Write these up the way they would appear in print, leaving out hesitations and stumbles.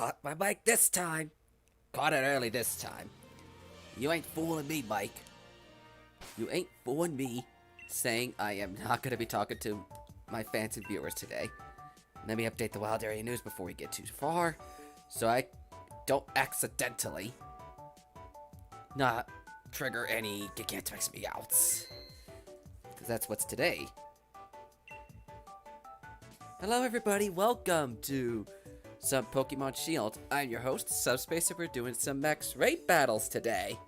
caught my mic this time. Caught it early this time. You ain't fooling me, Mike. You ain't fooling me saying I am not going to be talking to my fans and viewers today. Let me update the wild area news before we get too far, so I don't accidentally not trigger any GigantaMax Meowths. Because that's what's today. Hello everybody, welcome to some Pokemon Shield. I'm your host, Subspace, and we're doing some max raid battles today.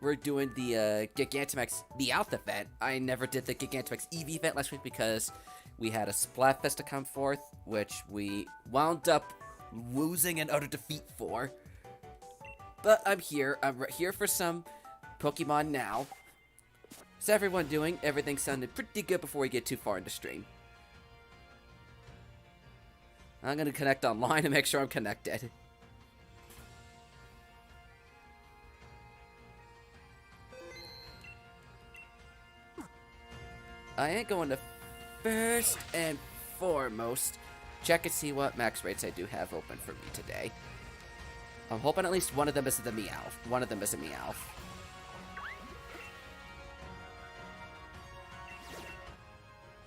We're doing the GigantaMax Meowth event. I never did the GigantaMax EV event last week because we had a Splatfest to come forth, which we wound up losing an utter defeat for. But I'm here. I'm here for some Pokemon now. How's everyone doing? Everything sounded pretty good before we get too far into stream. I'm gonna connect online and make sure I'm connected. I ain't going to first and foremost check and see what max rates I do have open for me today. I'm hoping at least one of them is the Meowth. One of them is a Meowth.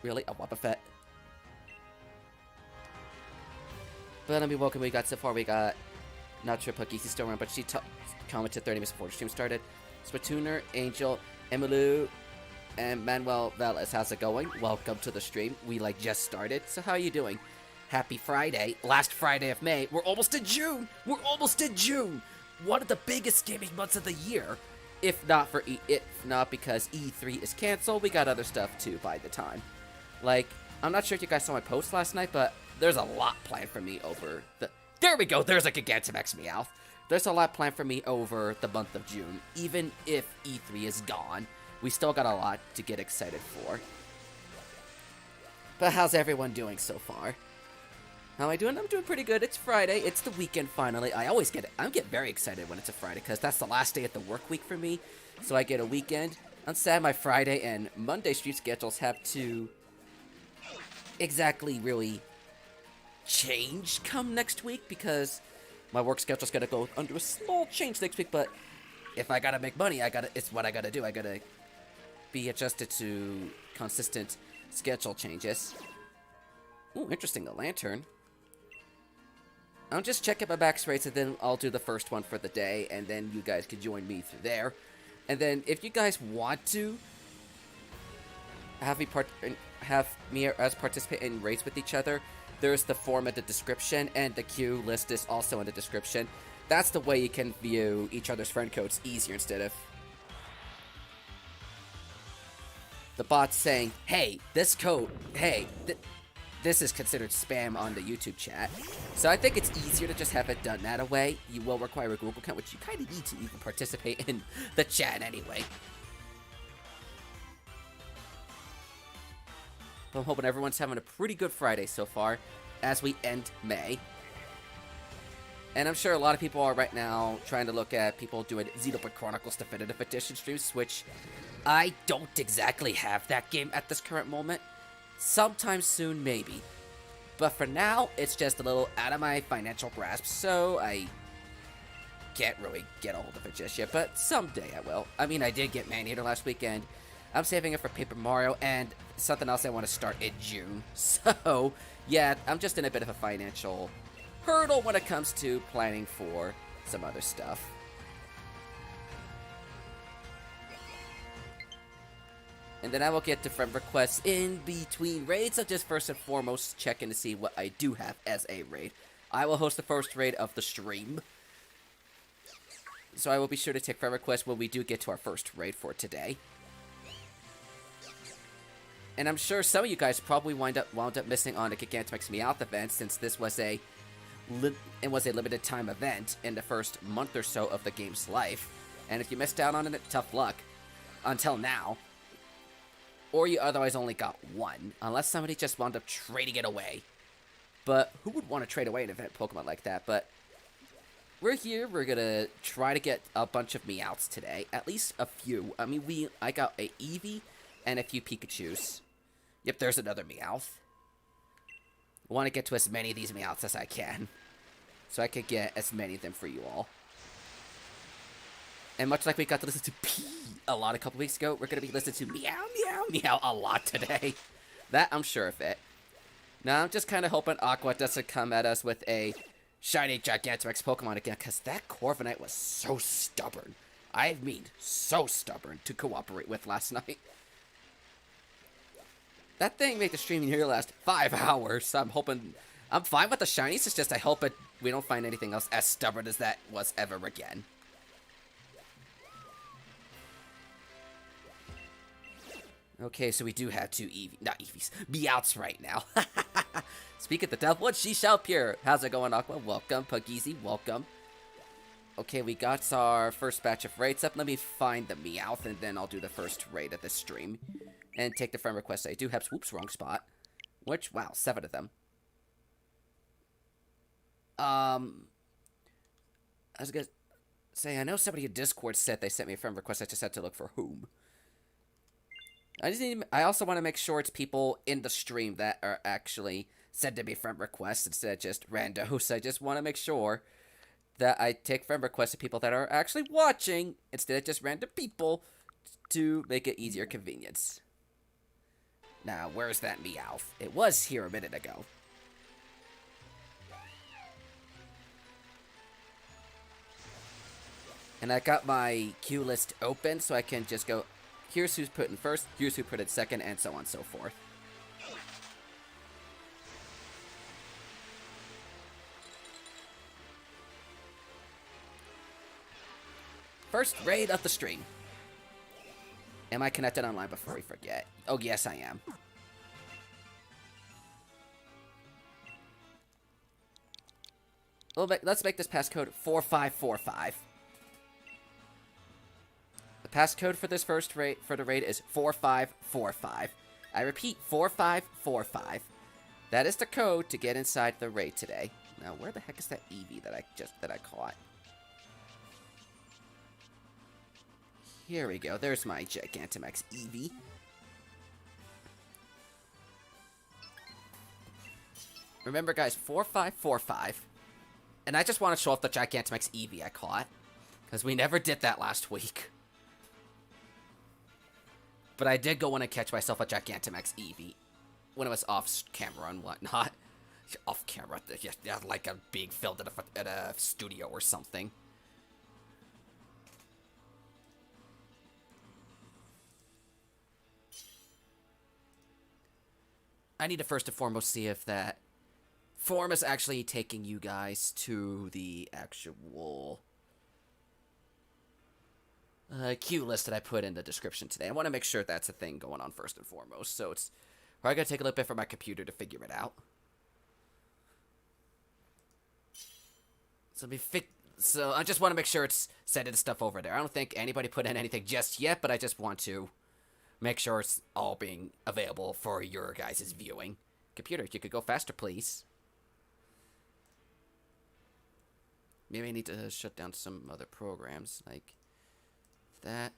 Really? A Wobbuffet? But let me welcome we got so far. We got not sure Pookie, he's still around, but she commented 30 minutes before the stream started. Splatooner, Angel, Emilu, and Manuel Velez. How's it going? Welcome to the stream. We just started. So how are you doing? Happy Friday. Last Friday of May. We're almost in June. We're almost in June. One of the biggest gaming months of the year. If not because E3 is canceled, we got other stuff too by the time. I'm not sure if you guys saw my post last night, but there's a lot planned for me over the... There we go! There's a GigantaMax Meowth! There's a lot planned for me over the month of June. Even if E3 is gone, we still got a lot to get excited for. But how's everyone doing so far? How am I doing? I'm doing pretty good. It's Friday. It's the weekend finally. I get very excited when it's a Friday because that's the last day of the work week for me. So I get a weekend. On Saturday, my Friday and Monday stream schedules have to exactly really change come next week because my work schedule's gonna go under a small change next week. But if I gotta make money, it's what I gotta do. I gotta be adjusted to consistent schedule changes. Ooh, interesting, a lantern. I'll just check out my max rates and then I'll do the first one for the day, and then you guys can join me through there. And then if you guys want to have me as participate in raids with each other, there's the form in the description, and the queue list is also in the description. That's the way you can view each other's friend codes easier instead of the bots saying, hey, this code, hey, this is considered spam on the YouTube chat. So I think it's easier to just have it done that way. You will require a Google account, which you kind of need to even participate in the chat anyway. But I'm hoping everyone's having a pretty good Friday so far as we end May. And I'm sure a lot of people are right now trying to look at people doing Xenoblade Chronicles Definitive Edition streams, which I don't exactly have that game at this current moment. Sometime soon, maybe. But for now, it's just a little out of my financial grasp, so I can't really get a hold of it just yet, but someday I will. I mean, I did get Maneater last weekend. I'm saving it for Paper Mario, and something else I want to start in June. So, yeah, I'm just in a bit of a financial hurdle when it comes to planning for some other stuff. And then I will get to friend requests in between raids. I'll just first and foremost check in to see what I do have as a raid. I will host the first raid of the stream. So I will be sure to take friend requests when we do get to our first raid for today. And I'm sure some of you guys probably wound up missing on the GigantaMax Meowth event, since this was a limited time event in the first month or so of the game's life. And if you missed out on it, tough luck. Until now. Or you otherwise only got one, unless somebody just wound up trading it away. But who would want to trade away an event Pokemon like that? But we're here, we're gonna try to get a bunch of Meowths today. At least a few. I mean, I got a Eevee and a few Pikachus. Yep, there's another Meowth. I want to get to as many of these Meowths as I can. so I could get as many of them for you all. And much like we got to listen to Pee a lot a couple weeks ago, we're going to be listening to Meow, Meow, Meow a lot today. That I'm sure of it. Now, I'm just kind of hoping Aqua doesn't come at us with a shiny GigantaMax Pokemon again, because that Corviknight was so stubborn. I mean, so stubborn to cooperate with last night. That thing made the stream here last 5 hours, so I'm hoping... I'm fine with the shinies, it's just I hope we don't find anything else as stubborn as that was ever again. Okay, so we do have two Meowths right now. Speak of the devil, she shall appear. How's it going, Aqua? Welcome, Puggeezy, welcome. Okay, we got our first batch of raids up. Let me find the Meowth, and then I'll do the first raid of this stream. And take the friend request. I do have swoops, wrong spot. Which, wow, 7 of them. I was gonna say, I know somebody in Discord said they sent me a friend request. I just had to look for whom. I also want to make sure it's people in the stream that are actually sending me friend requests instead of just randos. I just want to make sure that I take friend requests of people that are actually watching instead of just random people to make it easier convenience. Now, where's that Meowth? It was here a minute ago. And I got my queue list open so I can just go, here's who's put in first, here's who put in second, and so on and so forth. First raid of the stream. Am I connected online before we forget? Oh, yes, I am. Let's make this passcode 4545. The passcode for this first raid is 4545. I repeat, 4545. That is the code to get inside the raid today. Now, where the heck is that Eevee that I caught? Here we go. There's my GigantaMax Eevee. Remember, guys, 4545. And I just want to show off the GigantaMax Eevee I caught, because we never did that last week. But I did go in and catch myself a GigantaMax Eevee when it was off camera and whatnot. Off camera, yeah, like I'm being filmed at a studio or something. I need to first and foremost see if that form is actually taking you guys to the actual queue list that I put in the description today. I want to make sure that's a thing going on first and foremost. So it's probably going to take a little bit for my computer to figure it out. So I just want to make sure it's sending stuff over there. I don't think anybody put in anything just yet, but I just want to make sure it's all being available for your guys' viewing. Computer, you could go faster, please. Maybe I need to shut down some other programs, like that.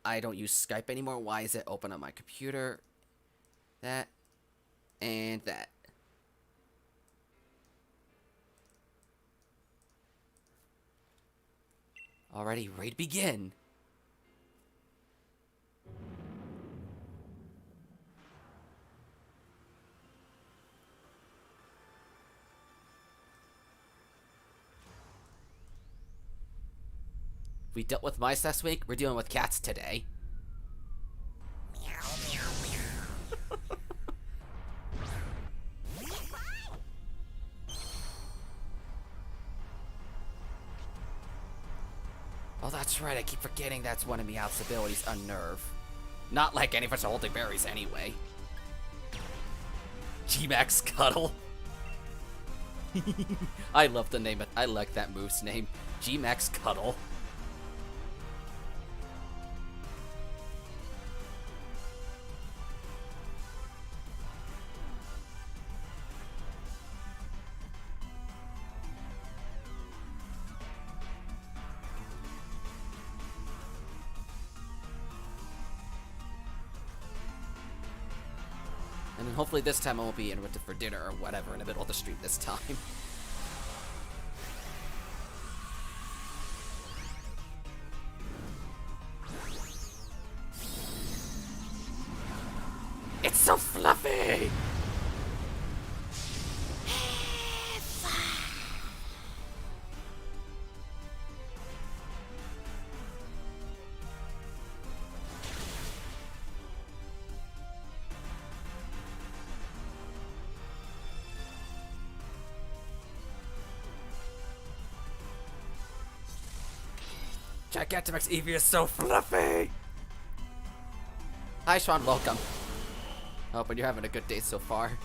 I don't use Skype anymore. Why is it open on my computer? That. And that. Alrighty, ready to begin. We dealt with mice last week, we're dealing with cats today. Oh, that's right, I keep forgetting that's one of Meowth's abilities, Unnerve. Not like any of us are holding berries anyway. G-Max Cuddle. I love the name, I like that move's name. G-Max Cuddle. And hopefully this time I won't be interrupted for dinner or whatever in the middle of the stream this time. It's so fluffy! GigantaMax Eevee is so fluffy! Hi Sean, welcome. Hoping you're having a good day so far.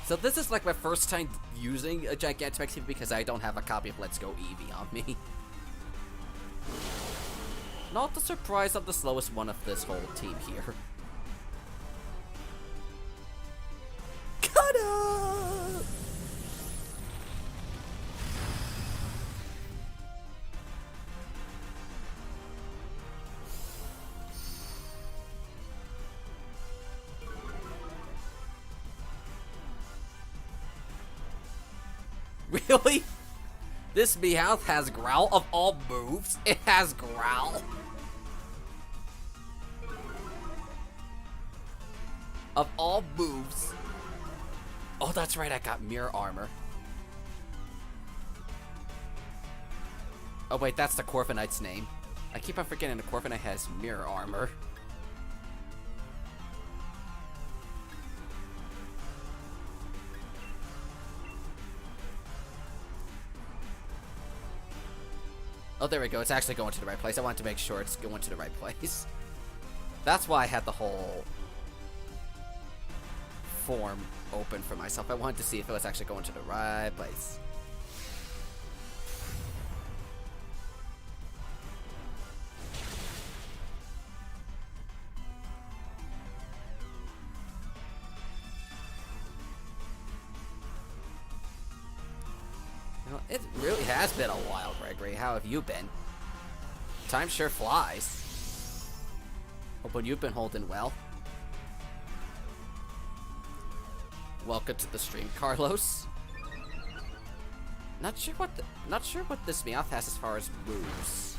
So this is like my first time using a GigantaMax Eevee because I don't have a copy of Let's Go Eevee on me. Not the surprise I'm the slowest one of this whole team here. Cut up! Really? This Meowth has Growl of all moves? It has Growl? Of all moves. Oh, that's right, I got Mirror Armor. Oh wait, that's the Corviknight's name. I keep on forgetting the Corviknight has Mirror Armor. Oh, there we go. It's actually going to the right place. I want to make sure it's going to the right place. That's why I had the whole form open for myself. I wanted to see if it was actually going to the right place. You know, it really has been a while, Gregory. How have you been? Time sure flies. Hoping you've been holding well. Welcome to the stream, Carlos. Not sure what this Meowth has as far as moves.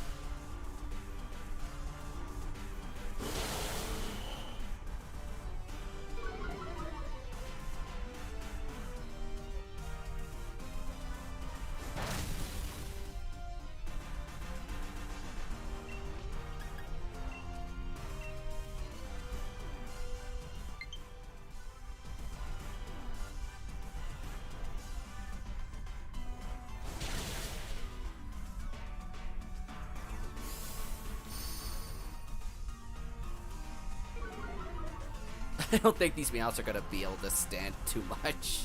I don't think these Meowths are gonna be able to stand too much.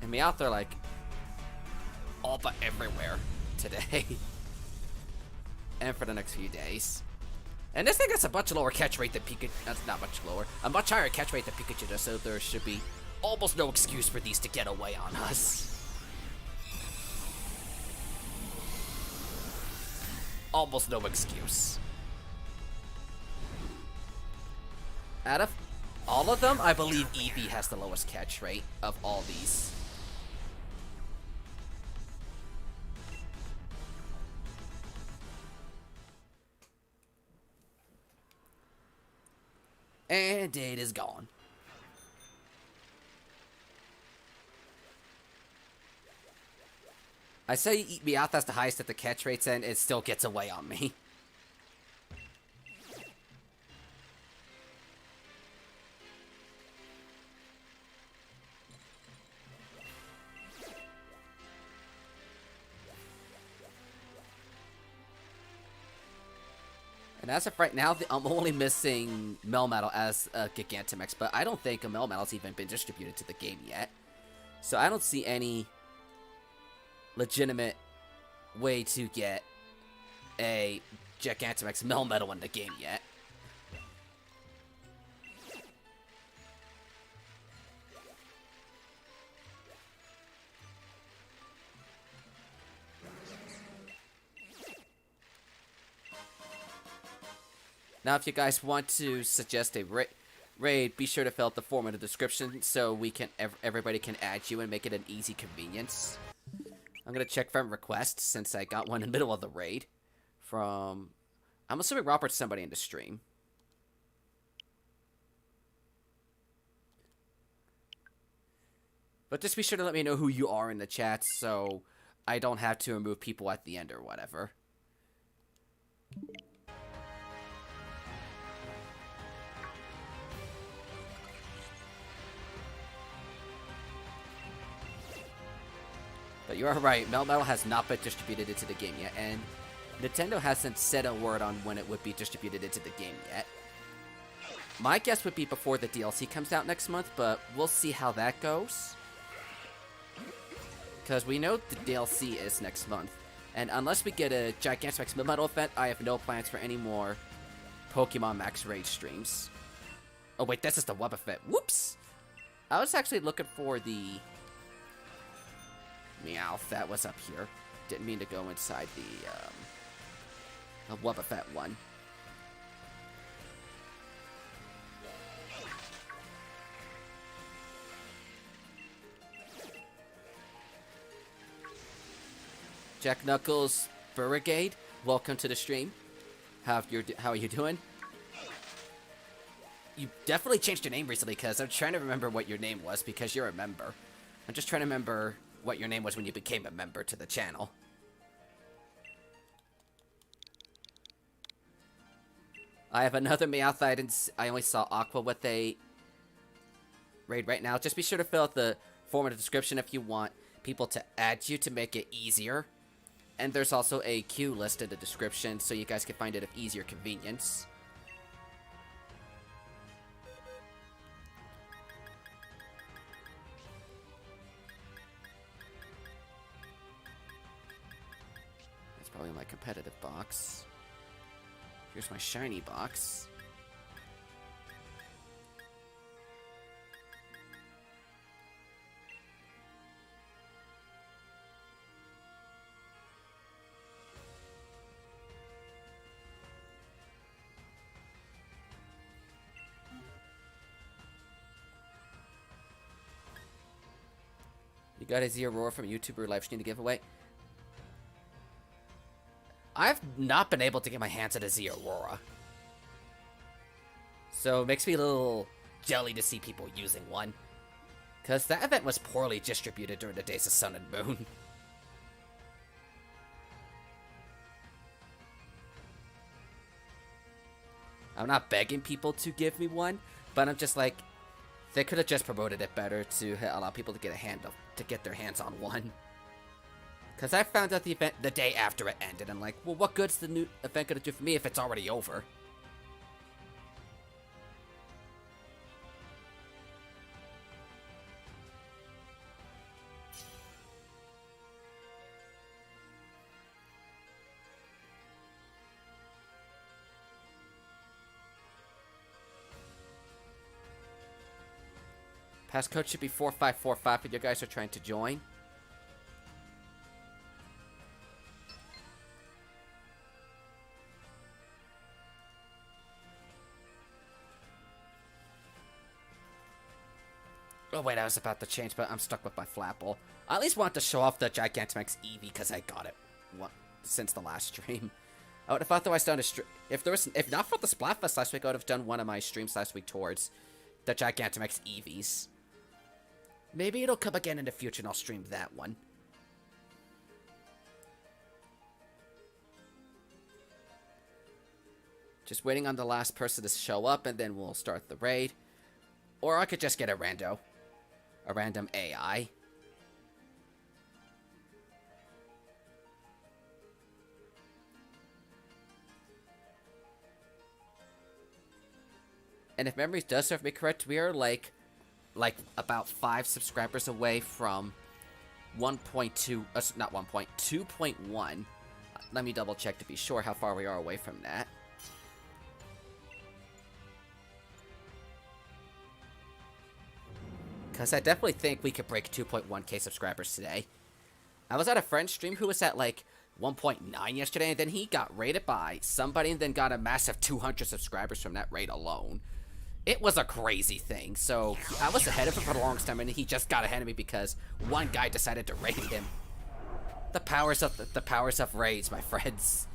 And Meowth are like all but everywhere today. And for the next few days. And this thing has a much lower catch rate than Pikachu. That's not much lower. A much higher catch rate than Pikachu, so there should be almost no excuse for these to get away on us. Almost no excuse. Out of all of them, I believe Eevee has the lowest catch rate of all these. And it is gone. I say Meowth has the highest at the catch rates and it still gets away on me. And as of right now, I'm only missing Melmetal as a GigantaMax, but I don't think a Melmetal's even been distributed to the game yet. So I don't see any legitimate way to get a GigantaMax Melmetal in the game yet. Now, if you guys want to suggest a raid, be sure to fill out the form in the description so we can everybody can add you and make it an easy convenience. I'm gonna check from requests since I got one in the middle of the raid from. I'm assuming Robert's somebody in the stream. But just be sure to let me know who you are in the chat so I don't have to remove people at the end or whatever. But you are right, Metal has not been distributed into the game yet, and Nintendo hasn't said a word on when it would be distributed into the game yet. My guess would be before the DLC comes out next month, but we'll see how that goes. Because we know the DLC is next month, and unless we get a GigantaMax Meowth event, I have no plans for any more Pokemon Max Raid streams. Oh wait, this is the web event. Whoops! I was actually looking for the Meowth that was up here. Didn't mean to go inside the Wubba Fett one. Jack Knuckles Burridge, welcome to the stream. How are you doing? You definitely changed your name recently, because I'm trying to remember what your name was, because you're a member. I'm just trying to remember what your name was when you became a member to the channel. I have another Meowth I only saw Aqua with a raid right now. Just be sure to fill out the form in the description if you want people to add you to make it easier. And there's also a queue list in the description so you guys can find it of easier convenience. Probably my competitive box. Here's my shiny box. You got a Zero from YouTuber Livestream to give away. I've not been able to get my hands on a Z Aurora. So it makes me a little jelly to see people using one. Because that event was poorly distributed during the days of Sun and Moon. I'm not begging people to give me one, but I'm just like, they could have just promoted it better to allow people to get their hands on one. Because I found out the event the day after it ended. I'm like, well, what good's the new event gonna do for me if it's already over? Passcode should be 4545 if you guys are trying to join. Oh wait, I was about to change, but I'm stuck with my Flapple. I at least want to show off the GigantaMax Eevee because I got it since the last stream. I would have otherwise done a stream. If not for the Splatfest last week, I would have done one of my streams last week towards the GigantaMax Eevees. Maybe it'll come again in the future and I'll stream that one. Just waiting on the last person to show up and then we'll start the raid. Or I could just get a random AI. And if memory does serve me correct, we are like about 5 subscribers away from 1.2, not 1. 2.1. Let me double check to be sure how far we are away from that. Because I definitely think we could break 2.1k subscribers today. I was at a friend's stream who was at like 1.9 yesterday, and then he got raided by somebody and then got a massive 200 subscribers from that raid alone. It was a crazy thing. So I was ahead of him for the longest time, and he just got ahead of me because one guy decided to raid him. The powers of raids, my friends.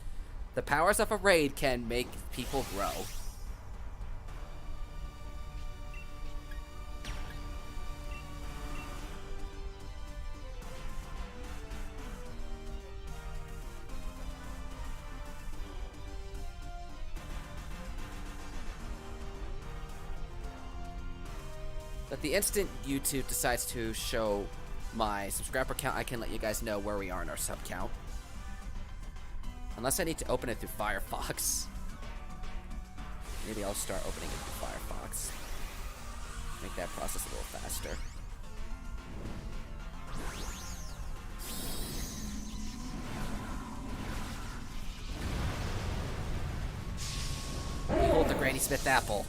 The powers of a raid can make people grow. But the instant YouTube decides to show my subscriber count, I can let you guys know where we are in our sub count. Unless I need to open it through Firefox. Maybe I'll start opening it through Firefox. Make that process a little faster. Behold the Granny Smith apple.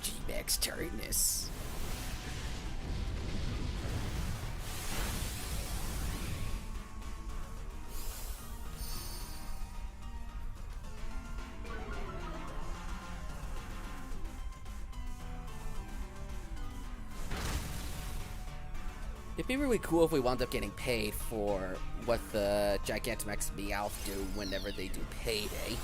G-Max tiredness. It'd be really cool if we wound up getting paid for what the GigantaMax Meowth do whenever they do payday.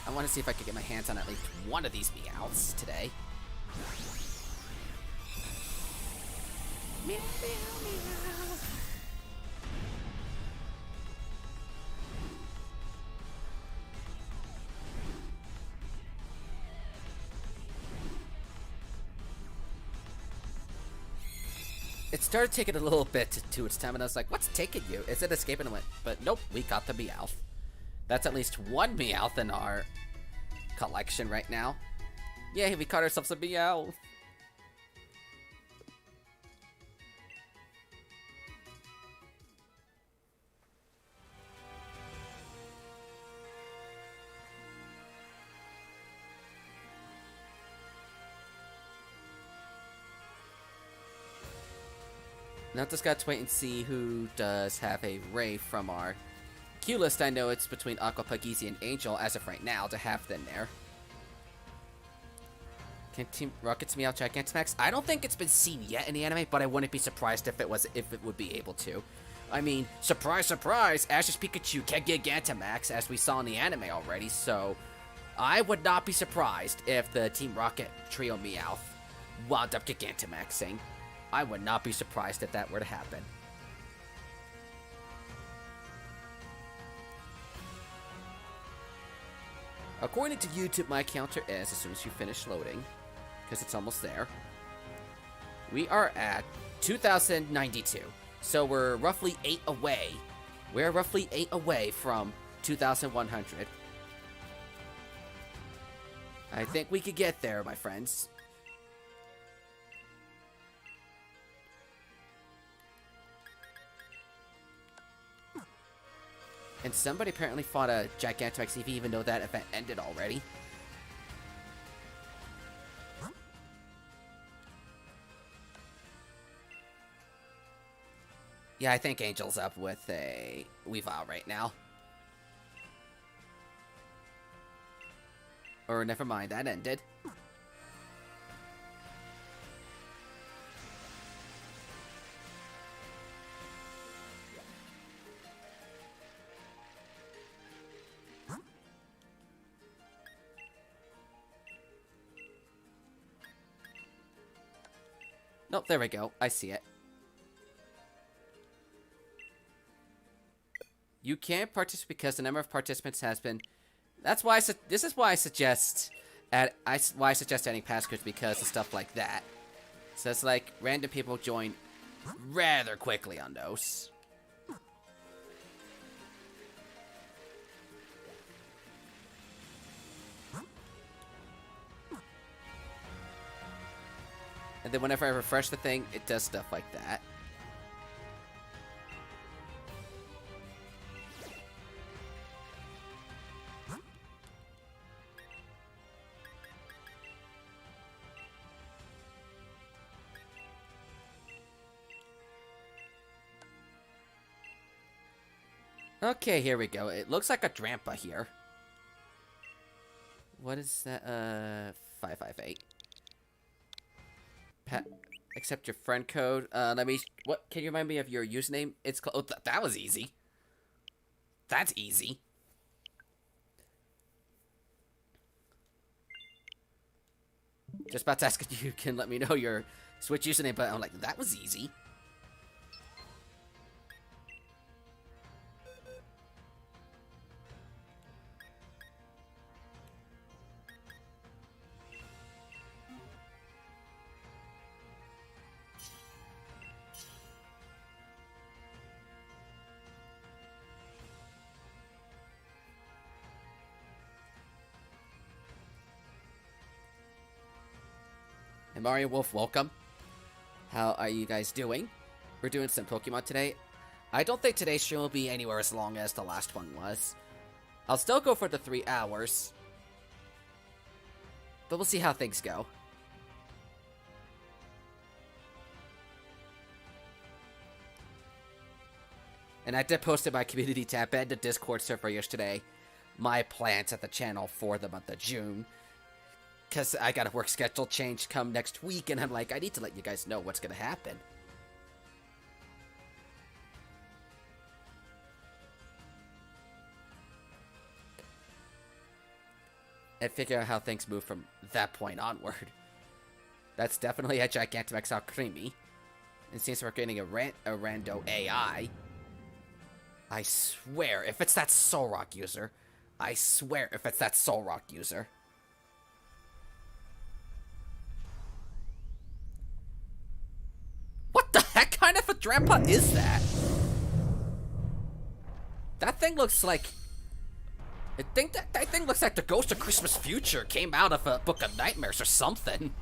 I want to see if I can get my hands on at least one of these Meowths today. Meow, meow, meow. It started taking a little bit to its time, and I was like, what's taking you? Is it escaping? And went, but nope, we got the Meowth. That's at least one Meowth in our collection right now. Yay, we caught ourselves a Meowth. Now just got to wait and see who does have a Ray from our queue list. I know it's between Aqua, Puggeezy, and Angel as of right now to have them there. Can Team Rocket's Meowth GigantaMax? I don't think it's been seen yet in the anime, but I wouldn't be surprised if it would be able to. I mean, surprise, surprise, Ash's Pikachu can GigantaMax, as we saw in the anime already, so I would not be surprised if the Team Rocket Trio Meowth wound up GigantaMaxing. I would not be surprised if that were to happen. According to YouTube, my counter is, as soon as you finish loading, because it's almost there, we are at 2,092. So we're roughly 8 away. We're roughly 8 away from 2,100. I think we could get there, my friends. And somebody apparently fought a GigantaMax Meowth even though that event ended already. Yeah, I think Angel's up with a Weavile right now. Or never mind, that ended. Nope, there we go. I see it. You can't participate because the number of participants has been. That's why this is why I suggest why I suggest adding passcodes because of stuff like that. So it's like random people join rather quickly on those. And then whenever I refresh the thing, it does stuff like that. Okay, here we go. It looks like a Drampa here. What is that? 558. Accept your friend code. Let me. What? Can you remind me of your username? It's called. Oh, that was easy. That's easy. Just about to ask if you can let me know your Switch username, but I'm like, that was easy. And Mario Wolf, welcome. How are you guys doing? We're doing some Pokemon today. I don't think today's stream will be anywhere as long as the last one was. I'll still go for the 3 hours. But we'll see how things go. And I did post in my community tab and the Discord server yesterday my plans at the channel for the month of June. Because I got a work schedule change come next week, and I'm like, I need to let you guys know what's going to happen. And figure out how things move from that point onward. That's definitely a GigantaMax Alcremie. And since we're getting a rando AI, I swear, if it's that Solrock user, I swear if it's that Solrock user. What the heck kind of a Drampa is that? That thing looks like... That thing looks like the Ghost of Christmas Future came out of a Book of Nightmares or something.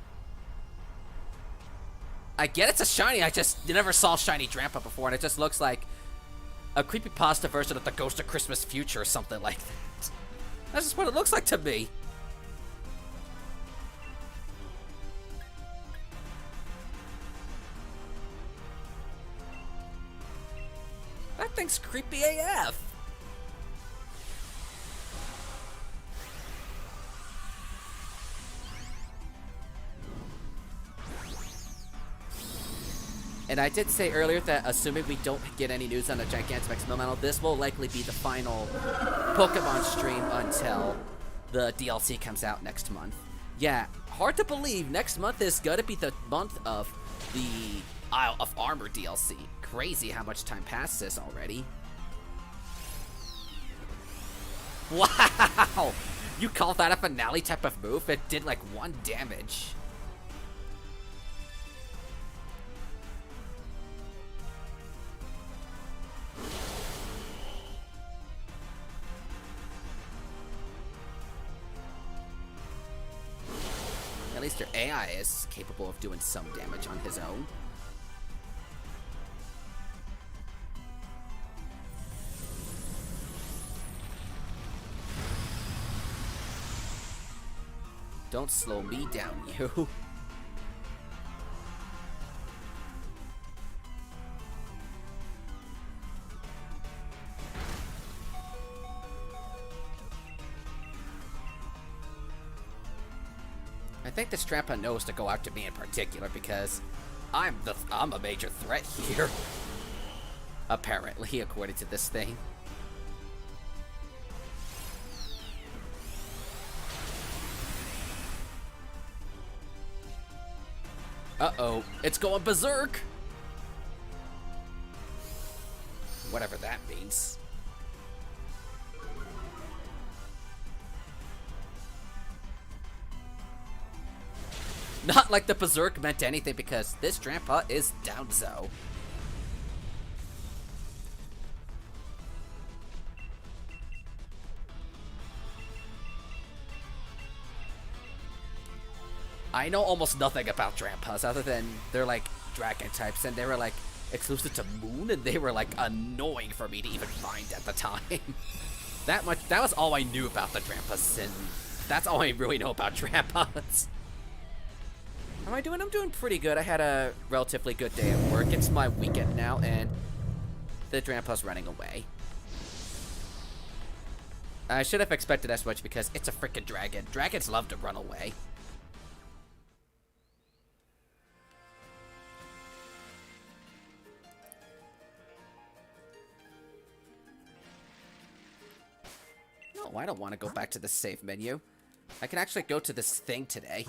I get it's a shiny, I just never saw shiny Drampa before, and it just looks like a creepypasta version of the Ghost of Christmas Future or something like that. That's just what it looks like to me. That thing's creepy AF. And I did say earlier that assuming we don't get any news on the GigantaMax Meowth, this will likely be the final Pokemon stream until the DLC comes out next month. Yeah, hard to believe next month is gonna be the month of the Isle of Armor DLC. Crazy how much time passes already. Wow! You call that a finale type of move? It did like 1 damage. At least your AI is capable of doing some damage on his own. Don't slow me down, you. I think this Trampa knows to go after me in particular because I'm a major threat here. Apparently, according to this thing. Uh-oh, it's going berserk! Whatever that means. Not like the berserk meant anything because this Trampa is down so. I know almost nothing about Trampas other than they're like dragon types and they were like exclusive to Moon and they were like annoying for me to even find at the time. That was all I knew about the Trampas and that's all I really know about Trampas. How am I doing? I'm doing pretty good. I had a relatively good day at work. It's my weekend now and the Trampas running away. I should have expected as much because it's a freaking dragon. Dragons love to run away. No, I don't want to go back to the save menu. I can actually go to this thing today.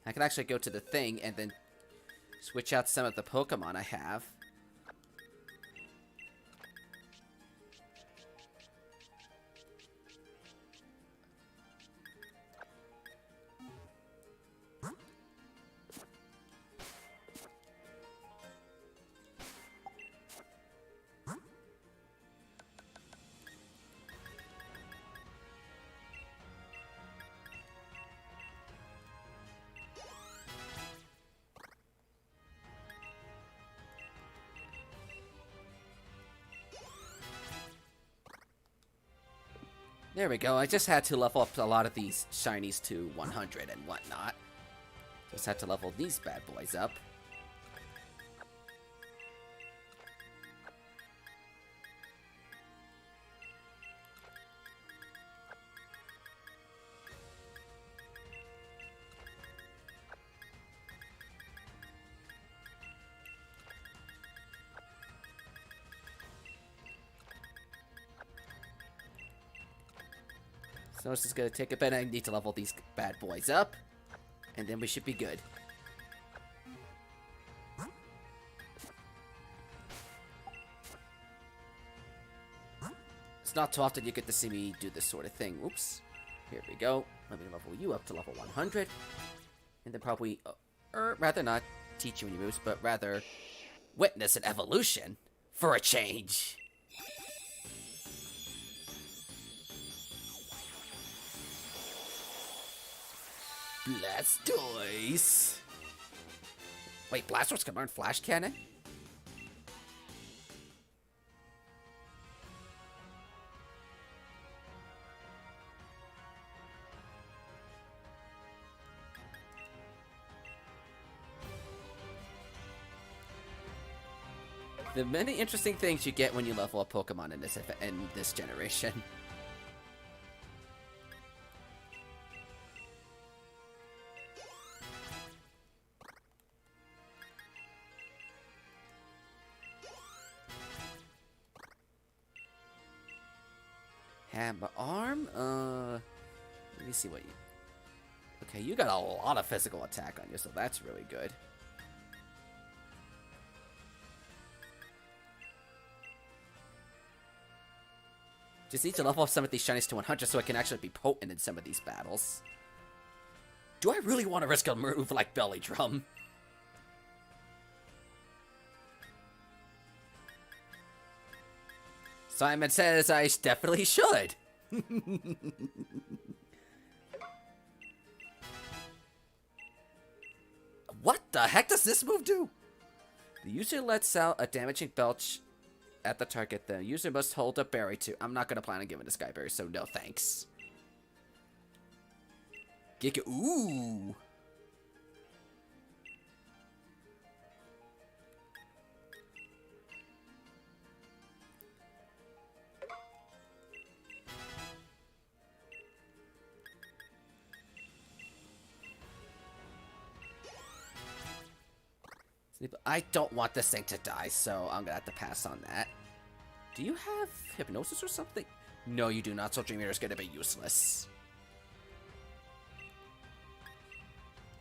I can actually go to the thing and then switch out some of the Pokemon I have. There we go. I just had to level up a lot of these shinies to 100 and whatnot. Just had to level these bad boys up. So this is gonna take a bit. I need to level these bad boys up, and then we should be good. It's not too often you get to see me do this sort of thing. Oops. Here we go. Let me level you up to level 100, and then probably, rather not teach you any moves, but rather witness an evolution for a change. Blastoise! Wait, Blastoise can learn Flash Cannon? The many interesting things you get when you level up Pokemon in this generation. Hammer arm? Let me see what you... Okay, you got a lot of physical attack on you, so that's really good. Just need to level up some of these shinies to 100 so I can actually be potent in some of these battles. Do I really want to risk a move like Belly Drum? Simon says I definitely should. What the heck does this move do? The user lets out a damaging belch at the target. The user must hold a berry too. I'm not going to plan on giving this guy berries, so no thanks. Ooh. I don't want this thing to die, so I'm gonna have to pass on that. Do you have hypnosis or something? No, you do not, so Dream Eater is gonna be useless.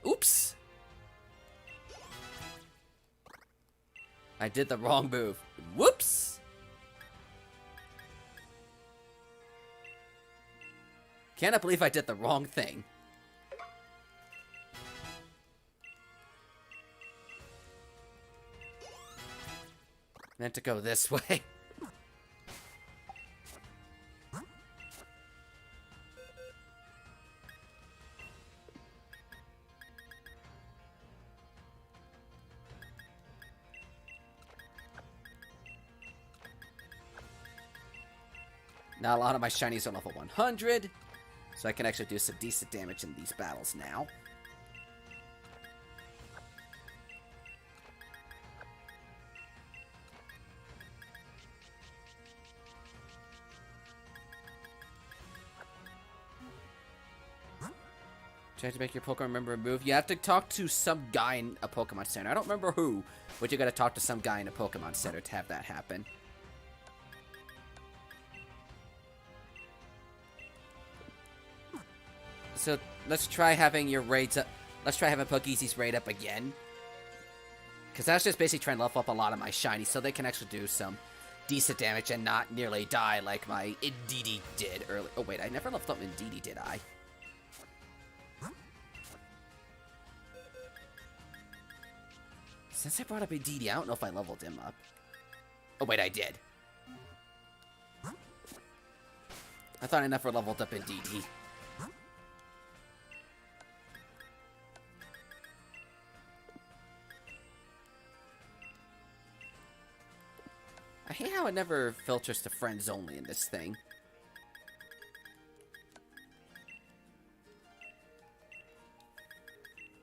Oops! I did the wrong move. Whoops! Cannot believe I did the wrong thing. Meant to go this way. Now a lot of my shinies are level 100, so I can actually do some decent damage in these battles now. Try to make your Pokemon remember a move. You have to talk to some guy in a Pokemon Center. I don't remember who, but you gotta talk to some guy in a Pokemon Center to have that happen. So let's try having your raids up. Let's try having Pokeezy's raid up again. Because that's just basically trying to level up a lot of my shinies so they can actually do some decent damage and not nearly die like my Indeedee did earlier. Oh wait, I never leveled up Indeedee, did I? Since I brought up Indeedee, I don't know if I leveled him up. Oh wait, I did. I thought I never leveled up Indeedee. I hate how it never filters to friends only in this thing.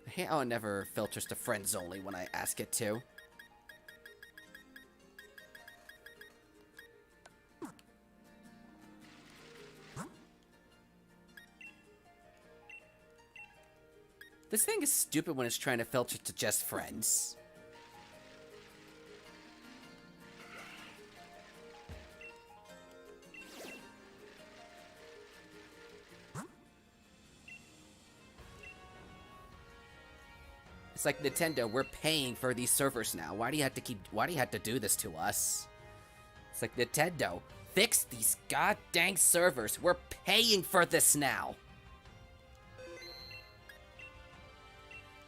I hate how it never filters to friends only when I ask it to. This thing is stupid when it's trying to filter to just friends. It's like, Nintendo, we're paying for these servers now. Why do you have to do this to us? It's like, Nintendo, fix these goddamn servers. We're paying for this now.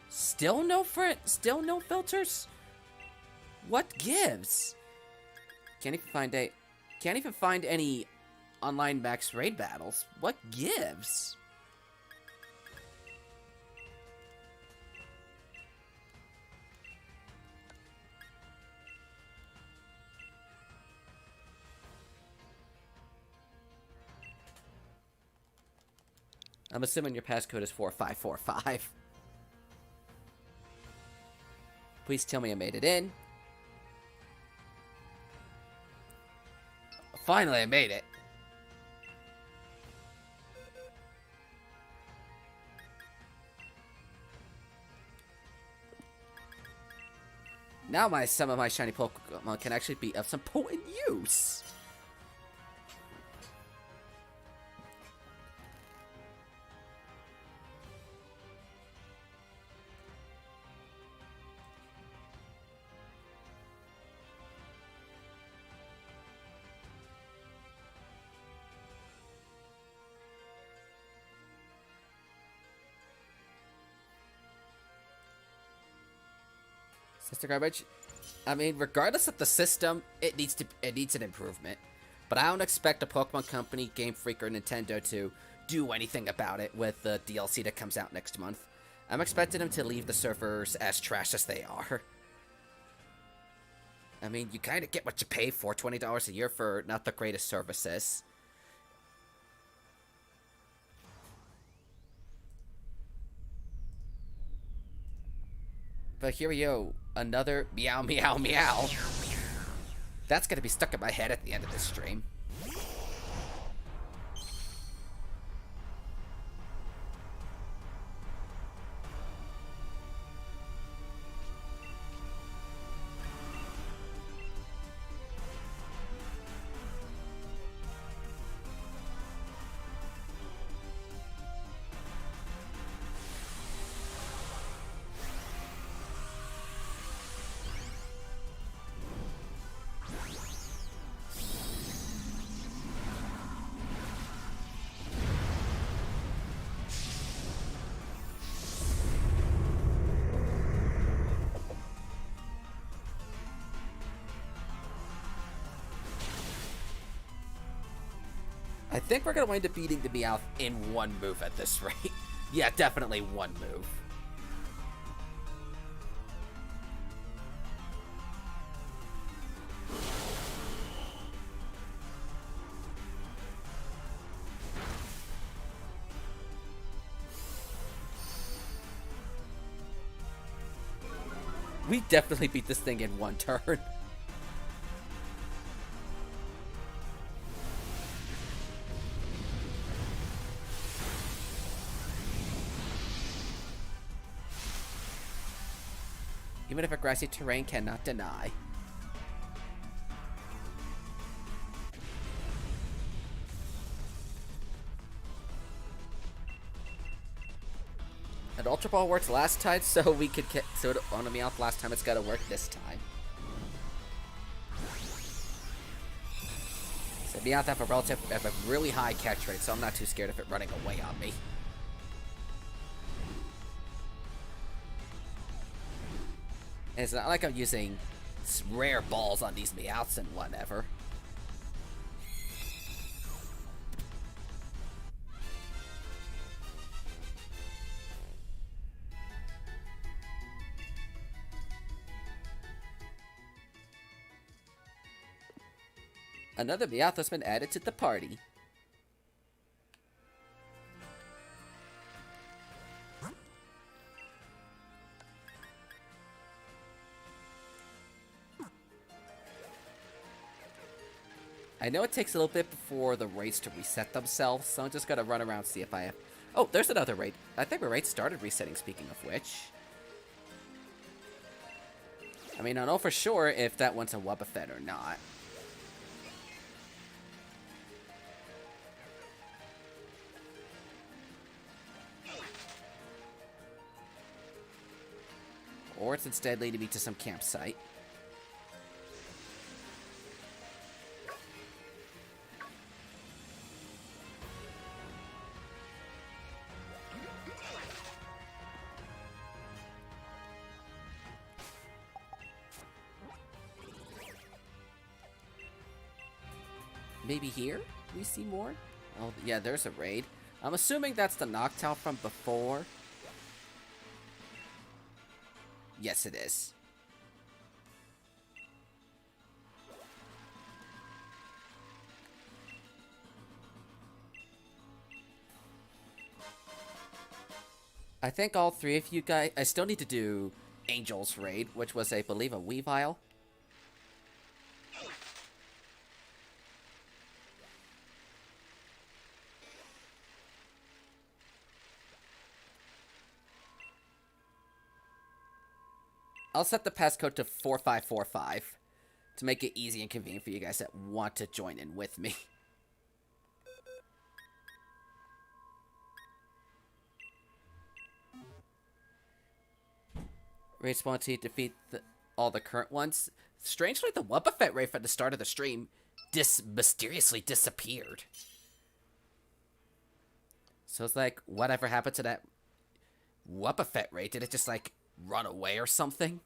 Still no filters? What gives? Can't even find any online max raid battles. What gives? I'm assuming your passcode is 4545. Please tell me I made it in. Finally, I made it. Now some of my shiny Pokemon can actually be of some potent use. Sister Garbage, I mean, regardless of the system, it needs an improvement. But I don't expect a Pokemon Company, Game Freak, or Nintendo to do anything about it with the DLC that comes out next month. I'm expecting them to leave the servers as trash as they are. I mean, you kind of get what you pay for, $20 a year for not the greatest services. But here we go. Another meow, meow, meow. That's gonna be stuck in my head at the end of this stream. I think we're gonna wind up beating the Meowth in one move at this rate. Yeah, definitely one move. We definitely beat this thing in one turn. Even if a grassy terrain cannot deny. An Ultra Ball worked last time, so we could get on a Meowth last time. It's gotta work this time. So Meowth have a really high catch rate, so I'm not too scared of it running away on me. And it's not like I'm using rare balls on these Meowths and whatever. Another Meowth has been added to the party. I know it takes a little bit before the raids to reset themselves, so I'm just gonna run around and see if I have... Oh, there's another raid. I think my raid started resetting, speaking of which. I mean, I don't know for sure if that one's a Wobbuffet or not. Or it's instead leading me to some campsite. Maybe here we see more? Oh, yeah, there's a raid. I'm assuming that's the Noctowl from before. Yes, it is. I think all three of you guys... I still need to do Angel's raid, which was, I believe, a Weavile. I'll set the passcode to 4545 to make it easy and convenient for you guys that want to join in with me. Respawn to defeat all the current ones. Strangely, the Wobbuffet raid at the start of the stream mysteriously disappeared. So it's like, whatever happened to that Wobbuffet raid? Did it just, like, run away or something?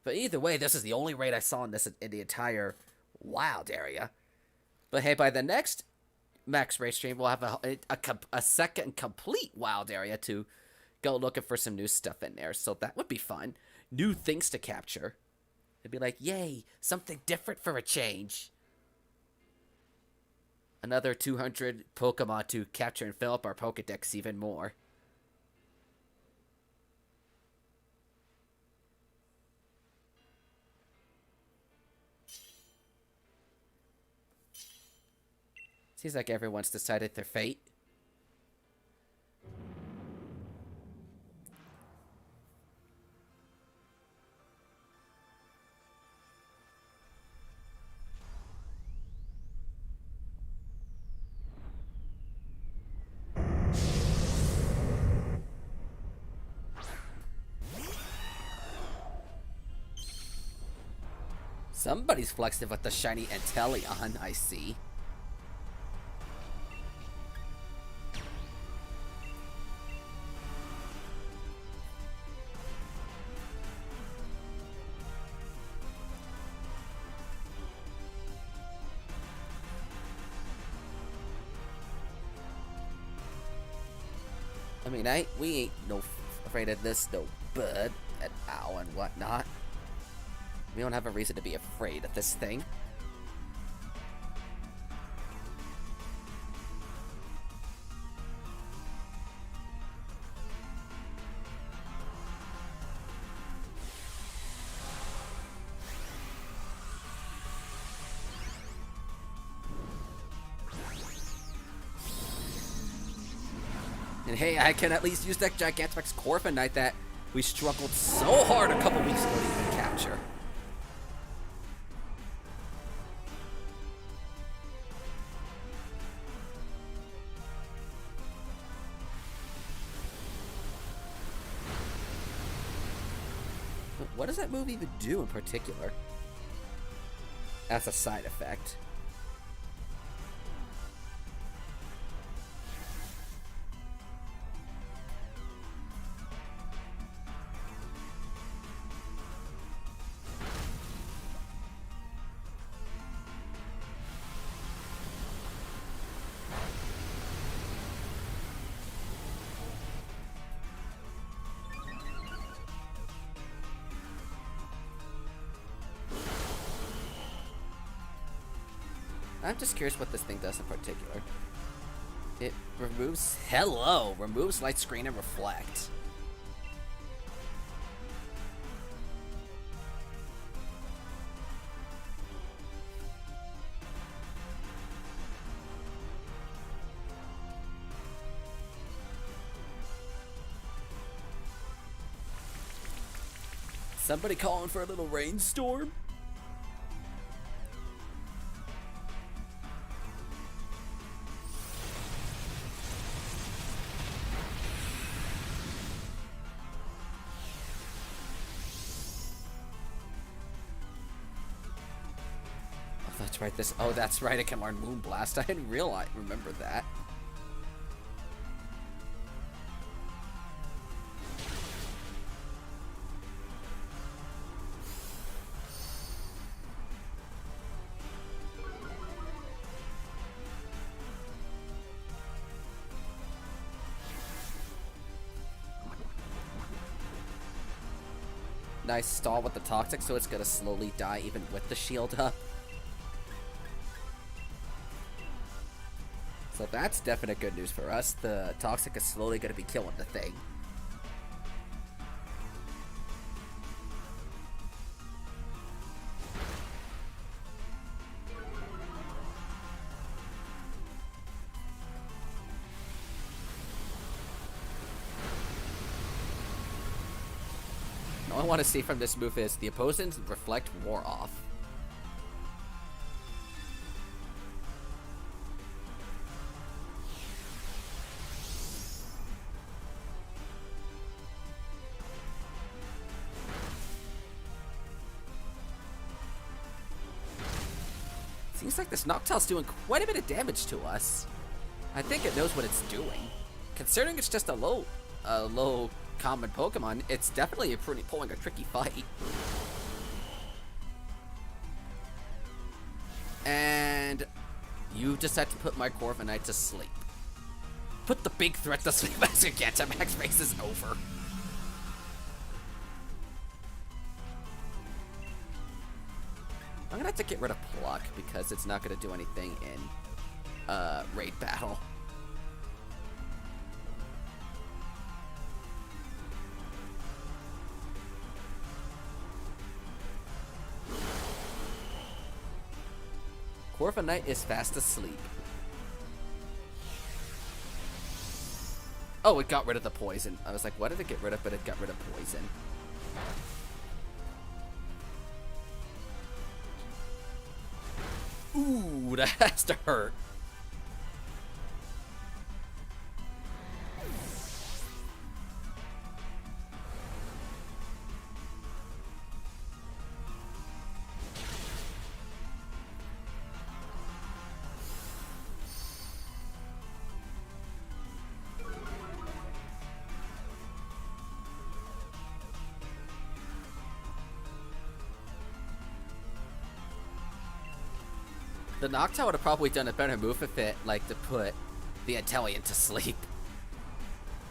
But either way, this is the only raid I saw in the entire wild area. But hey, by the next Max raid stream, we'll have a second complete wild area to go looking for some new stuff in there. So that would be fun. New things to capture. It'd be like, yay, something different for a change. Another 200 Pokemon to capture and fill up our Pokedex even more. Seems like everyone's decided their fate. Somebody's flexing with the shiny Inteleon, I see. I mean, we ain't no afraid of this, no bird and owl and whatnot. We don't have a reason to be afraid of this thing. And hey, I can at least use that GigantaMax Corviknight that we struggled so hard a couple weeks ago to even capture. But what does that move even do in particular? As a side effect. I'm just curious what this thing does in particular. It removes... Hello! Removes light screen and reflect. Somebody calling for a little rainstorm? That's right, oh, that's right, I can learn Moonblast. I didn't remember that. Nice stall with the Toxic, so it's gonna slowly die even with the shield up. So that's definite good news for us. The Toxic is slowly going to be killing the thing. All I want to see from this move is the opponent's Reflect wore off. Seems like this Noctowl's doing quite a bit of damage to us. I think it knows what it's doing. Considering it's just a low common Pokemon, it's definitely pulling a tricky fight. And you just had to put my Corviknight to sleep. Put the big threat to sleep as your GigantaMax race is over. I'm gonna have to get rid of Pluck because it's not gonna do anything in raid battle. Corviknight is fast asleep. Oh, it got rid of the poison. I was like, what did it get rid of? But it got rid of poison. Ooh, that has to hurt. The Noctowl would have probably done a better move if it, like, to put the Inteleon to sleep.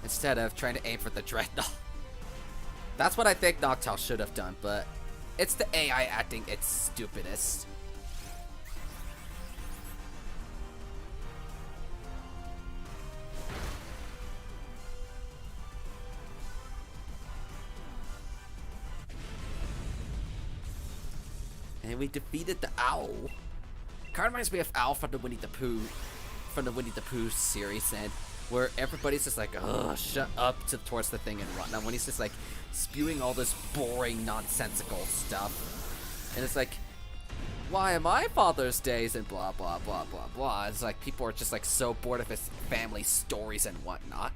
Instead of trying to aim for the Dreadnought. That's what I think Noctowl should have done, but it's the AI acting its stupidest. And we defeated the Owl. Kind of reminds me of Owl from the Winnie the Pooh series, and where everybody's just like, ugh, shut up towards the thing and run. And when he's just like spewing all this boring, nonsensical stuff, and it's like, why am I Father's Days and blah blah blah blah blah. It's like people are just like so bored of his family stories and whatnot.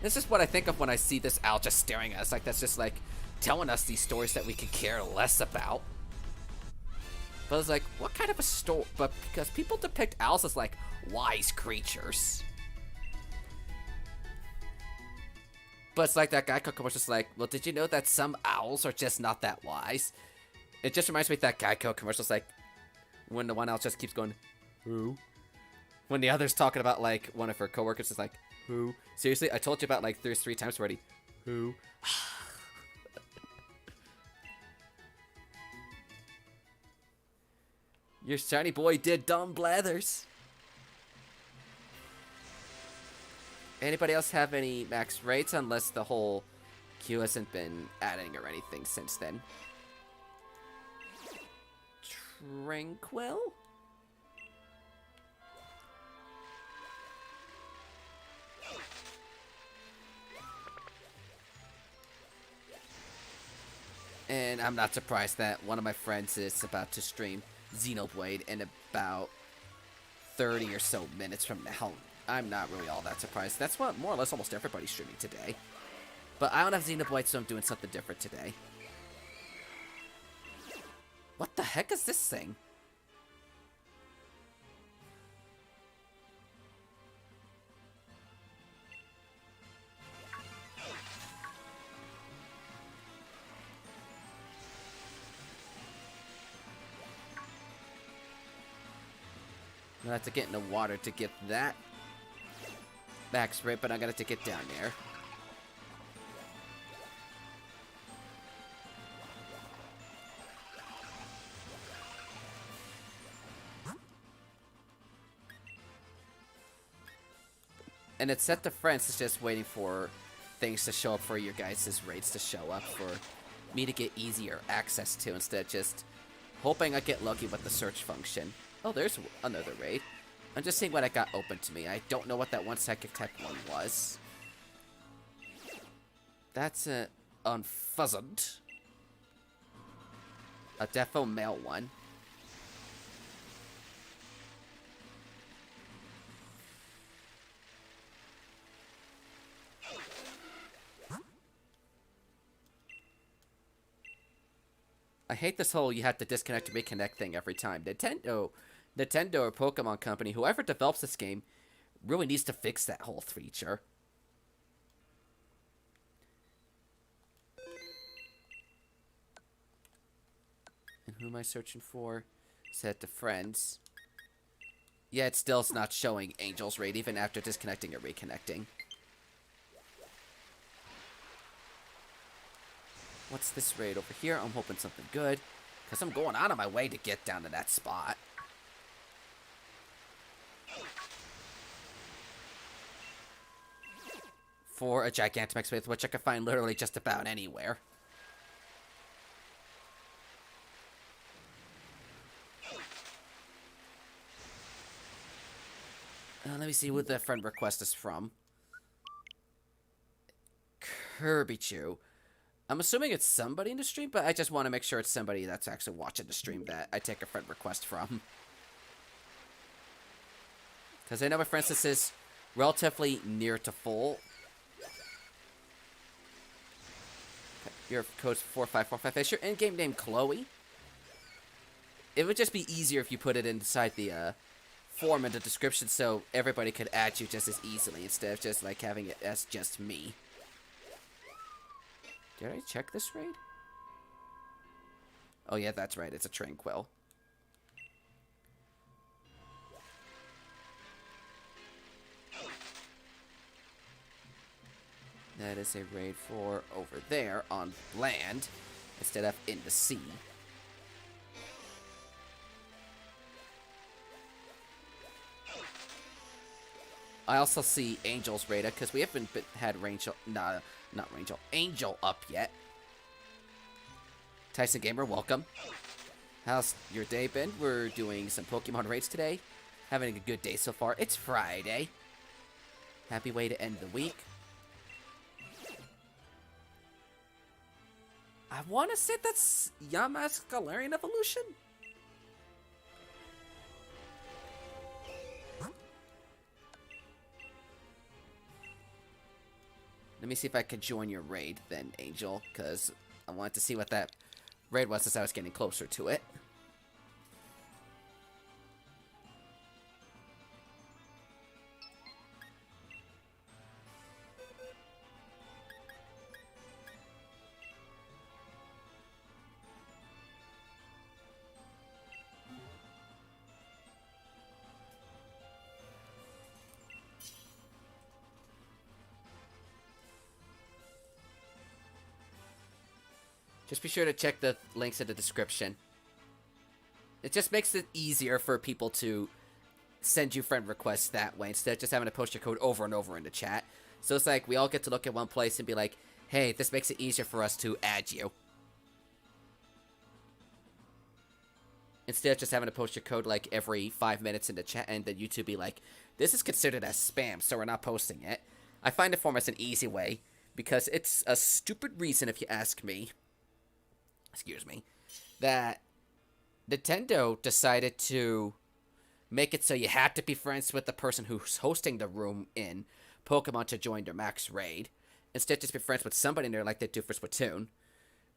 This is what I think of when I see this Owl just staring at us. Like that's just like telling us these stories that we could care less about. But it's like, what kind of a story? But because people depict owls as like wise creatures. But it's like that Geico commercial was just like, well, did you know that some owls are just not that wise? It just reminds me of that Geico commercial. It's like when the one owl just keeps going, who? When the other's talking about like one of her coworkers is like, who? Seriously, I told you about like there's 3 times already. Who? Your shiny boy did dumb blathers. Anybody else have any max rates? Unless the whole queue hasn't been adding or anything since then. Tranquil? And I'm not surprised that one of my friends is about to stream Xenoblade in about 30 or so minutes from now. I'm not really all that surprised. That's what more or less almost everybody's streaming today. But I don't have Xenoblade, so I'm doing something different today. What the heck is this thing? I'm gonna have to get in the water to get that max rate, but I'm gonna have to get down there. And it's set to friends, it's just waiting for things to show up for your guys' rates to show up for me to get easier access to, instead of just hoping I get lucky with the search function. Oh, there's another raid. I'm just seeing what I got open to me. I don't know what that one psychic type one was. That's an unfuzzled. A defo male one. I hate this whole you have to disconnect to reconnect thing every time. Nintendo or Pokemon Company, whoever develops this game, really needs to fix that whole feature. And who am I searching for? Set to friends. Yeah, it's still not showing Angel's raid even after disconnecting or reconnecting. What's this raid over here? I'm hoping something good, because I'm going out of my way to get down to that spot. for a GigantaMax Meowth, which I can find literally just about anywhere. Let me see who the friend request is from. Kirby Chew. I'm assuming it's somebody in the stream, but I just want to make sure it's somebody that's actually watching the stream that I take a friend request from. Because I know my friend list is relatively near to full. Your code's 4545. Is your in-game name Chloe? It would just be easier if you put it inside the form in the description so everybody could add you just as easily instead of just like having it as just me. Did I check this raid? Oh yeah, that's right. It's a Tranquil. That is a raid for over there on land instead of in the sea. I also see Angel's raid because we haven't had Angel, not Angel up yet. Tyson Gamer, welcome. How's your day been? We're doing some Pokemon raids today. Having a good day so far. It's Friday. Happy way to end the week. I want to say that's Yama's Galarian evolution. Let me see if I can join your raid then, Angel, because I wanted to see what that raid was as I was getting closer to it. Just be sure to check the links in the description. It just makes it easier for people to send you friend requests that way instead of just having to post your code over and over in the chat. So it's like we all get to look at one place and be like, hey, this makes it easier for us to add you. Instead of just having to post your code like every 5 minutes in the chat and then YouTube be like, this is considered as spam, so we're not posting it. I find the form as an easy way because it's a stupid reason if you ask me. Excuse me, that Nintendo decided to make it so you had to be friends with the person who's hosting the room in Pokemon to join their max raid. Instead, just be friends with somebody in there like they do for Splatoon.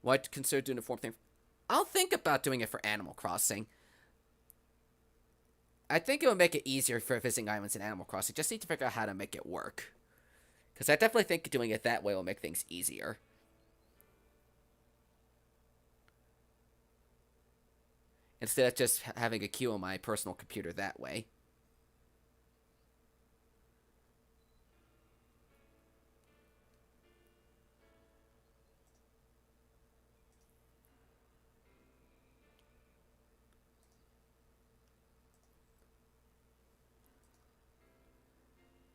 Why consider doing the form thing? I'll think about doing it for Animal Crossing. I think it will make it easier for visiting islands in Animal Crossing. Just need to figure out how to make it work. Because I definitely think doing it that way will make things easier. Instead of just having a queue on my personal computer that way.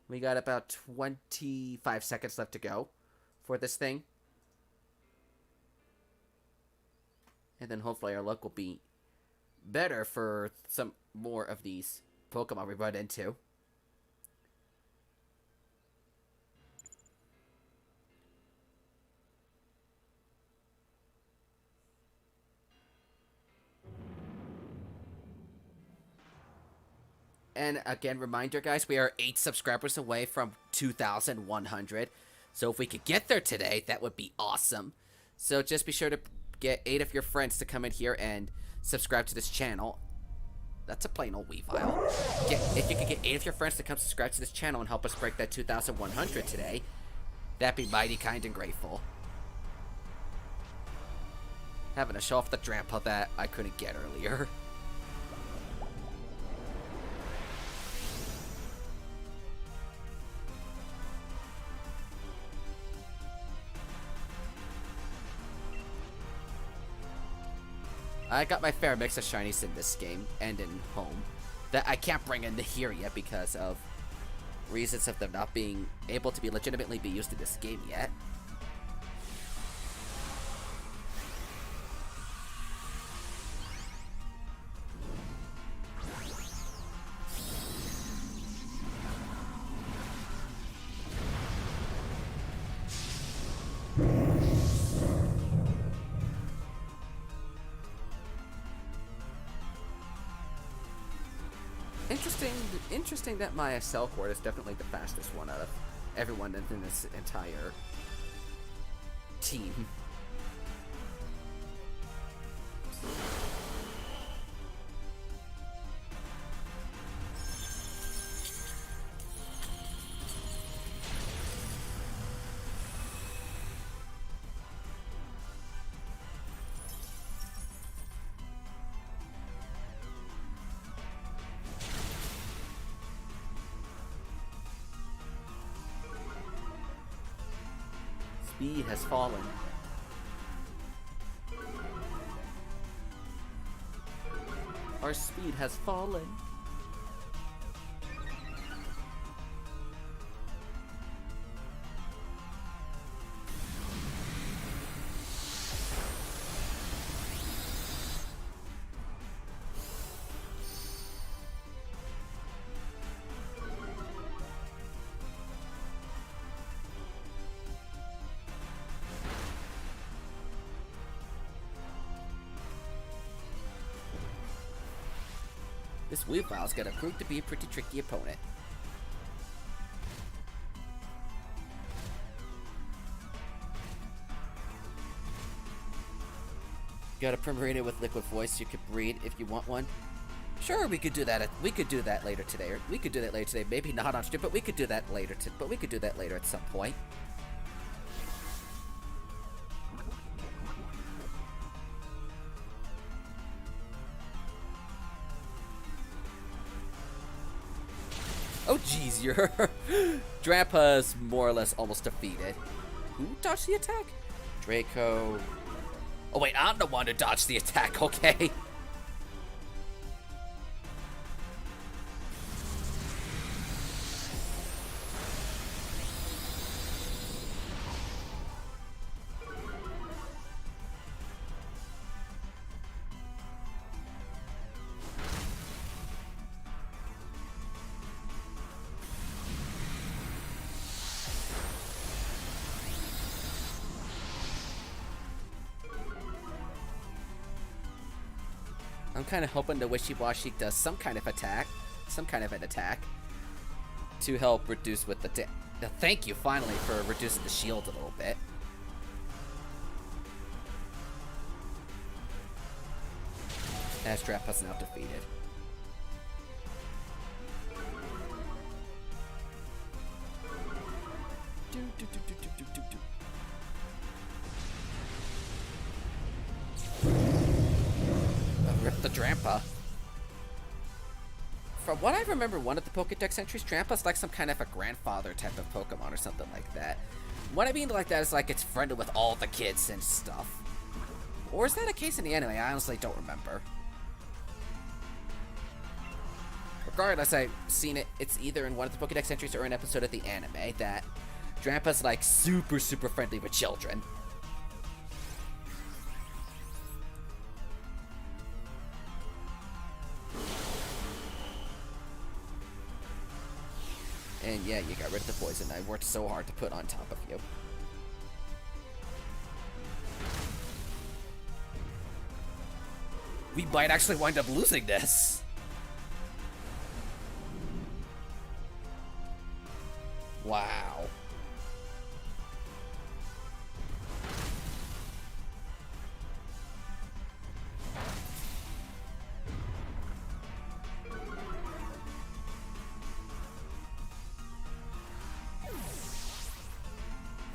We got about 25 seconds left to go for this thing. And then hopefully our luck will be better for some more of these Pokemon we run into. And again, reminder guys, we are 8 subscribers away from 2,100. So if we could get there today, that would be awesome. So just be sure to get 8 of your friends to come in here and subscribe to this channel. That's a plain old Weavile. If you could get 8 of your friends to come subscribe to this channel and help us break that 2,100 today, that'd be mighty kind and grateful. Having to show off the Drampa that I couldn't get earlier. I got my fair mix of shinies in this game and in home that I can't bring into here yet because of reasons of them not being able to be legitimately be used in this game yet. Interesting that my Selcord is definitely the fastest one out of everyone in this entire team. Speed has fallen. Our speed has fallen. This Weavile's gonna prove to be a pretty tricky opponent. Got a Primarina with Liquid Voice you could breed if you want one. Sure, we could do that. We could do that later today. Or we could do that later today. Maybe not on stream, but we could do that later. But we could do that later at some point. Oh jeez, your Drampa's more or less almost defeated. Who dodged the attack? Draco. Oh wait, I'm the one who dodged the attack, okay. I'm kind of hoping the Wishy-Washy does some kind of an attack to help reduce with the thank you finally for reducing the shield a little bit. As Drapa's now defeated. Rip the Drampa. From what I remember, one of the Pokédex entries, Drampa's like some kind of a grandfather type of Pokemon or something like that. What I mean like that is like it's friendly with all the kids and stuff. Or is that a case in the anime? I honestly don't remember. Regardless, I've seen it. It's either in one of the Pokédex entries or an episode of the anime that Drampa's like super friendly with children. And yeah, you got rid of the poison I worked so hard to put on top of you. We might actually wind up losing this. Wow.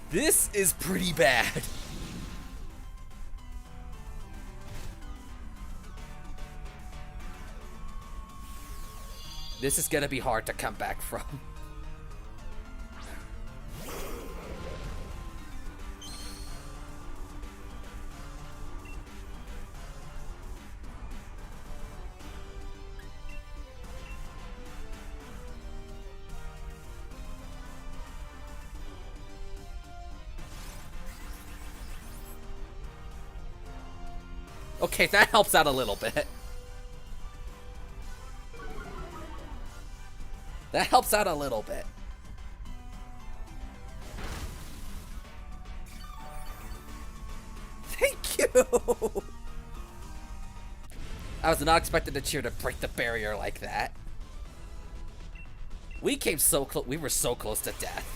This is pretty bad. This is gonna be hard to come back from. Okay, that helps out a little bit. That helps out a little bit. Thank you! I was not expecting the cheer to break the barrier like that. We came so close. We were so close to death.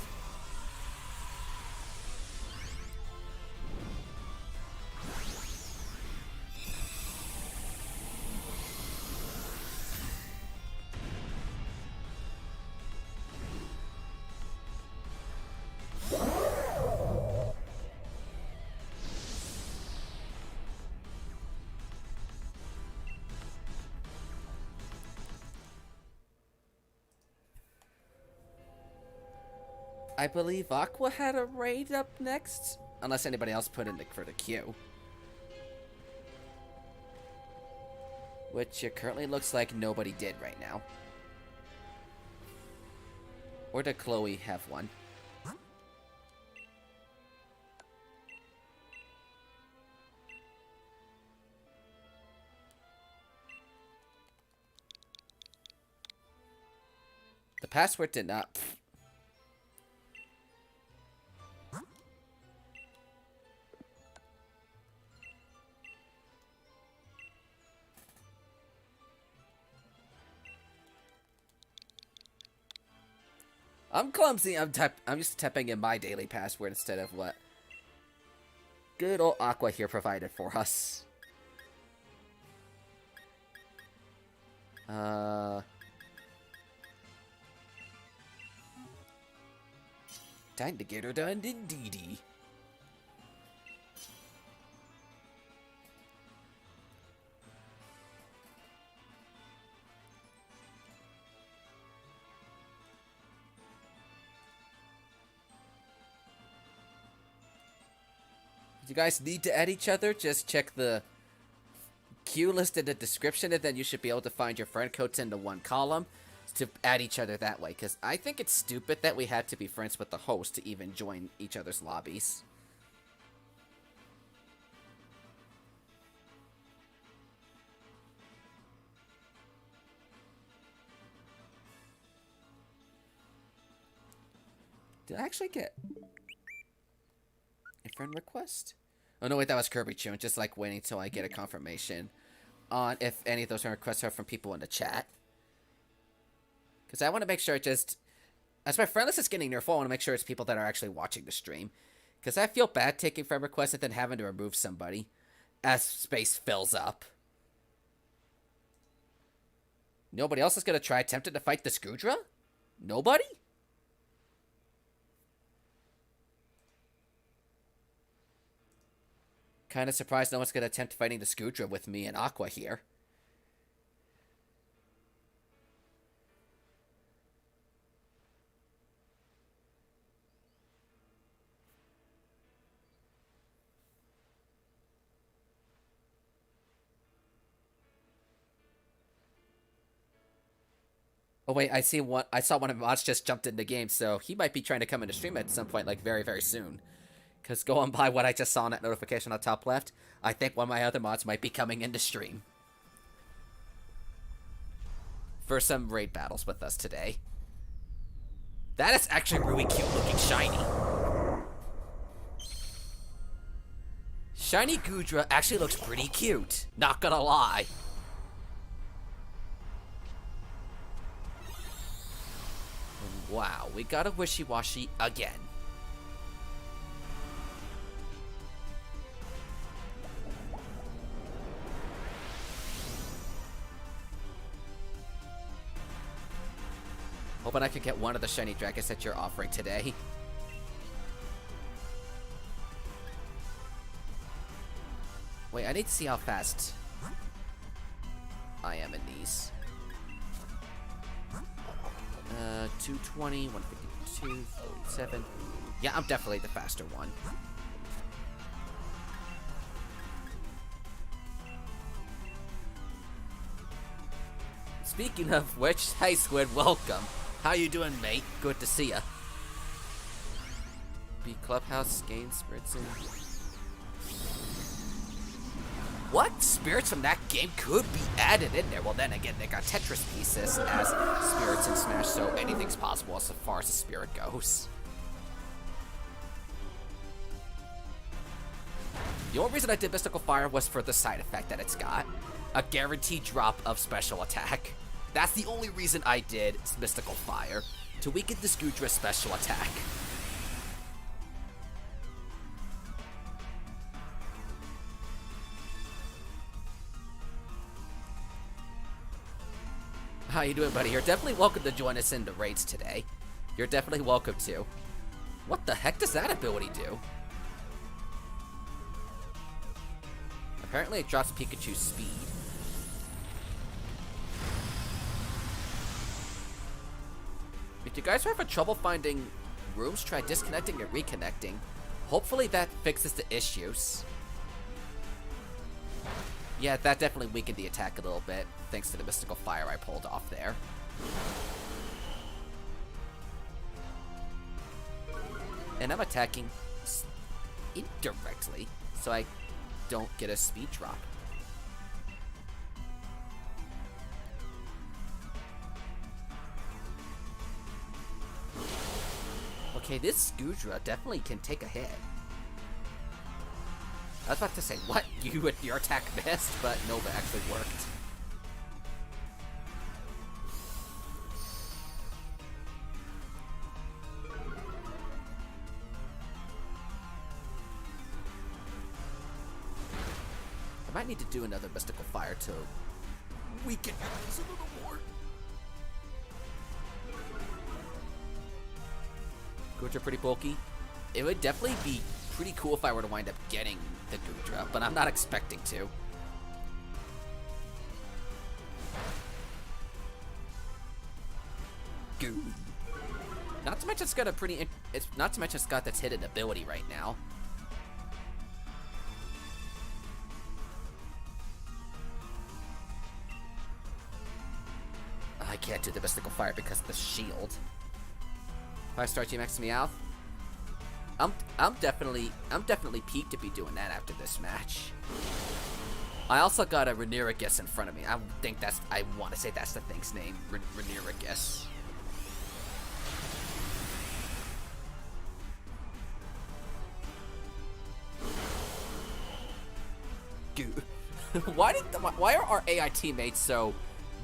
I believe Aqua had a raid up next, unless anybody else put in for the queue. Which it currently looks like nobody did right now. Or did Chloe have one? The password did not... I'm clumsy. I'm just typing in my daily password instead of what good old Aqua here provided for us. Time to get her done, indeedy. You guys need to add each other, just check the queue list in the description, and then you should be able to find your friend codes into one column to add each other that way, because I think it's stupid that we had to be friends with the host to even join each other's lobbies. Did I actually get a friend request? Oh no, wait, that was Kirby Chun. Just like waiting till I get a confirmation on if any of those requests are from people in the chat. Because I want to make sure as my friend list is getting near full, I want to make sure it's people that are actually watching the stream. Because I feel bad taking friend requests and then having to remove somebody as space fills up. Nobody else is going to try attempting to fight the Scudra? Nobody? Kind of surprised no one's going to attempt fighting the Scudra with me and Aqua here. Oh wait, I saw one of my mods just jumped in the game, so he might be trying to come into stream at some point, like very, very soon. Because going by what I just saw in that notification on the top left, I think one of my other mods might be coming into stream for some raid battles with us today. That is actually really cute looking shiny. Shiny Gudra actually looks pretty cute, not gonna lie. Wow, we got a wishy-washy again. Hoping I could get one of the shiny dragons that you're offering today. Wait, I need to see how fast I am in these. 220, 152, 47. Yeah, I'm definitely the faster one. Speaking of which, hey Squid, welcome. How you doing, mate? Good to see ya. Be Clubhouse, Gain, Spritzen. what spirits from that game could be added in there? Well, then again, they got Tetris pieces as spirits in Smash, so anything's possible as far as the spirit goes. The only reason I did Mystical Fire was for the side effect that it's got. A guaranteed drop of special attack. That's the only reason I did Mystical Fire. To weaken the Goodra special attack. How you doing, buddy? You're definitely welcome to join us in the raids today. You're definitely welcome to. What the heck does that ability do? Apparently it drops Pikachu's speed. If you guys are having trouble finding rooms, try disconnecting and reconnecting. Hopefully that fixes the issues. Yeah, that definitely weakened the attack a little bit, thanks to the Mystical Fire I pulled off there. And I'm attacking indirectly, so I don't get a speed drop. Okay, this Goodra definitely can take a hit. I was about to say, what? Your attack missed, but no, it actually worked. I might need to do another Mystical Fire to weaken this a little more. Goodra pretty bulky. It would definitely be pretty cool if I were to wind up getting the Goodra, but I'm not expecting to. Goo. Not to mention it's got a pretty. It's not to mention it's got that's hidden ability right now. I can't do the Mystical Fire because of the shield. 5-star GigantaMax Meowth. I'm definitely peaked to be doing that after this match. I also got a Reneragus in front of me. I want to say that's the thing's name, Reneragus. Dude, why are our AI teammates so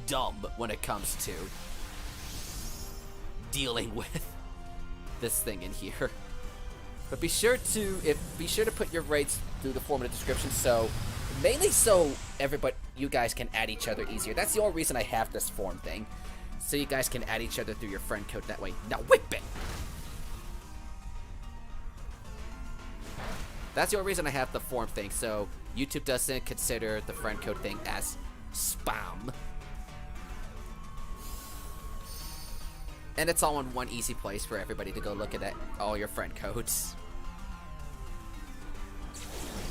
dumb when it comes to dealing with this thing in here? But be sure to put your rates through the form in the description, mainly so you guys can add each other easier. That's the only reason I have this form thing, so you guys can add each other through your friend code that way. Now whip it! That's the only reason I have the form thing, so YouTube doesn't consider the friend code thing as spam. And it's all in one easy place for everybody to go look at all your friend codes.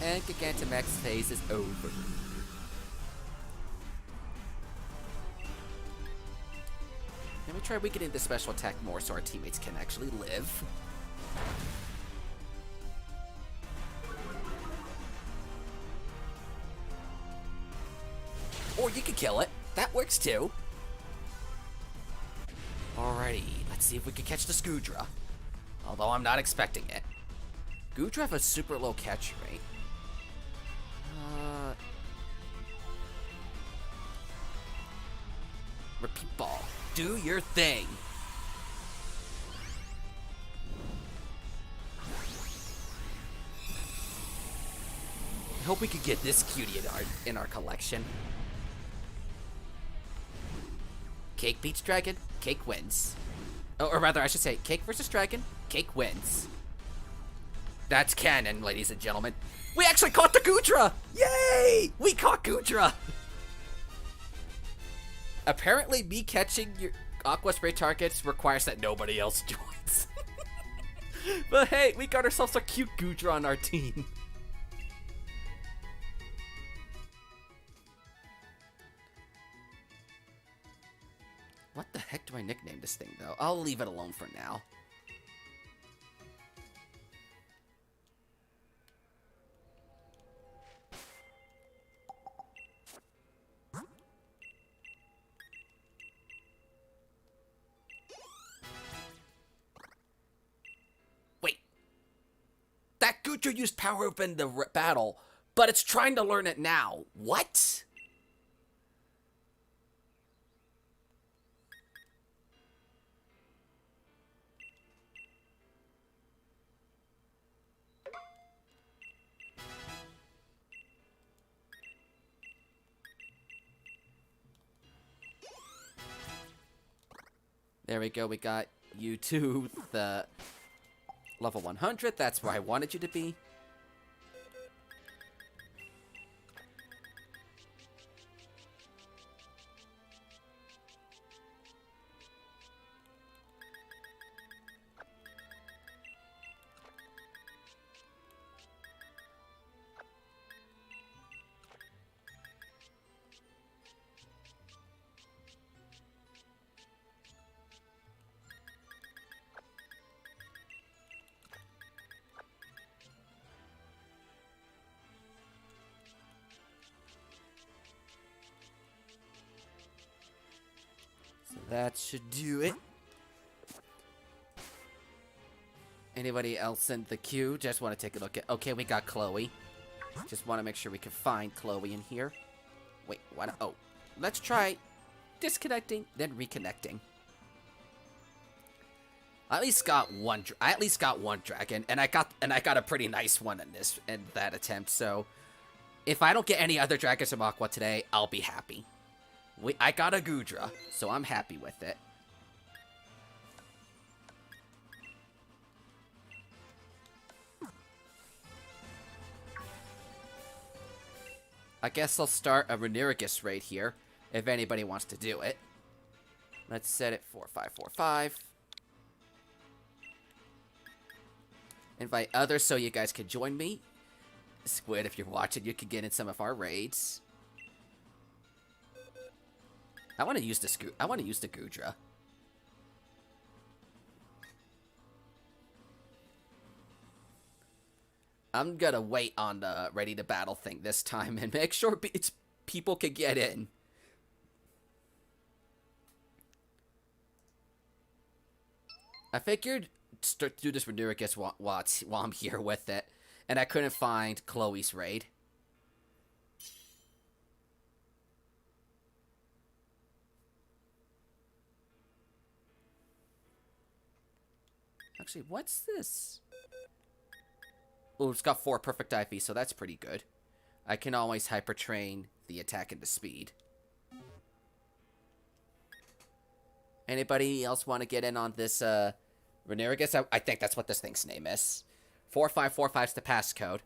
And GigantaMax phase is over. Let me try weakening the special attack more so our teammates can actually live. Or you could kill it. That works too. Alrighty, let's see if we can catch this Goodra. Although I'm not expecting it. Goodra have a super low catch rate. Repeat ball. Do your thing. I hope we could get this cutie in our collection. Cake beats Dragon, Cake wins. Oh, or rather, I should say, Cake versus Dragon, Cake wins. That's canon, ladies and gentlemen. We actually caught the Goodra! Yay! We caught Goodra! Apparently, me catching your Aqua Spray targets requires that nobody else joins. But hey, we got ourselves a cute Goodra on our team. What the heck do I nickname this thing, though? I'll leave it alone for now. Gudra used power up in the battle, but it's trying to learn it now. What? There we go, we got you to the level 100. That's where I wanted you to be. That should do it. Anybody else in the queue? Just want to take a look at... Okay, we got Chloe. Just want to make sure we can find Chloe in here. Wait, why not? Oh, let's try disconnecting, then reconnecting. I at least got one dragon, and I got a pretty nice one in that attempt. So, if I don't get any other dragons from Aqua today, I'll be happy. I got a Gudra, so I'm happy with it. I guess I'll start a Renerigus raid here, if anybody wants to do it. Let's set it 4545. Invite others so you guys can join me. Squid, if you're watching, you can get in some of our raids. I want to use the Gudra. I'm gonna wait on the ready to battle thing this time and make sure people can get in. I figured do this Renerigus while I'm here with it, and I couldn't find Chloe's raid. Actually, what's this? Oh, it's got 4 perfect IV, so that's pretty good. I can always hyper train the attack into speed. Anybody else want to get in on this Renerigus? I think that's what this thing's name is. 4545's the passcode.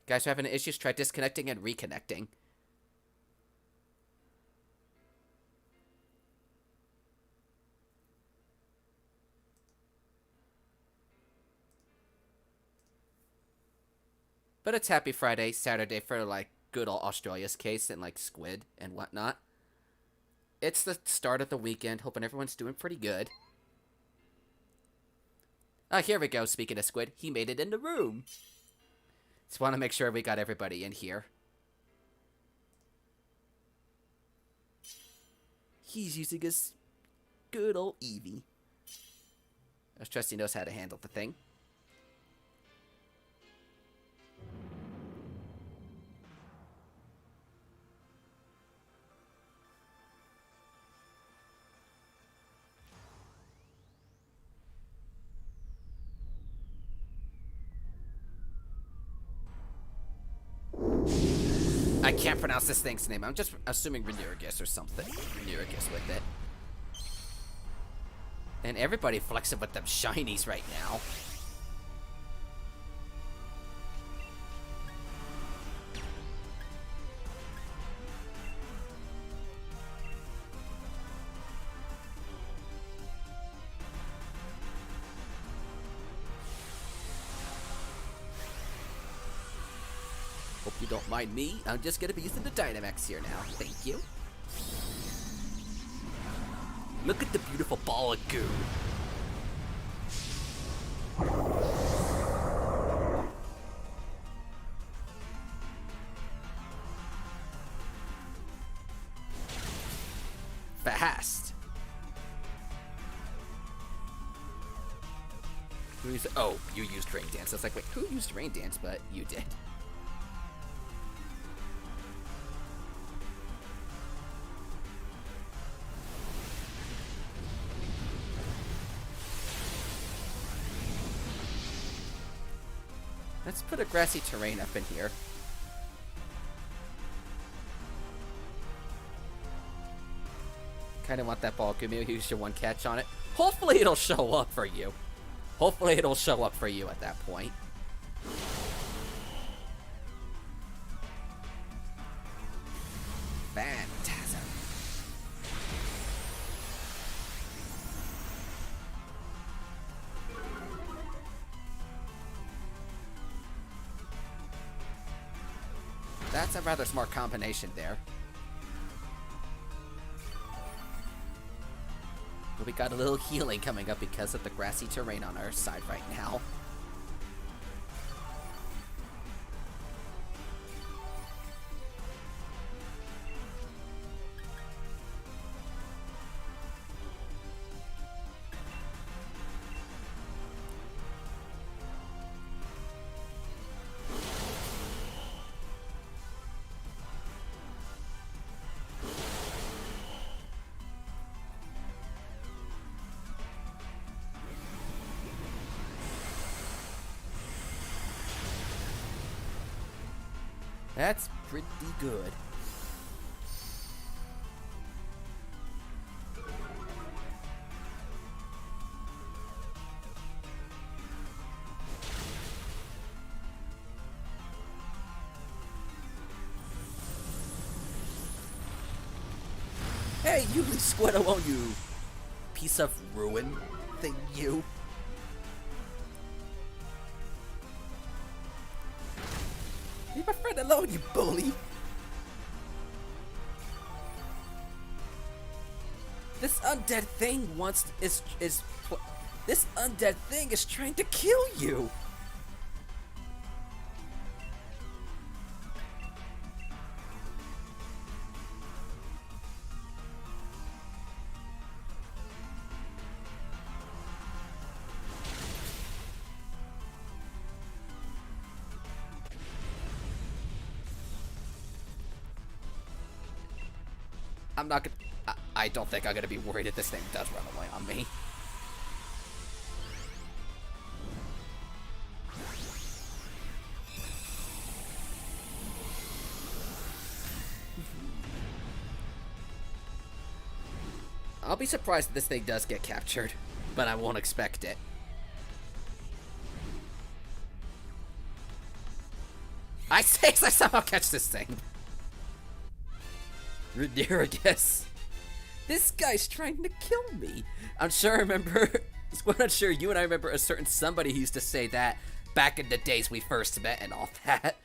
Guys who are having issues, try disconnecting and reconnecting. But it's Happy Friday, Saturday for, like, good old Australia's case and, like, Squid and whatnot. It's the start of the weekend. Hoping everyone's doing pretty good. Oh, here we go. Speaking of Squid, he made it in the room. Just want to make sure we got everybody in here. He's using his good old Eevee. I trust he knows how to handle the thing. I can't pronounce this thing's name. I'm just assuming Renerigus or something. Renerigus with it. And everybody flexing with them shinies right now. Hope you don't mind me. I'm just gonna be using the Dynamax here now. Thank you. Look at the beautiful ball of goo. Fast. Oh, you used Rain Dance. I was like, wait, who used Rain Dance? But you did. Let's put a grassy terrain up in here. Kind of want that ball. Give me use your one catch on it. Hopefully it'll show up for you. Hopefully it'll show up for you at that point. Phantasm. That's a rather smart combination there. But we got a little healing coming up because of the grassy terrain on our side right now. That's pretty good. Hey, you squid alone, you piece of ruin thing, you. Leave my friend alone, you bully! This undead thing this undead thing is trying to kill you! I'm not gonna... I don't think I'm gonna be worried if this thing does run away on me. I'll be surprised if this thing does get captured, but I won't expect it. I somehow catch this thing. Rodriguez. This guy's trying to kill me. I'm sure I remember, well, I'm sure you and I remember a certain somebody who used to say that back in the days we first met and all that.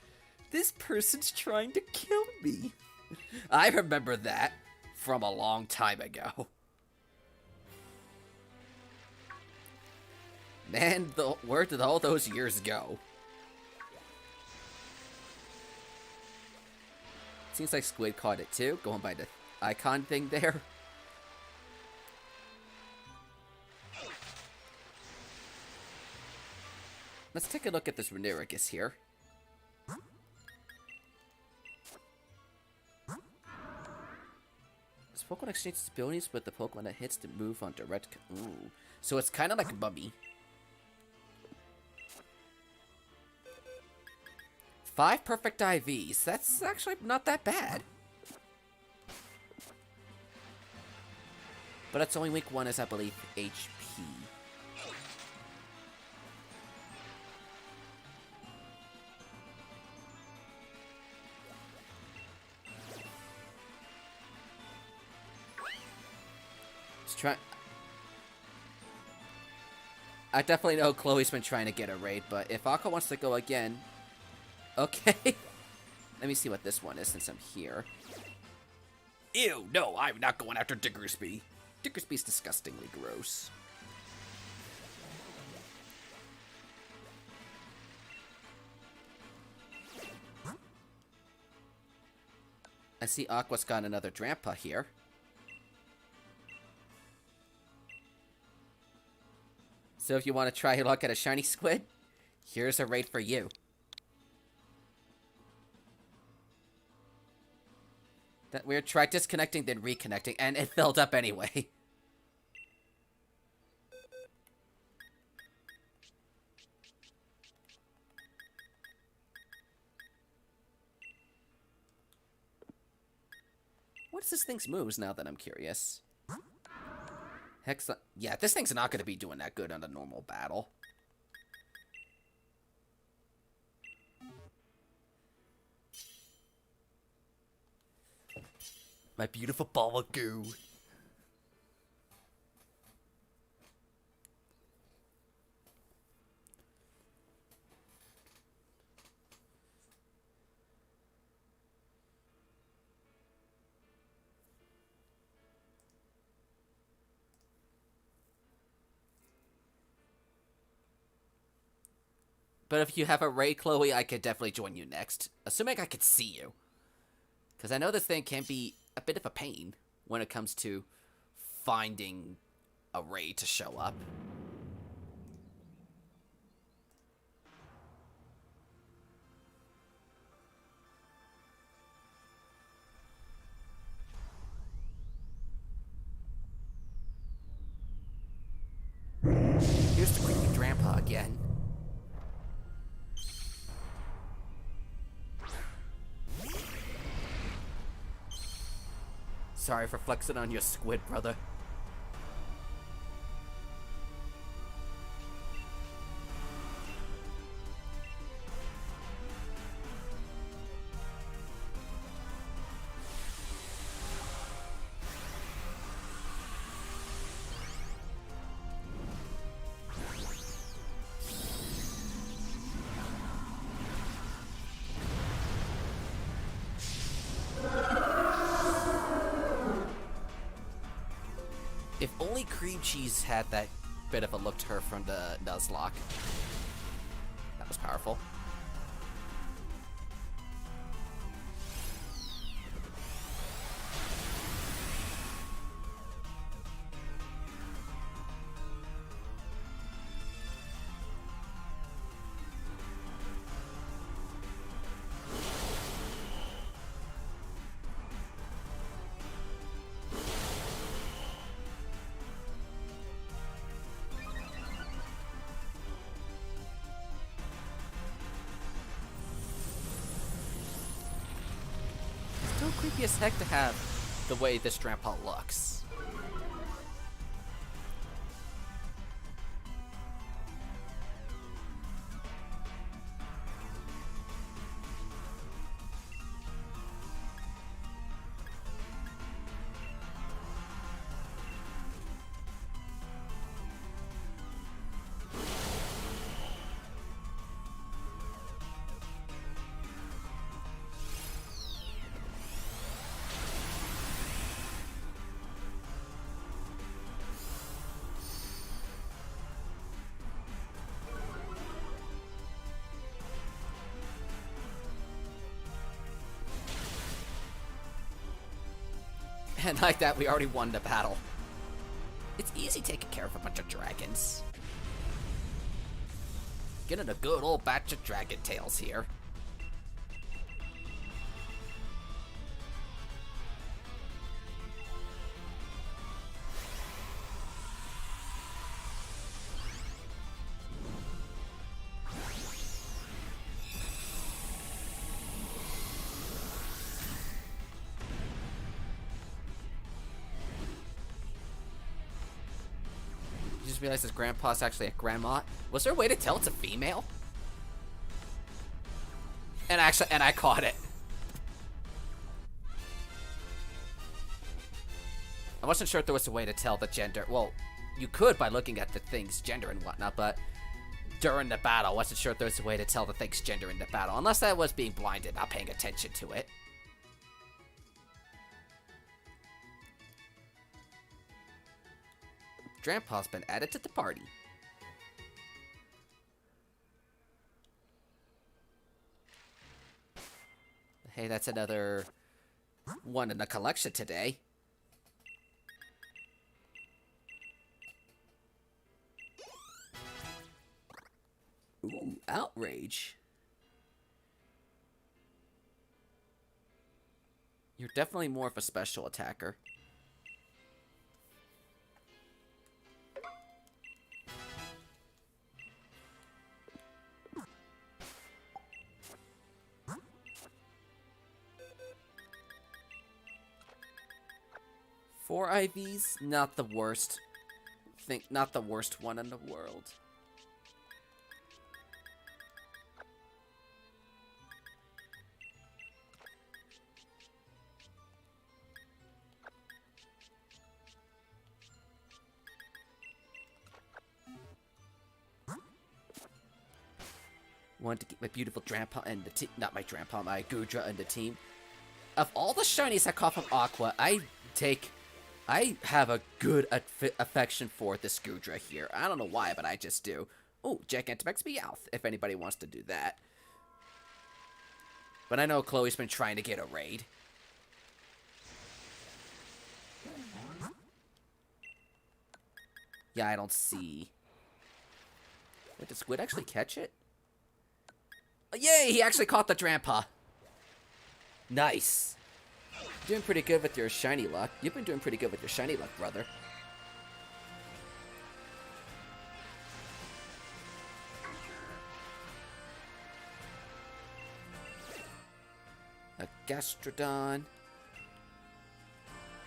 This person's trying to kill me. I remember that from a long time ago. Man, where did all those years go? Seems like Squid caught it too, going by the icon thing there. Let's take a look at this Renerigus here. This Pokemon exchanges abilities with the Pokemon that hits to move on direct... Ooh. So it's kind of like Mummy. 5 perfect IVs. That's actually not that bad. But it's only week 1 is, I believe, HP. Let's try... I definitely know Chloe's been trying to get a raid, but if Aqua wants to go again... Okay. Let me see what this one is since I'm here. Ew, no, I'm not going after Diggersby. Diggersby's disgustingly gross. I see Aqua's got another Drampa here. So if you want to try your luck at a shiny squid, here's a raid for you. That weird, try disconnecting, then reconnecting, and it filled up anyway. What's this thing's moves now that I'm curious? Hex... Yeah, this thing's not going to be doing that good on a normal battle. My beautiful ball of goo. But if you have a raid, Chloe, I could definitely join you next. Assuming I could see you. Because I know this thing can be a bit of a pain when it comes to finding a raid to show up. Here's the creepy grandpa again. Sorry for flexing on your squid, brother. If only Cream Cheese had that bit of a look to her from the Nuzlocke. That was powerful. Still creepy as heck to have the way this grandpa looks. And like that, we already won the battle. It's easy taking care of a bunch of dragons. Getting a good old batch of dragon tails here. Realize his grandpa's actually a grandma. Was there a way to tell it's a female? And I caught it. I wasn't sure if there was a way to tell the gender. Well, you could by looking at the thing's gender and whatnot, but during the battle, I wasn't sure if there was a way to tell the thing's gender in the battle. Unless that was being blinded, not paying attention to it. Grandpa's been added to the party. Hey, that's another one in the collection today. Ooh, outrage. You're definitely more of a special attacker. Four IVs, not the worst. Not the worst one in the world. Want to keep my beautiful Drampa and the team. Not my Drampa, my Goodra and the team. Of all the shinies I caught from Aqua, I have a good affection for this Goodra here. I don't know why, but I just do. Oh, GigantaMax Meowth, if anybody wants to do that. But I know Chloe's been trying to get a raid. Yeah, I don't see. Wait, did Squid actually catch it? Oh, yay, he actually caught the Drampa. Nice. Doing pretty good with your shiny luck. You've been doing pretty good with your shiny luck, brother. A Gastrodon.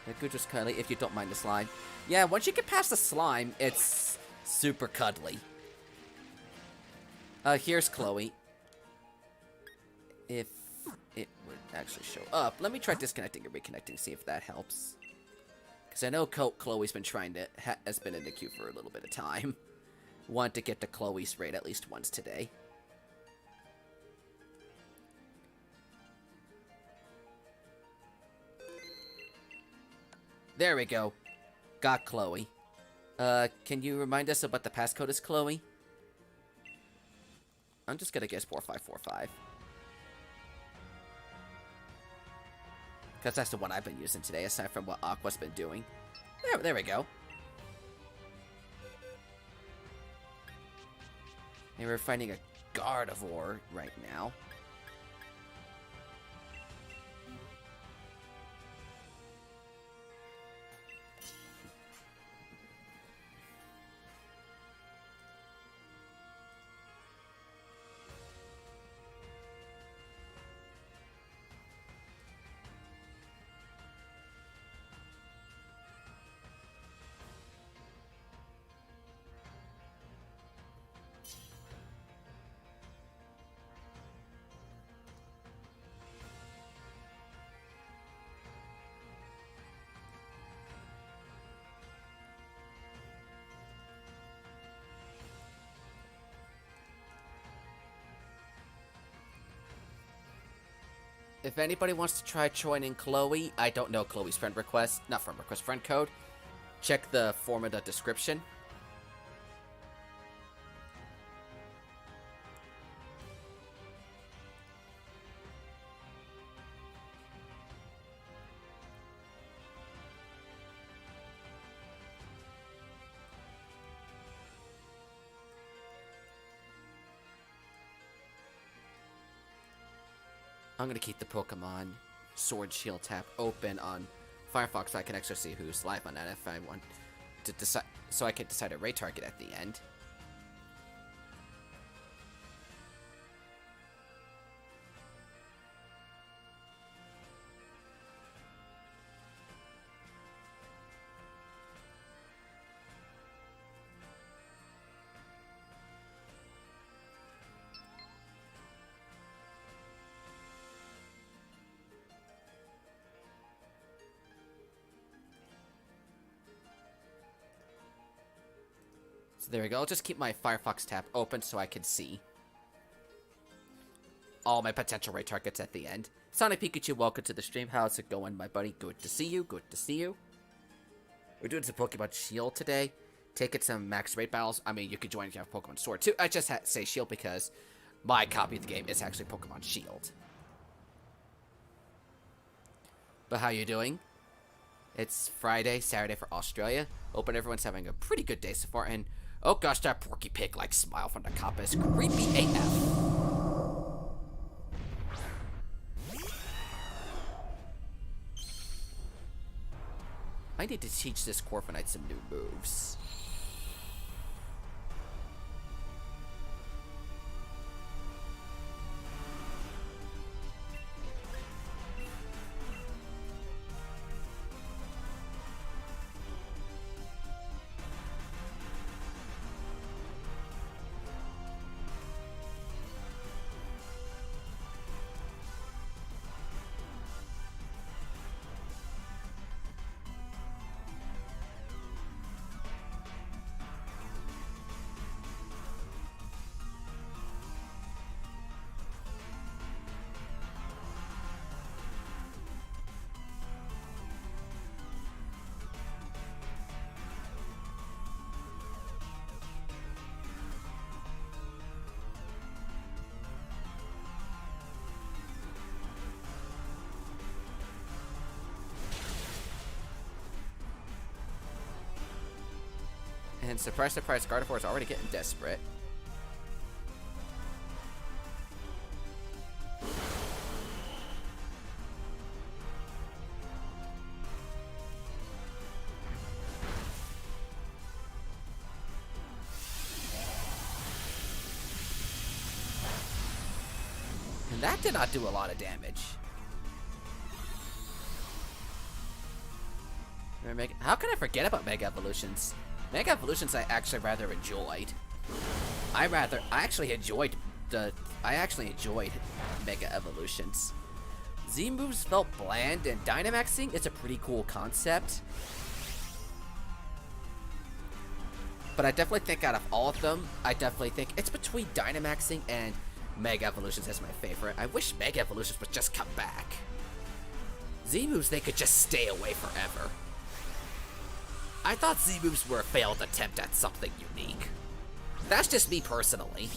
A Goodra's cuddly, if you don't mind the slime. Yeah, once you get past the slime, it's super cuddly. Here's Chloe. If it would actually show up. Let me try disconnecting and reconnecting, see if that helps. Because I know Chloe's been trying to, has been in the queue for a little bit of time. Want to get to Chloe's raid at least once today. There we go. Got Chloe. Can you remind us of what the passcode is, Chloe? I'm just gonna guess 4545. Because that's the one I've been using today, aside from what Aqua's been doing. There we go. And we're finding a Gardevoir right now. If anybody wants to try joining Chloe, I don't know Chloe's friend request, not friend request, friend code. Check the form in the description. I'm gonna keep the Pokemon Sword Shield tab open on Firefox so I can actually see who's live on that if I want to decide, so I can decide a raid target at the end. So there we go. I'll just keep my Firefox tab open so I can see all my potential raid targets at the end. Sonic Pikachu, welcome to the stream. How's it going, my buddy? Good to see you. Good to see you. We're doing some Pokemon Shield today. Taking some max raid battles. I mean, you could join if you have Pokemon Sword too. I just had to say Shield because my copy of the game is actually Pokemon Shield. But how you doing? It's Friday, Saturday for Australia. Hoping everyone's having a pretty good day so far. And Oh gosh, that Porky Pig-like smile from the cop is creepy AF. I need to teach this Corviknight some new moves. And surprise, surprise, Gardevoir is already getting desperate. And that did not do a lot of damage. How can I forget about Mega Evolutions? Mega Evolutions I actually rather enjoyed. I actually enjoyed Mega Evolutions. Z moves felt bland, and Dynamaxing is a pretty cool concept. But I definitely think out of all of them, I definitely think it's between Dynamaxing and Mega Evolutions as my favorite. I wish Mega Evolutions would just come back. Z moves, they could just stay away forever. I thought Z-moves were a failed attempt at something unique. That's just me personally.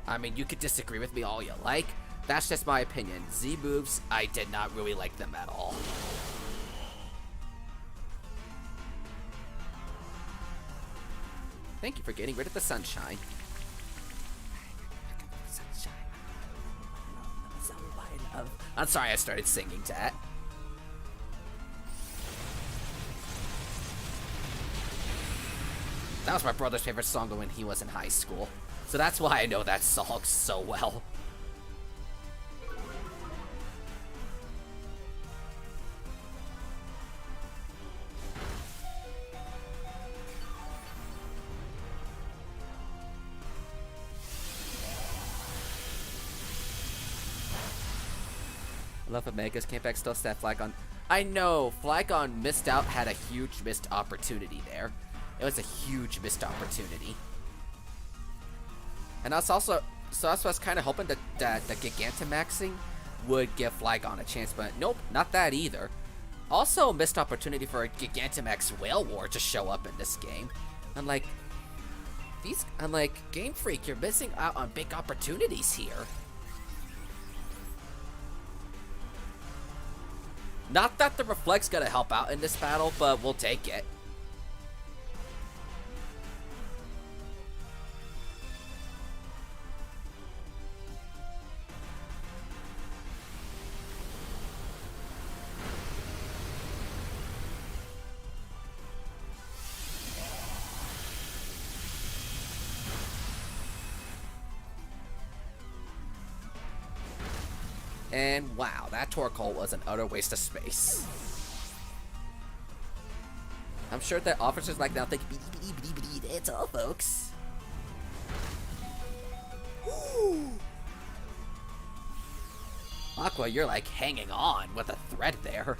I mean, you could disagree with me all you like. That's just my opinion. Z-moves, I did not really like them at all. Thank you for getting rid of the sunshine. I'm sorry I started singing that. That was my brother's favorite song when he was in high school. So that's why I know that song so well. I love Omega's campback still stat Flygon. I know, Flygon missed out, had a huge missed opportunity there. It was a huge missed opportunity. And that's also, so that's what I was kind of hoping that the GigantaMaxing would give Flygon a chance, but nope, not that either. Also, missed opportunity for a Gigantamax Wailord to show up in this game. I'm like, Game Freak, you're missing out on big opportunities here. Not that the Reflect's gonna help out in this battle, but we'll take it. And wow, that Torkoal was an utter waste of space. I'm sure that officers like now think, that's all, folks. Woo. Aqua, you're like hanging on with a thread there.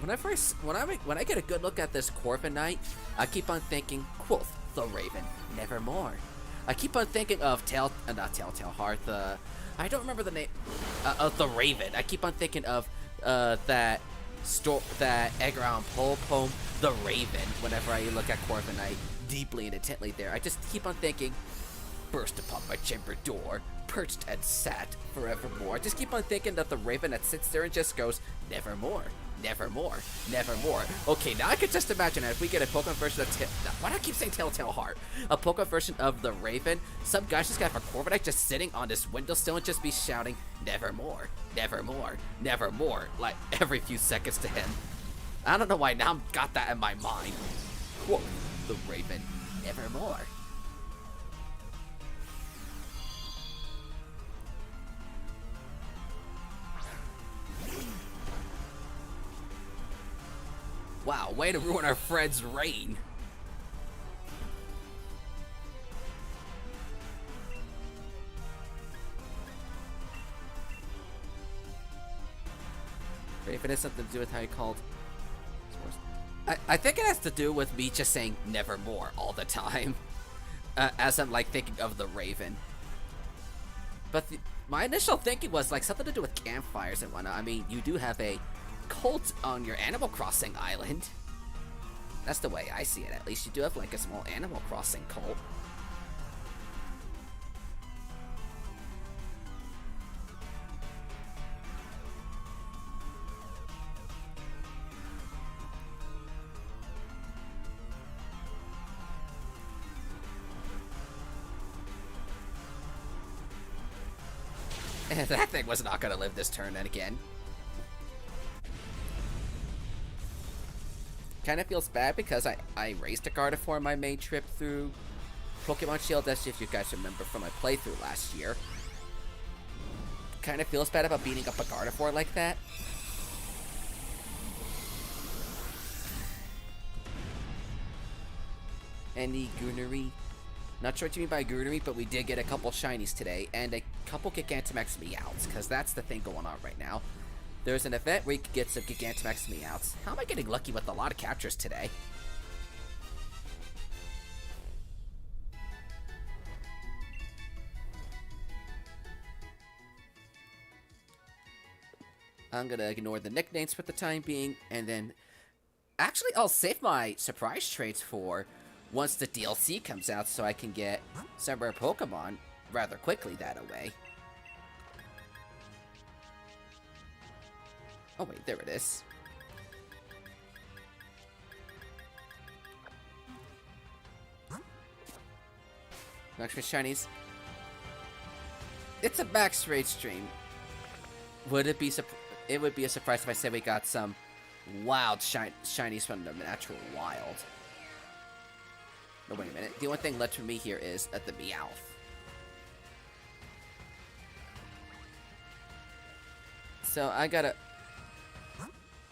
when I get a good look at this Corviknight, I keep on thinking, Quoth the Raven, nevermore. I keep on thinking of not Telltale Heart, I don't remember the name of the Raven. I keep on thinking of that Edgar Allan Poe poem, The Raven, whenever I look at Corviknight deeply and intently there. I just keep on thinking, burst upon my chamber door, perched and sat forevermore. I just keep on thinking that the Raven that sits there and just goes, nevermore, nevermore, nevermore. Okay, now I could just imagine that if we get a Pokemon version of why do I keep saying Telltale Heart? A Pokemon version of the Raven, some guy's just gonna have a Corviknight just sitting on this windowsill and just be shouting, nevermore, nevermore, nevermore, like every few seconds to him. I don't know why now I've got that in my mind. Whoa, the Raven, nevermore. Wow, way to ruin our friend's reign. Raven has something to do with how you called. I think it has to do with me just saying nevermore all the time. As I'm like thinking of the Raven. But my initial thinking was like something to do with campfires and whatnot. I mean, you do have a cult on your Animal Crossing island. That's the way I see it, at least. You do have like a small Animal Crossing cult. And that thing was not gonna live this turn again. Kind of feels bad because I raised a Gardevoir my main trip through Pokemon Shield. That's if you guys remember from my playthrough last year. Kind of feels bad about beating up a Gardevoir like that. Any Goonery? Not sure what you mean by Goonery, but we did get a couple shinies today and a couple GigantaMax Meowths, because that's the thing going on right now. There's an event where you can get some GigantaMax Meowths. How am I getting lucky with a lot of captures today? I'm gonna ignore the nicknames for the time being, and then... Actually, I'll save my surprise trades for once the DLC comes out so I can get some rare Pokemon rather quickly that way. Oh wait, there it is. Max Raid Shinies. It's a Max Raid stream. Would it be it would be a surprise if I said we got some wild shinies from the natural wild. No, wait a minute. The only thing left for me here is at the Meowth. So I gotta...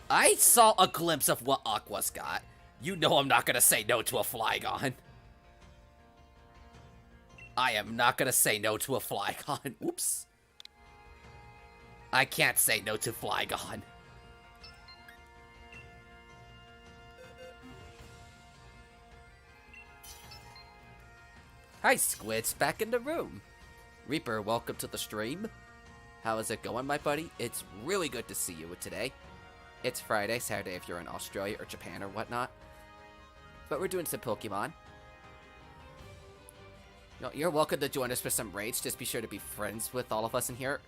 I saw a glimpse of what Aqua's got. You know I'm not gonna say no to a Flygon. I am not gonna say no to a Flygon. Oops. I can't say no to Flygon. Hi, Squids, back in the room. Reaper, welcome to the stream. How is it going, my buddy? It's really good to see you today. It's Friday, Saturday if you're in Australia or Japan or whatnot. But we're doing some Pokemon. You're welcome to join us for some raids. Just be sure to be friends with all of us in here.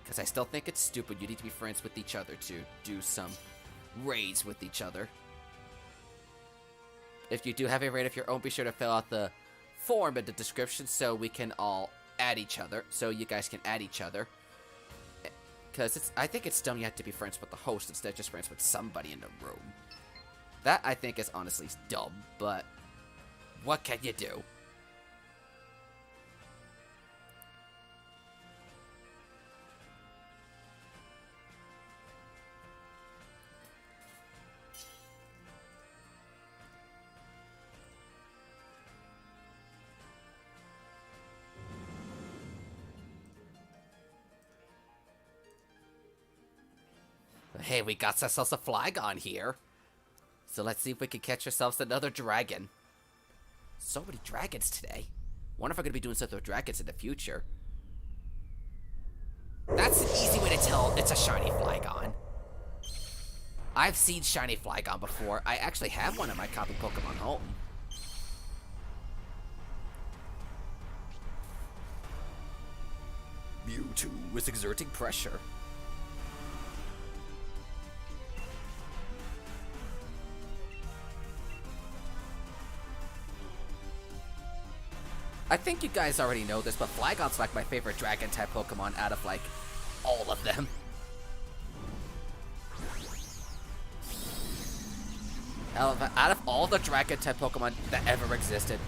Because I still think it's stupid. You need to be friends with each other to do some raids with each other. If you do have a raid of your own, be sure to fill out the form in the description so we can all add each other. So you guys can add each other. Because I think it's dumb you have to be friends with the host instead of just friends with somebody in the room. That, I think, is honestly dumb, but what can you do? Hey, we got ourselves a Flygon here. So let's see if we can catch ourselves another dragon. So many dragons today. Wonder if I'm going to be doing something with dragons in the future. That's an easy way to tell it's a shiny Flygon. I've seen shiny Flygon before. I actually have one in my copy Pokemon home. Mewtwo is exerting pressure. I think you guys already know this, but Flygon's like my favorite dragon-type Pokemon out of like all of them. Out of all the dragon-type Pokemon that ever existed,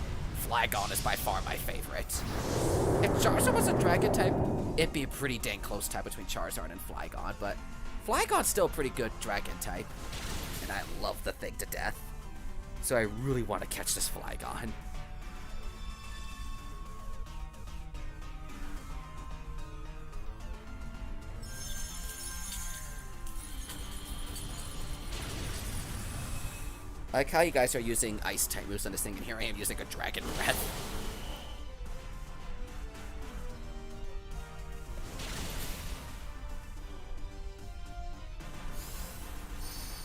Flygon is by far my favorite. If Charizard was a dragon-type, it'd be a pretty dang close tie between Charizard and Flygon, but Flygon's still a pretty good dragon-type, and I love the thing to death. So I really want to catch this Flygon. I like how you guys are using ice-type moves on this thing, and here I am using a Dragon Breath.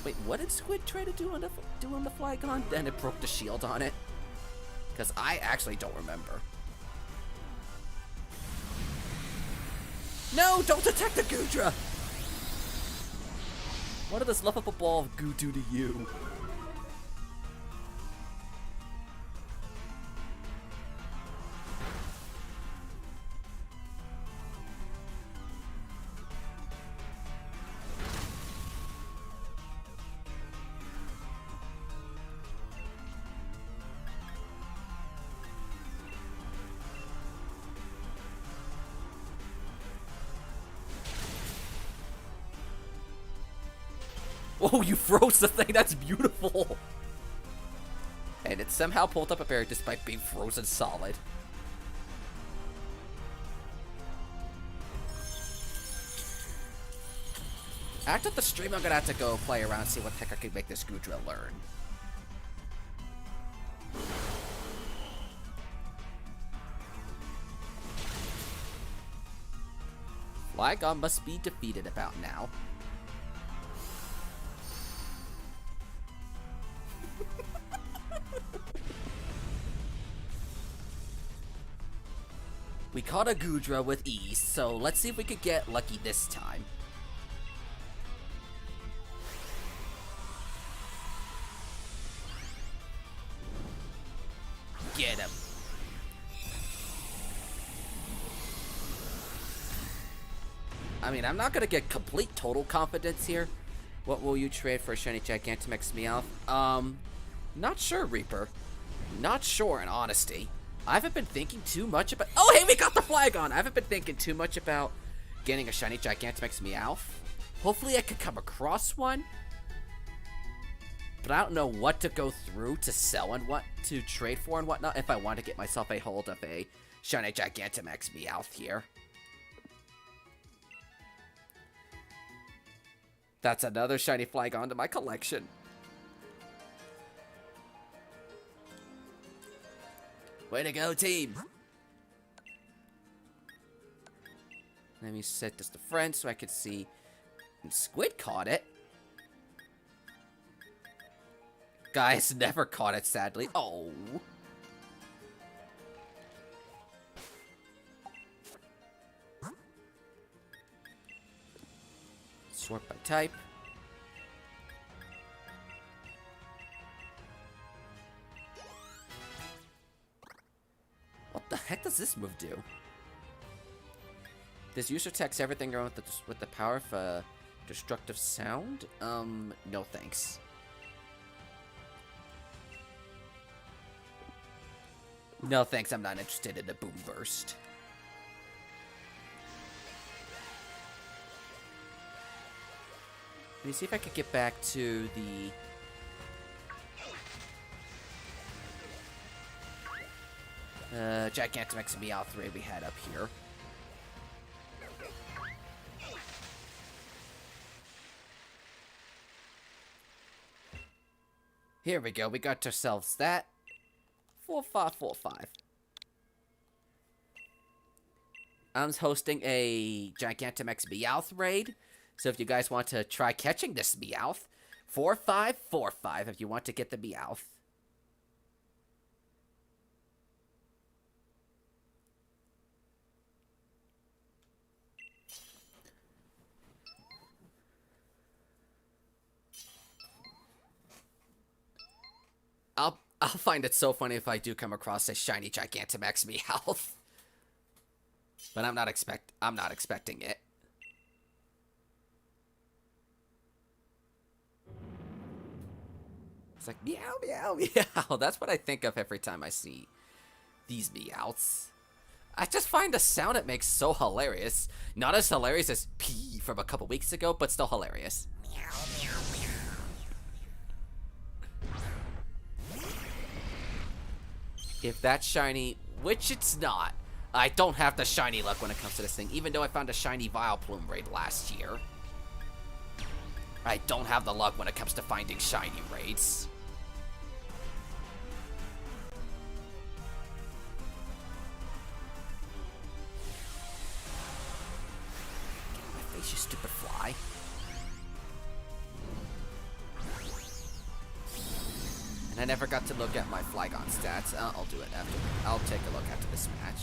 Wait, what did Squid try to do on the Flygon? Then it broke the shield on it? Because I actually don't remember. No, don't attack the Goodra! What did this lovable ball of goo do to you? Oh, you froze the thing, that's beautiful! And it somehow pulled up a berry despite being frozen solid. After the stream, I'm gonna have to go play around and see what the heck I can make this Goodra learn. Flygon must be defeated about now. We caught a Goodra with ease, so let's see if we could get lucky this time. Get him. I mean, I'm not gonna get complete total confidence here. What will you trade for a shiny GigantaMax Meowth? Not sure, Reaper. Not sure, in honesty. I haven't been thinking too much about... Oh, hey, we got the Flygon! I haven't been thinking too much about getting a shiny GigantaMax Meowth. Hopefully I could come across one. But I don't know what to go through to sell and what to trade for and whatnot if I want to get myself a hold of a shiny GigantaMax Meowth here. That's another shiny Flygon to my collection. Way to go, team! Let me set this to friend so I can see. And Squid caught it. Guys never caught it, sadly. Oh. Sort by type. What the heck does this move do? This user attacks everything around with the power of a destructive sound? No thanks. No thanks, I'm not interested in the Boom Burst. Let me see if I could get back to the... GigantaMax Meowth 3 we had up here. Here we go. We got ourselves that. 4545. I'm hosting a GigantaMax Meowth raid. So if you guys want to try catching this Meowth, 4545 if you want to get the Meowth. I'll find it so funny if I do come across a shiny GigantaMax Meowth. But I'm not expecting it. It's like meow meow meow. That's what I think of every time I see these Meowths. I just find the sound it makes so hilarious. Not as hilarious as P from a couple weeks ago, but still hilarious. Meow meow meow. If that's shiny, which it's not, I don't have the shiny luck when it comes to this thing, even though I found a shiny Vileplume raid last year. I don't have the luck when it comes to finding shiny raids. Get out of my face, you stupid fly. I never got to look at my Flygon stats. I'll do it after. I'll take a look after this match.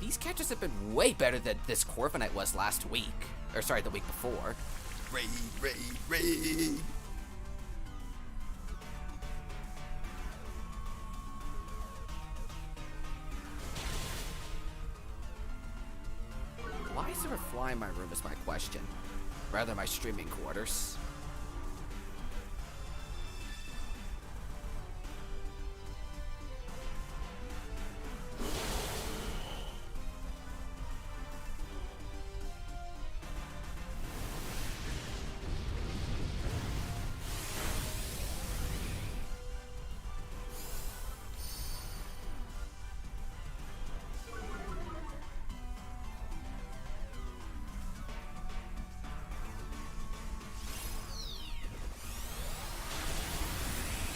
These catches have been way better than this Corviknight was last week. Or sorry, the week before. Raid. Why is there a fly in my room is my question. Rather, my streaming quarters.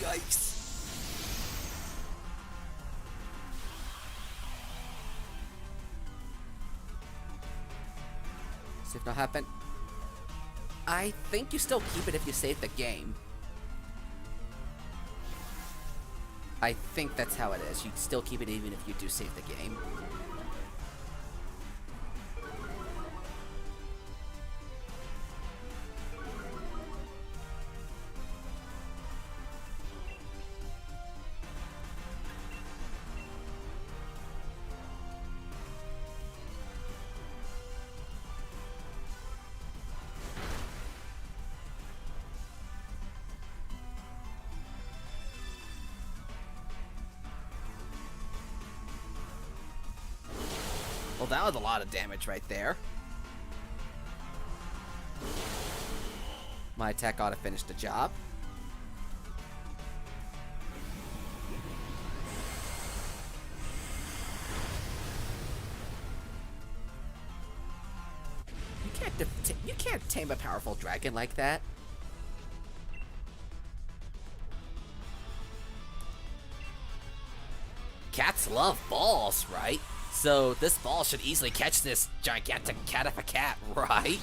Yikes. See if that happen. I think you still keep it if you save the game. I think that's how it is. You still keep it even if you do save the game. Well, that was a lot of damage right there. My attack ought to finish the job. You can't tame a powerful dragon like that. Cats love balls, right? So this ball should easily catch this gigantic cat of a cat, right?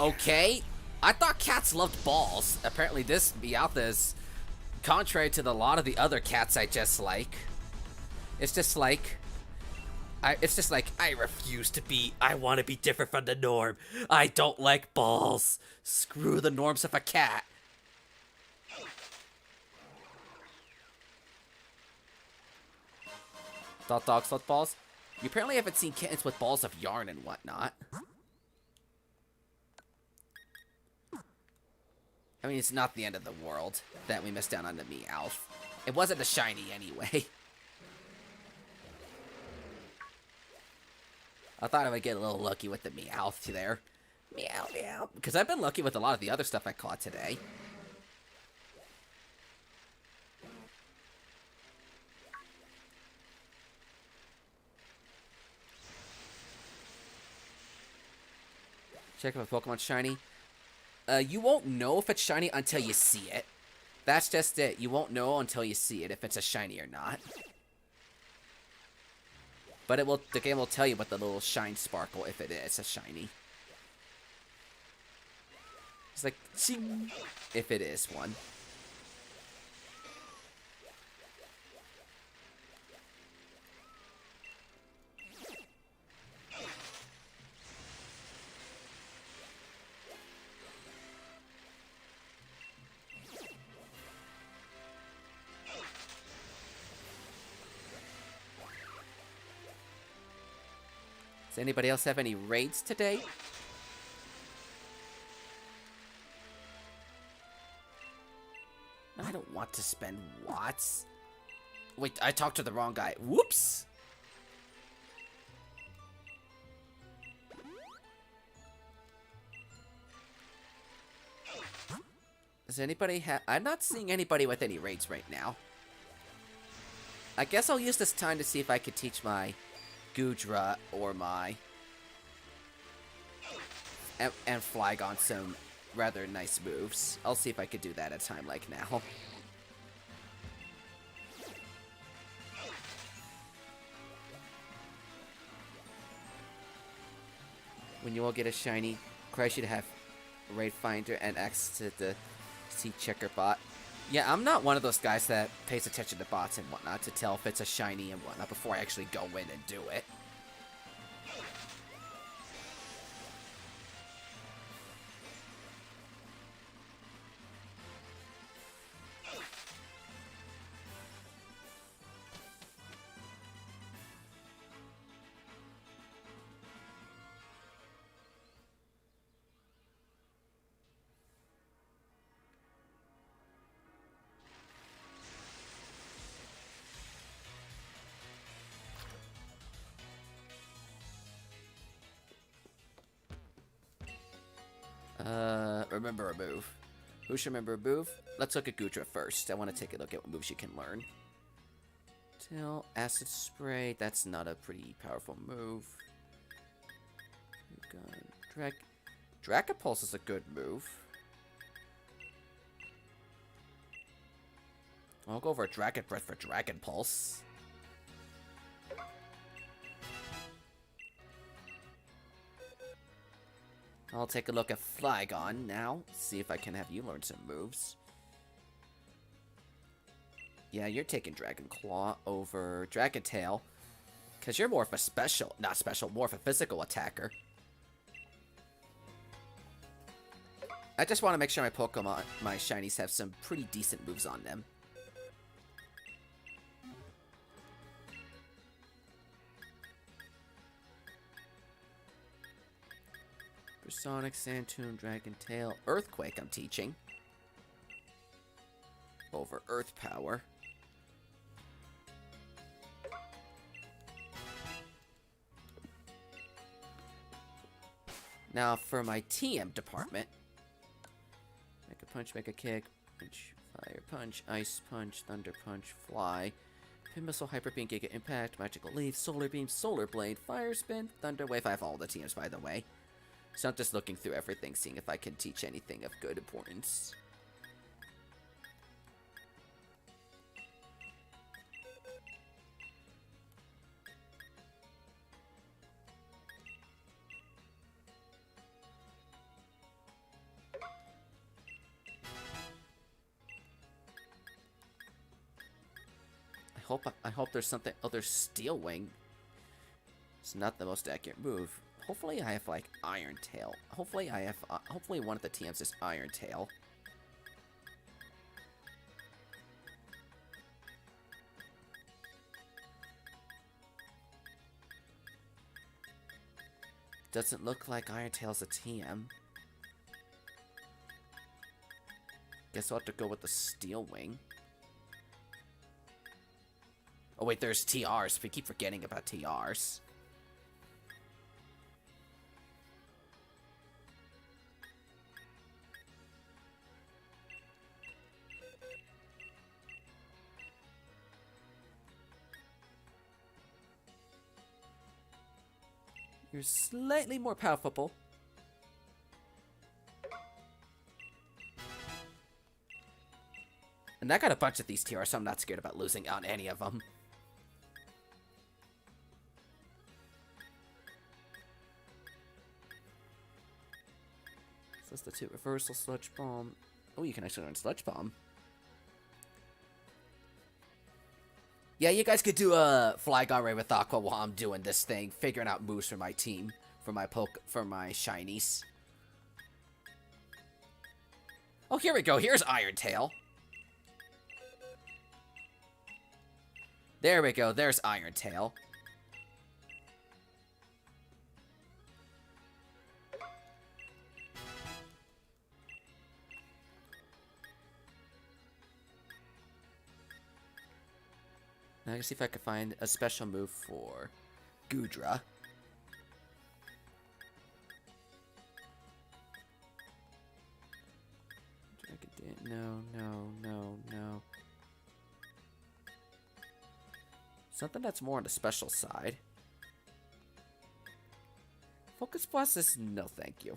Okay, I thought cats loved balls. Apparently this Meowth is contrary to a lot of the other cats I just like. It's just like, I refuse to be, I want to be different from the norm. I don't like balls. Screw the norms of a cat. Thought dogs love balls? You apparently haven't seen kittens with balls of yarn and whatnot. I mean, it's not the end of the world that we missed out on the Meowth. It wasn't a shiny anyway. I thought I would get a little lucky with the Meowth there. Meow, meow. Because I've been lucky with a lot of the other stuff I caught today. Check if a Pokemon shiny. You won't know if it's shiny until you see it. That's just it. You won't know until you see it if it's a shiny or not. But the game will tell you with the little shine sparkle if it is a shiny. It's like, ching, if it is one. Does anybody else have any raids today? I don't want to spend watts. Wait, I talked to the wrong guy. Whoops! Does anybody have... I'm not seeing anybody with any raids right now. I guess I'll use this time to see if I could teach my Gudra or my... and Flygon some rather nice moves. I'll see if I could do that at a time like now. When you all get a shiny, Cry should have Raid Finder and access to the Sea Checker bot. Yeah, I'm not one of those guys that pays attention to bots and whatnot to tell if it's a shiny and whatnot before I actually go in and do it. Remember a move. Who should remember a move? Let's look at Gudra first. I want to take a look at what moves you can learn. Tail, Acid Spray. That's not a pretty powerful move. Dragapulse is a good move. I'll go over Dragon Breath for Dragon Pulse. I'll take a look at Flygon now. See if I can have you learn some moves. Yeah, you're taking Dragon Claw over Dragon Tail. Because you're more of a special, not special, more of a physical attacker. I just want to make sure my Pokemon, my shinies, have some pretty decent moves on them. Sonic, Sandtomb, Dragon Tail, Earthquake I'm teaching. Over Earth Power. Now for my TM department. Make a punch, make a kick, punch, fire punch, ice punch, thunder punch, fly. Pin missile, hyper beam, giga impact, magical leaf, solar beam, solar blade, fire spin, thunder wave. I have all the TMs by the way. So I'm just looking through everything, seeing if I can teach anything of good importance. I hope there's something. Oh, there's Steel Wing. It's not the most accurate move. Hopefully I have, like, Iron Tail. Hopefully I have, hopefully one of the TMs is Iron Tail. Doesn't look like Iron Tail's a TM. Guess I'll have to go with the Steel Wing. Oh wait, there's TRs. We keep forgetting about TRs. You're slightly more powerful. And I got a bunch of these TRs, so I'm not scared about losing on any of them. Substitute reversal, sludge bomb. Oh, you can actually learn sludge bomb. Yeah, you guys could do a Flygon Ray with Aqua while I'm doing this thing, figuring out moves for my team, for my shinies. Oh, here we go. Here's Iron Tail. There we go. There's Iron Tail. Now I can see if I can find a special move for Goodra. No. Something that's more on the special side. Focus Blast is no thank you.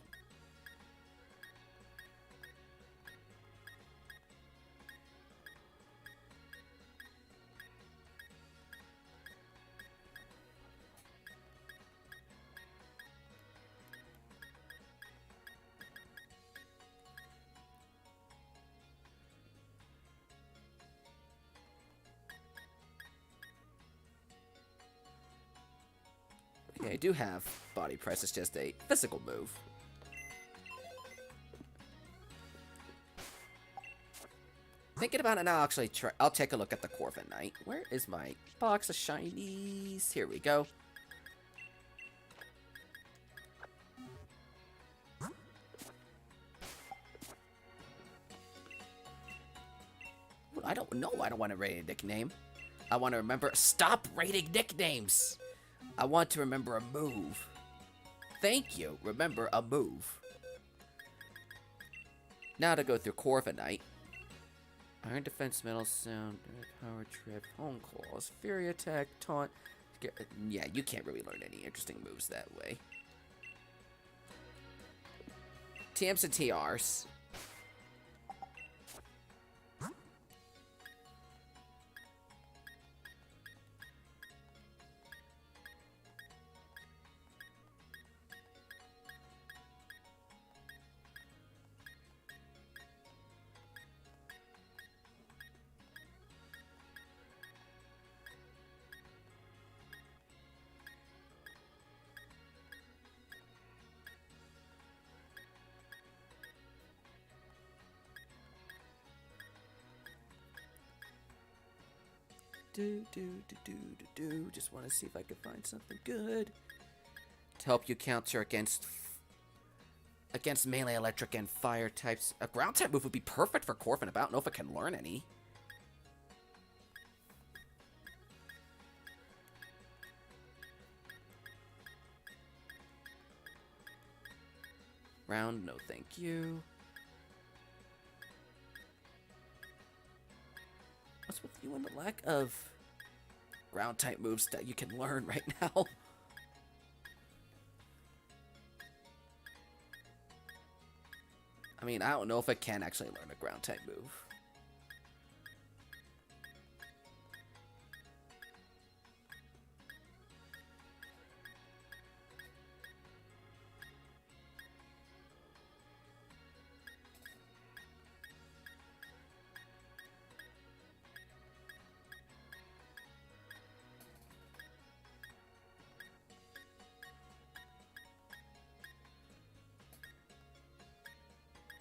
Yeah, I do have Body Press. It's just a physical move. Thinking about it now, actually, I'll take a look at the Corviknight. Where is my box of shinies? Here we go. I don't know. I don't want to rate a nickname. I want to remember. Stop rating nicknames. I want to remember a move. Thank you. Remember a move. Now to go through Corviknight. Iron Defense, Metal Sound, Power Trip, Home Claws, Fury Attack, Taunt. Yeah, you can't really learn any interesting moves that way. TMs and TRs. Just want to see if I can find something good to help you counter against melee, electric, and fire types. A ground type move would be perfect for Corviknight, but I don't know if it can learn any. Round, no thank you. What's with you and the lack of ground type moves that you can learn right now? I mean, I don't know if I can actually learn a ground type move.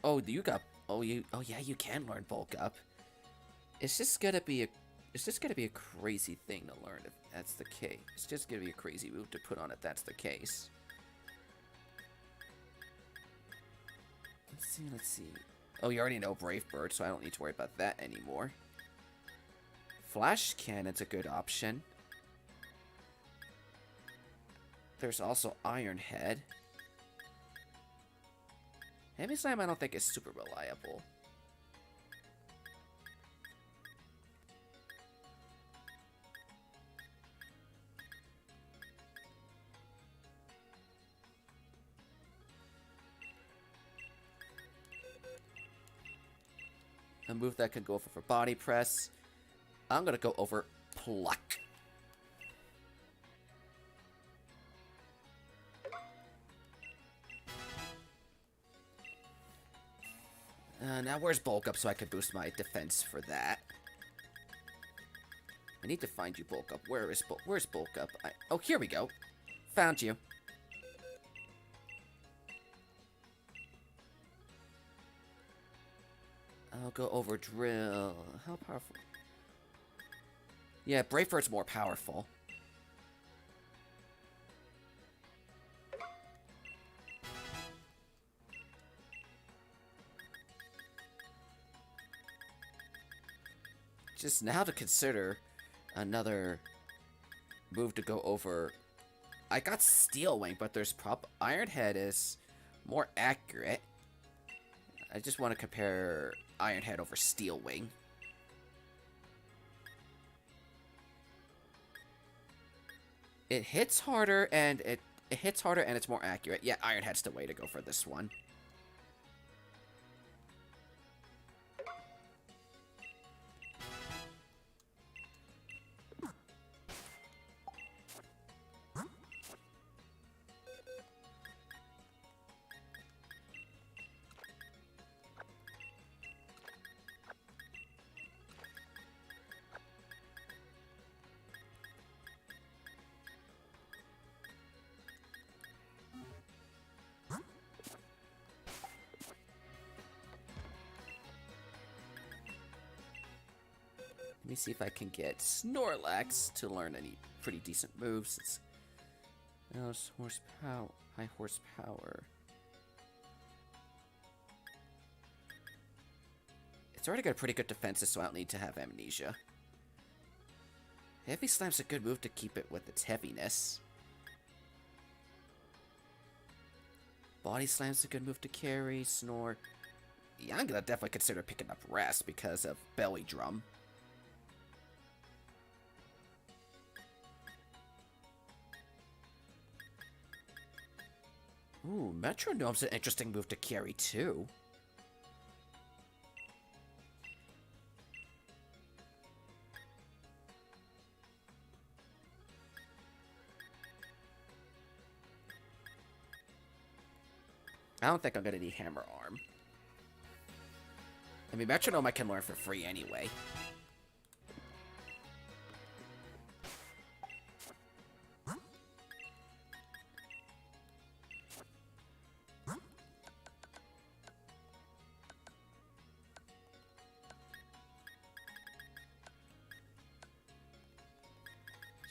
Oh, you got. Oh, you. Oh, yeah. You can learn bulk up. It's just gonna be a crazy thing to learn if that's the case. It's just gonna be a crazy move to put on if that's the case. Let's see. Oh, you already know Brave Bird, so I don't need to worry about that anymore. Flash Cannon's a good option. There's also Iron Head. Heavy Slam I don't think is super reliable. A move that can go over for body press. I'm gonna go over pluck. Now where's bulk up so I can boost my defense for that? I need to find you, bulk up. Where's bulk up? Oh, here we go. Found you. I'll go over drill. How powerful? Yeah, Braveheart's more powerful. Just now to consider another move to go over. I got Steel Wing, but there's Iron Head is more accurate. I just want to compare Iron Head over Steel Wing. It hits harder and it hits harder and it's more accurate. Yeah, Iron Head's the way to go for this one. Let me see if I can get Snorlax to learn any pretty decent moves. It's horsepower, high horsepower. It's already got pretty good defenses, so I don't need to have amnesia. Heavy Slam's a good move to keep it with its heaviness. Body Slam's a good move to carry. Snore. Yeah, I'm gonna definitely consider picking up Rest because of Belly Drum. Ooh, Metronome's an interesting move to carry, too. I don't think I'm gonna need Hammer Arm. I mean, Metronome I can learn for free anyway.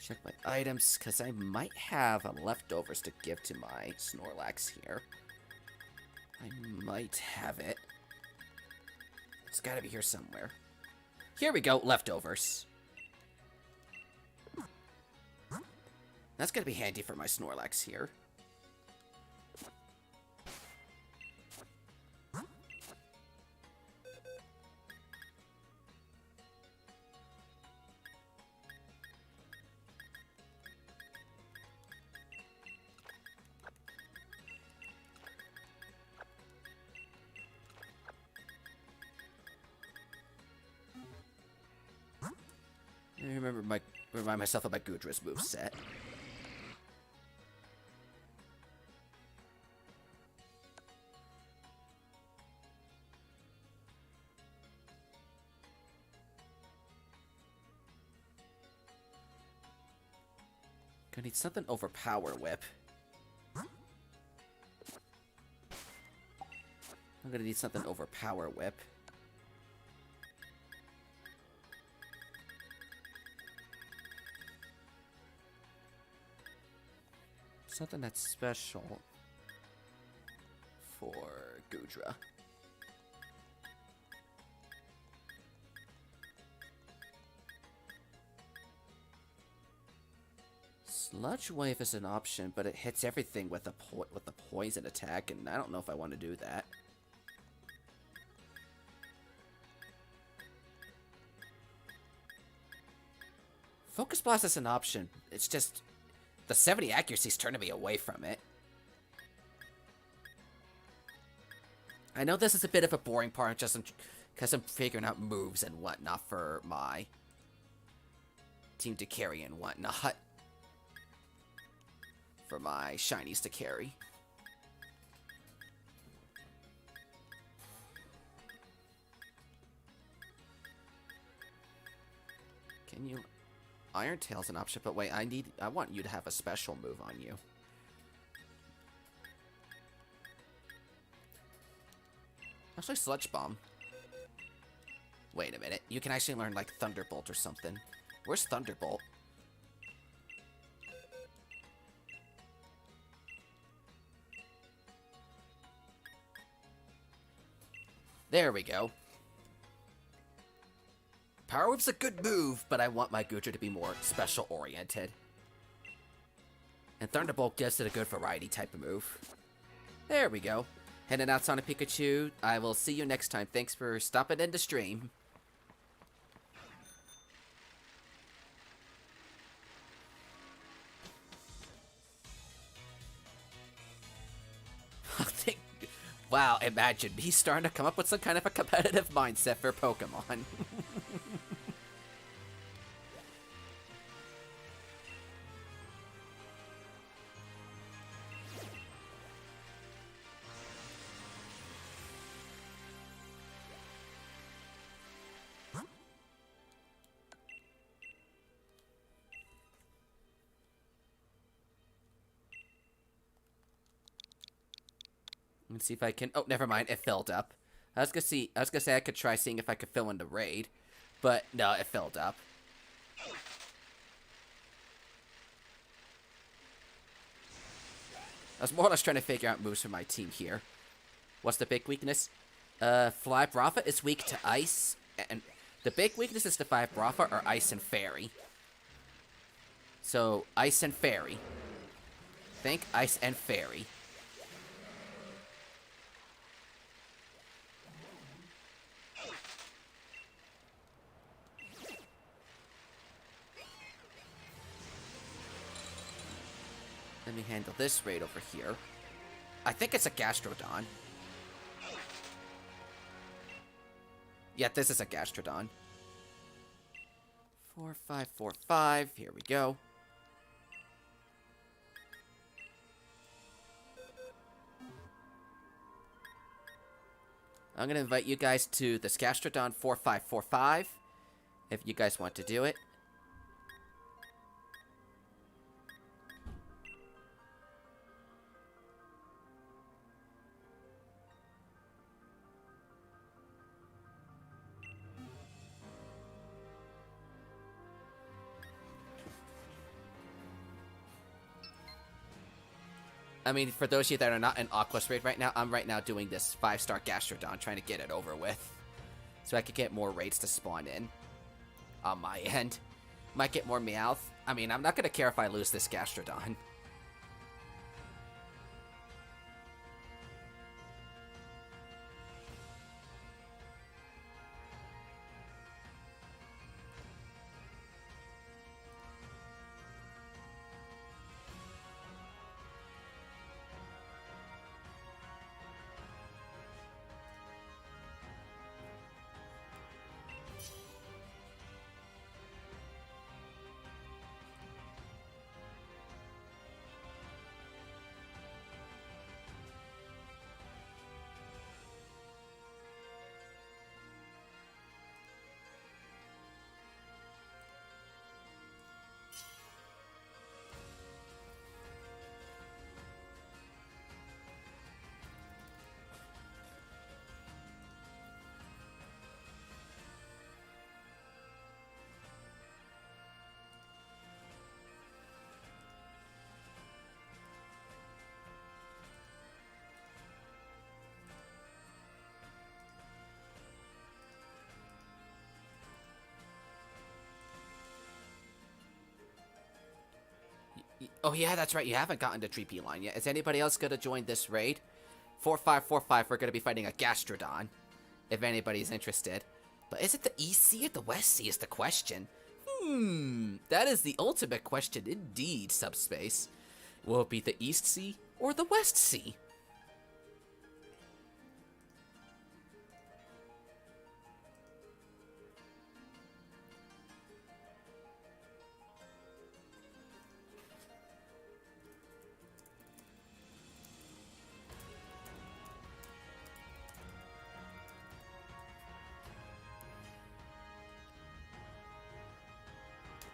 Check my items, because I might have leftovers to give to my Snorlax here. I might have it. It's gotta be here somewhere. Here we go, leftovers. That's gonna be handy for my Snorlax here. I remind myself of my Gudra's moveset. Gonna need something over Power Whip. I'm gonna need something over Power Whip. Something that's special for Gudra. Sludge Wave is an option, but it hits everything with a poison attack, and I don't know if I want to do that. Focus Blast is an option. It's just the 70 accuracy is turning me away from it. I know this is a bit of a boring part, just Because I'm figuring out moves and whatnot for my team to carry and whatnot. For my shinies to carry. Can you... Iron Tail's an option, but wait, I want you to have a special move on you. Actually, Sludge Bomb. Wait a minute, you can actually learn, like, Thunderbolt or something. Where's Thunderbolt? There we go. Power Whip's a good move, but I want my Goodra to be more special-oriented. And Thunderbolt gives it a good variety type of move. There we go. Heading out, Sonic Pikachu. I will see you next time. Thanks for stopping in the stream. Wow, imagine me starting to come up with some kind of a competitive mindset for Pokemon. Let's see if I can... Oh, never mind. It filled up. I was gonna say I could try seeing if I could fill in the raid. But, no, it filled up. I was more or less trying to figure out moves for my team here. What's the big weakness? Fly Brava is weak to Ice. And the big weaknesses to Fly Brava are Ice and Fairy. So, Ice and Fairy. Think Ice and Fairy. Let me handle this raid over here. I think it's a Gastrodon. Yeah, this is a Gastrodon. 4545. Here we go. I'm going to invite you guys to this Gastrodon 4545. If you guys want to do it. I mean, for those of you that are not in Aqua's raid right now, I'm right now doing this 5-star Gastrodon, trying to get it over with. So I could get more raids to spawn in. On my end. Might get more Meowth. I mean, I'm not going to care if I lose this Gastrodon. Oh yeah, that's right, you haven't gotten to Tree line yet. Is anybody else going to join this raid? 4545, we're going to be fighting a Gastrodon. If anybody's interested. But is it the East Sea or the West Sea is the question? That is the ultimate question indeed, Subspace. Will it be the East Sea or the West Sea?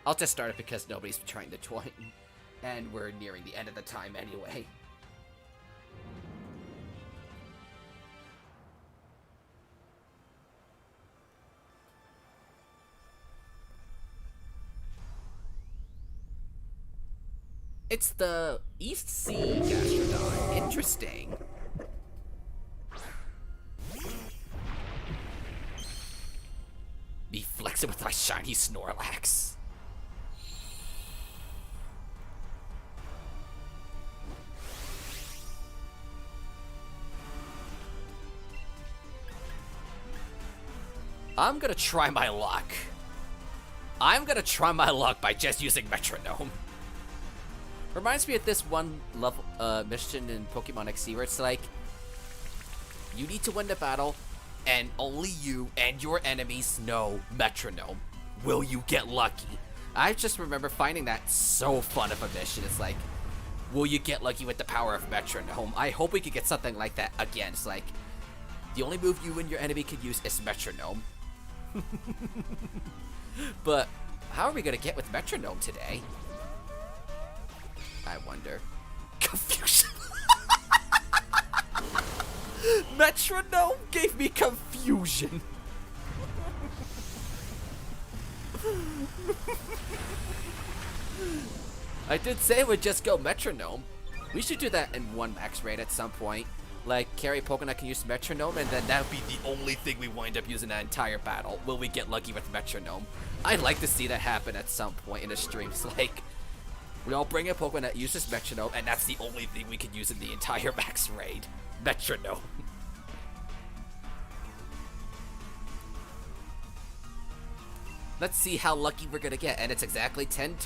I'll just start it because nobody's trying to join. And we're nearing the end of the time anyway. It's the East Sea Gastrodon. Interesting. Be flexing with my shiny Snorlax. I'm gonna try my luck. I'm gonna try my luck by just using Metronome. Reminds me of this one level mission in Pokemon XC where it's like, you need to win the battle, and only you and your enemies know Metronome. Will you get lucky? I just remember finding that so fun of a mission. It's like, will you get lucky with the power of Metronome? I hope we could get something like that again. It's like, the only move you and your enemy can use is Metronome. But how are we gonna get with Metronome today? I wonder. Confusion. Metronome gave me confusion. I did say it would just go Metronome. We should do that in one max raid at some point. Like, carry Pokemon can use Metronome, and then that would be the only thing we wind up using that entire battle. Will we get lucky with Metronome? I'd like to see that happen at some point in the streams. Like, we all bring a Pokemon that uses Metronome, and that's the only thing we can use in the entire max raid. Metronome. Let's see how lucky we're gonna get, and it's exactly 10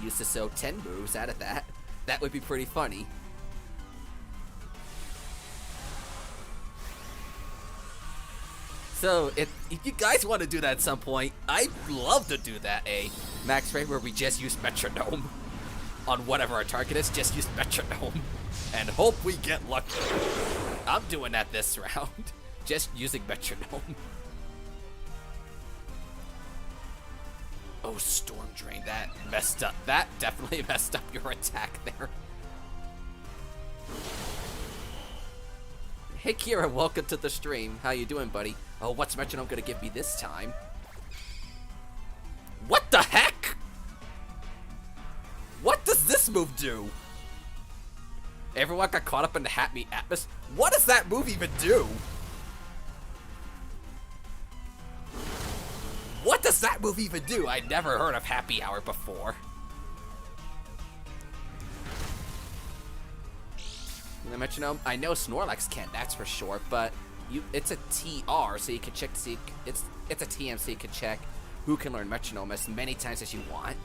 uses, so 10 moves out of that. That would be pretty funny. So, if you guys want to do that at some point, I'd love to do that, a max raid where we just use Metronome. On whatever our target is, just use Metronome. And hope we get lucky. I'm doing that this round. Just using Metronome. Oh, Storm Drain, that messed up. That definitely messed up your attack there. Hey Kira, welcome to the stream. How you doing, buddy? Oh, what's Metronome gonna give me this time? What the heck? What does this move do? Everyone got caught up in the Happy Atmos. What does that move even do? What does that move even do? I'd never heard of Happy Hour before. The Metronome, I know Snorlax can't, that's for sure, but it's a TR, so you can check to see, it's a TM, so you can check who can learn Metronome as many times as you want.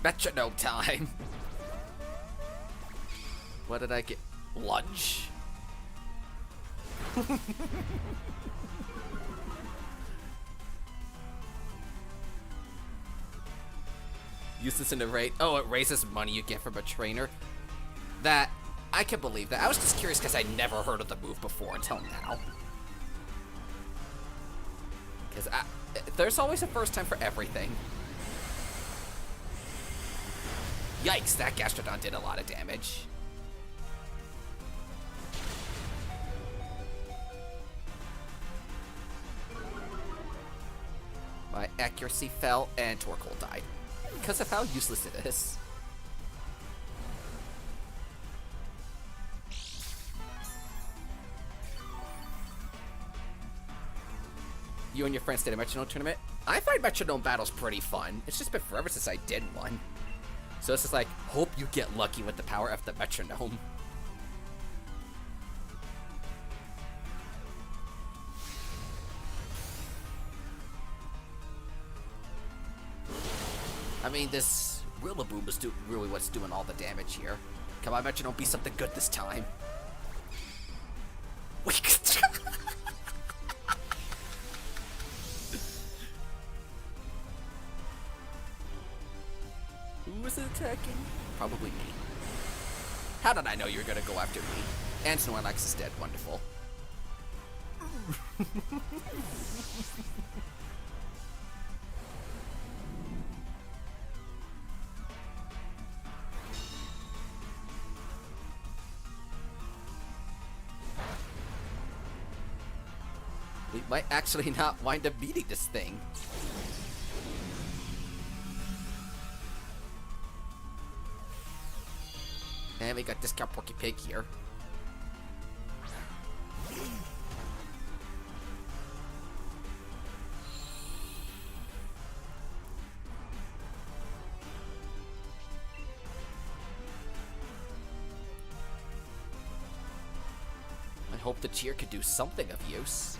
Metronome time. What did I get? Lunge. Use this in a raid. Oh, it raises money you get from a trainer. That, I can believe that. I was just curious because I never heard of the move before until now. Because there's always a first time for everything. Yikes, that Gastrodon did a lot of damage. My accuracy fell and Torkoal died. Because of how useless it is. You and your friends did a Metronome tournament? I find Metronome battles pretty fun. It's just been forever since I did one. So it's just like, hope you get lucky with the power of the Metronome. I mean, this Rillaboom is really what's doing all the damage here. Come on, Metronome, be something good this time. was it attacking? Probably me. How did I know you were gonna go after me? And Snorlax is dead. Wonderful. We might actually not wind up beating this thing. And we got Discount Porky Pig here. I hope the cheer could do something of use.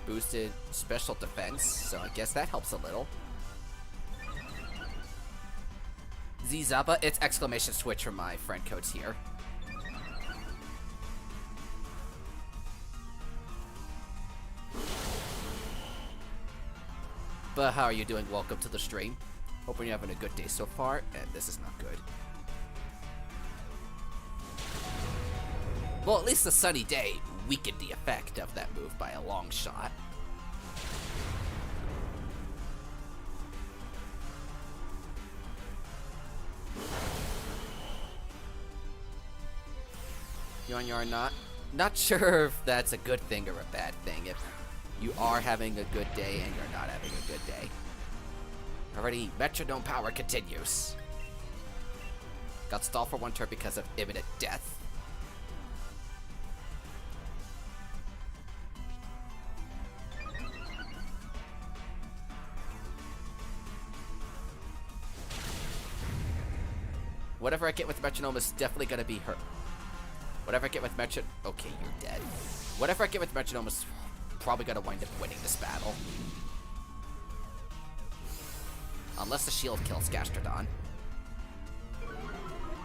Boosted special defense, so I guess that helps a little. Z-Zappa, it's exclamation switch from my friend codes here. But how are you doing? Welcome to the stream. Hoping you're having a good day so far, and this is not good. Well, at least the sunny day weakened the effect of that move by a long shot. You're not sure if that's a good thing or a bad thing. If you are having a good day and you're not having a good day. Already, metronome power continues. Got stalled for one turn because of imminent death. Whatever I get with metronome is definitely gonna be hurt. Whatever I get with metronome... Okay, you're dead. Whatever I get with metronome is probably gonna wind up winning this battle. Unless the shield kills Gastrodon.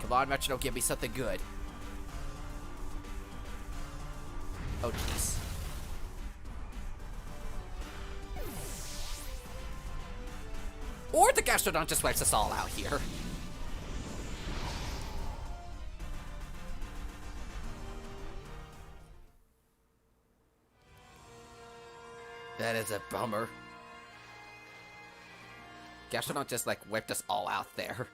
Come on, metronome, give me something good. Oh, jeez. Or the Gastrodon just wipes us all out here. That is a bummer. Gastrodon just like wiped us all out there.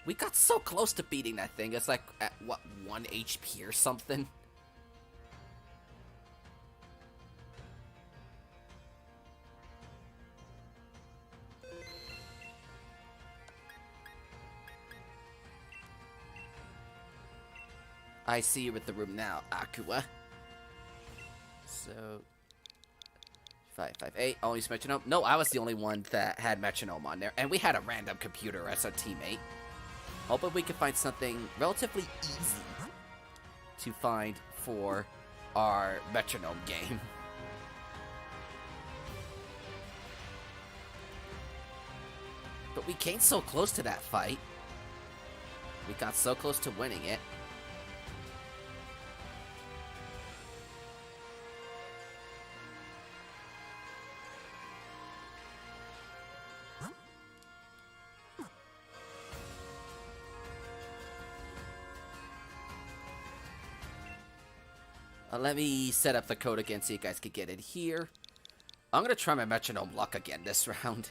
We got so close to beating that thing. It's like at what, 1 HP or something? I see you with the room now, Aqua. So 558. I'll use metronome. No, I was the only one that had metronome on there, and we had a random computer as our teammate. Hoping we can find something relatively easy to find for our metronome game. But we came so close to that fight. We got so close to winning it. Let me set up the code again so you guys can get it here. I'm going to try my metronome luck again this round.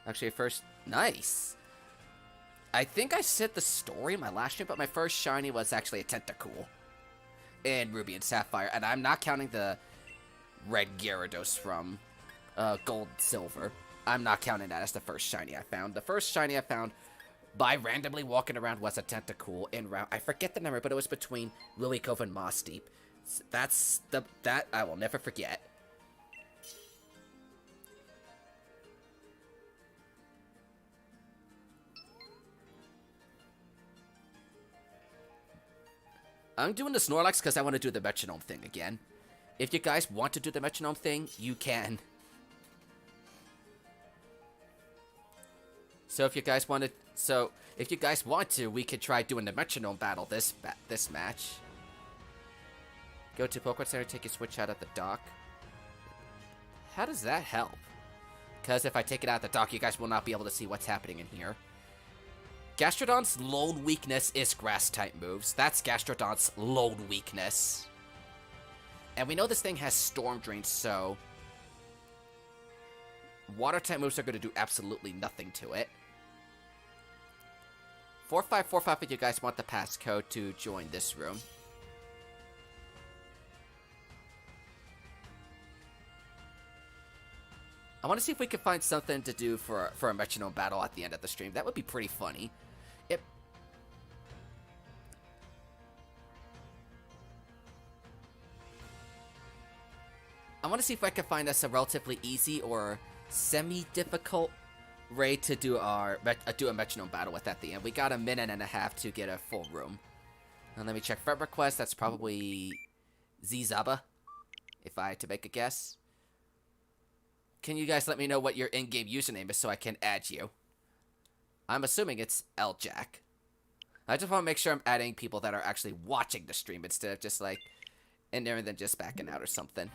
Actually, first... Nice! I think I said the story in my last stream, but my first shiny was actually a Tentacool in Ruby and Sapphire, and I'm not counting the red Gyarados from Gold and Silver. I'm not counting that as the first shiny I found. The first shiny I found by randomly walking around was a Tentacool in route. I forget the number, but it was between Lily Cove and Moss Deep. That I will never forget. I'm doing the Snorlax because I want to do the metronome thing again. If you guys want to do the metronome thing, you can. So if you guys want to, we could try doing the metronome battle this match. Go to Pokemon Center, take your Switch out at the dock. How does that help? Because if I take it out at the dock, you guys will not be able to see what's happening in here. Gastrodon's lone weakness is Grass-type moves. That's Gastrodon's lone weakness. And we know this thing has Storm Drain, so Water-type moves are going to do absolutely nothing to it. 4545 if you guys want the passcode to join this room. I want to see if we can find something to do for a metronome battle at the end of the stream. That would be pretty funny. I want to see if I can find us a relatively easy or semi-difficult way to do a metronome battle with at the end. We got a minute and a half to get a full room. And let me check friend request. That's probably Zaba, if I had to make a guess. Can you guys let me know what your in-game username is so I can add you? I'm assuming it's LJack. I just want to make sure I'm adding people that are actually watching the stream instead of just like in there and then just backing out or something.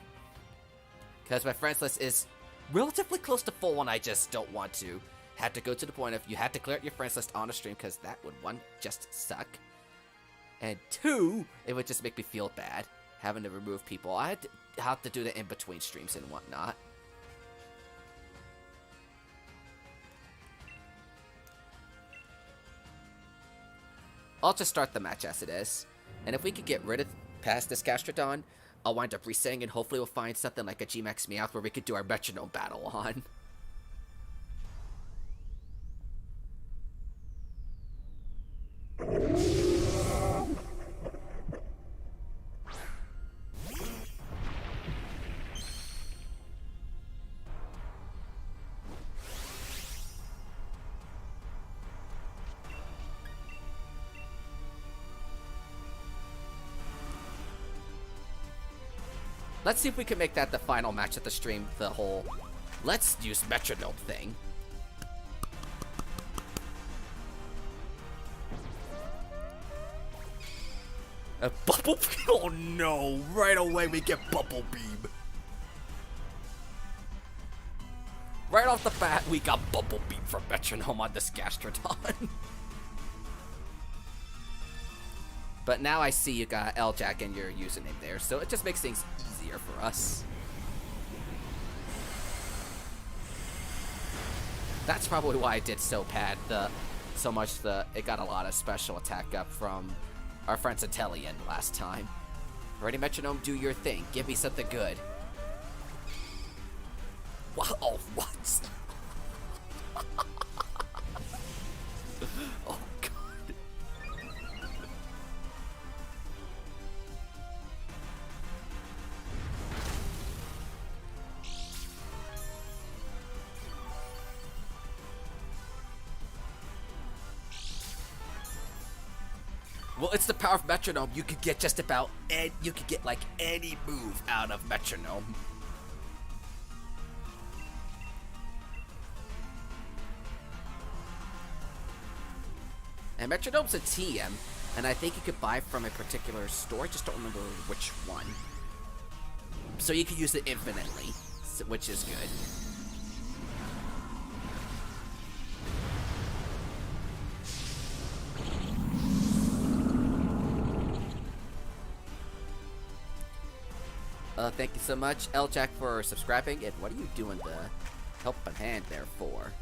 Because my friends list is relatively close to full, and I just don't want to have to go to the point of you have to clear out your friends list on a stream, because that would, one, just suck. And two, it would just make me feel bad having to remove people. I had to have to do that in between streams and whatnot. I'll just start the match as it is. And if we could get rid of past this Gastrodon, I'll wind up resetting and hopefully we'll find something like a GigantaMax Meowth where we could do our metronome battle on. Let's see if we can make that the final match of the stream, the whole let's use metronome thing. A bubble beam? Oh no, right away we get bubble beam. Right off the bat, we got bubble beam from metronome on this Gastrodon. But now I see you got LJack in your username there, so it just makes things easier for us. That's probably why I did so bad. It got a lot of special attack up from our friend Italian last time. Ready, metronome, do your thing. Give me something good. What? Oh, what? Oh, God. Well, it's the power of metronome. You could get just about you could get like any move out of metronome. And metronome's a TM, and I think you could buy from a particular store. I just don't remember which one. So you could use it infinitely, which is good. Thank you so much, LJack, for subscribing. And what are you doing the helping hand there for?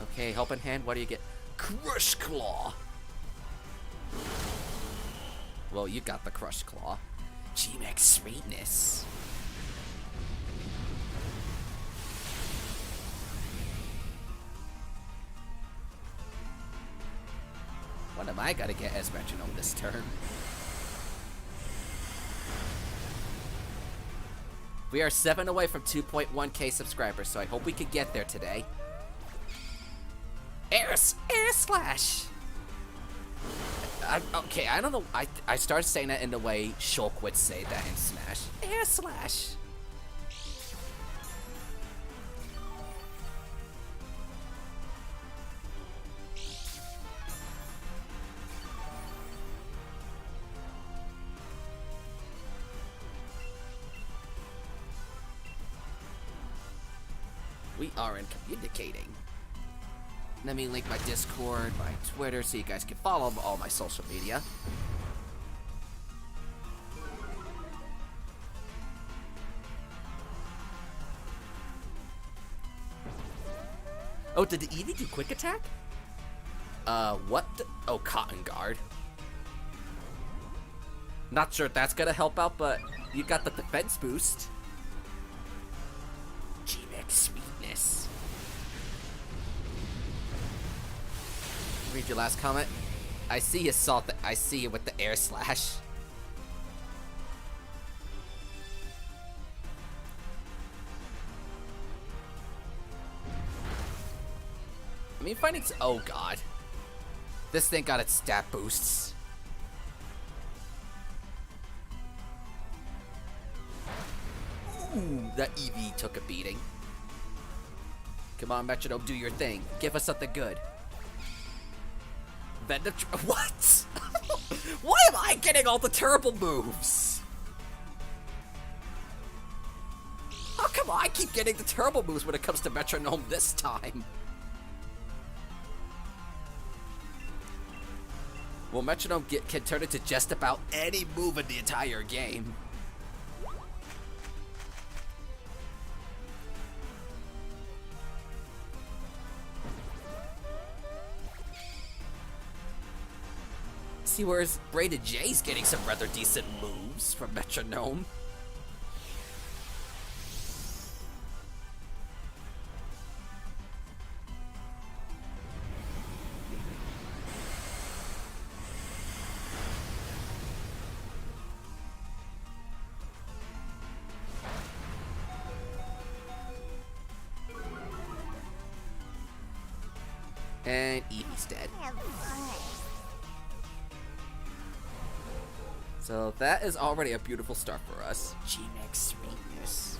Okay, helping hand, what do you get? Crush Claw! Well, you got the Crush Claw. GigantaMax Sweetness. What am I gonna get as metronome this turn? We are 7 away from 2.1k subscribers, so I hope we can get there today. Air Slash! Okay, I don't know. I started saying that in the way Shulk would say that in Smash. Air Slash! we aren't communicating. Let me link my Discord, my Twitter, so you guys can follow all my social media. Oh, did the Eevee do quick attack? What the? Oh, Cotton Guard. Not sure if that's gonna help out, but you got the defense boost. G-Max Sweetness. Read your last comment. I see you saw the. I see you with the air slash. I mean, finding. Oh god, this thing got its stat boosts. Ooh, that Eevee took a beating. Come on, Metronome, do your thing. Give us something good. What? Why am I getting all the terrible moves? How come I keep getting the terrible moves when it comes to Metronome this time? Well, Metronome can turn into just about any move in the entire game. See, whereas Braided J's getting some rather decent moves from Metronome. And Eevee's dead. So that is already a beautiful start for us. G-Max Sweetness.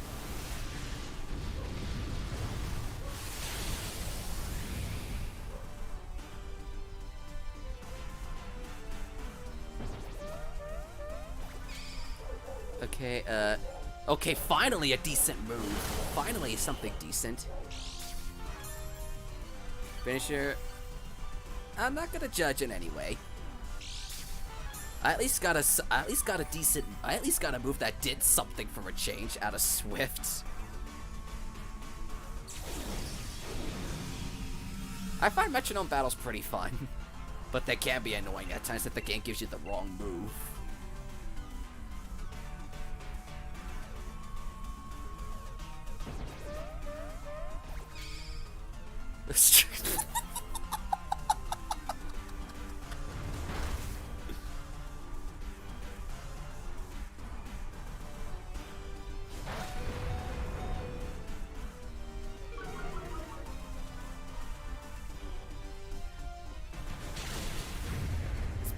Okay, okay, finally a decent move. Finally something decent. Finisher. I'm not gonna judge in any way. I at least got a move that did something for a change out of Swift. I find Metronome battles pretty fun, but they can be annoying at times if the game gives you the wrong move.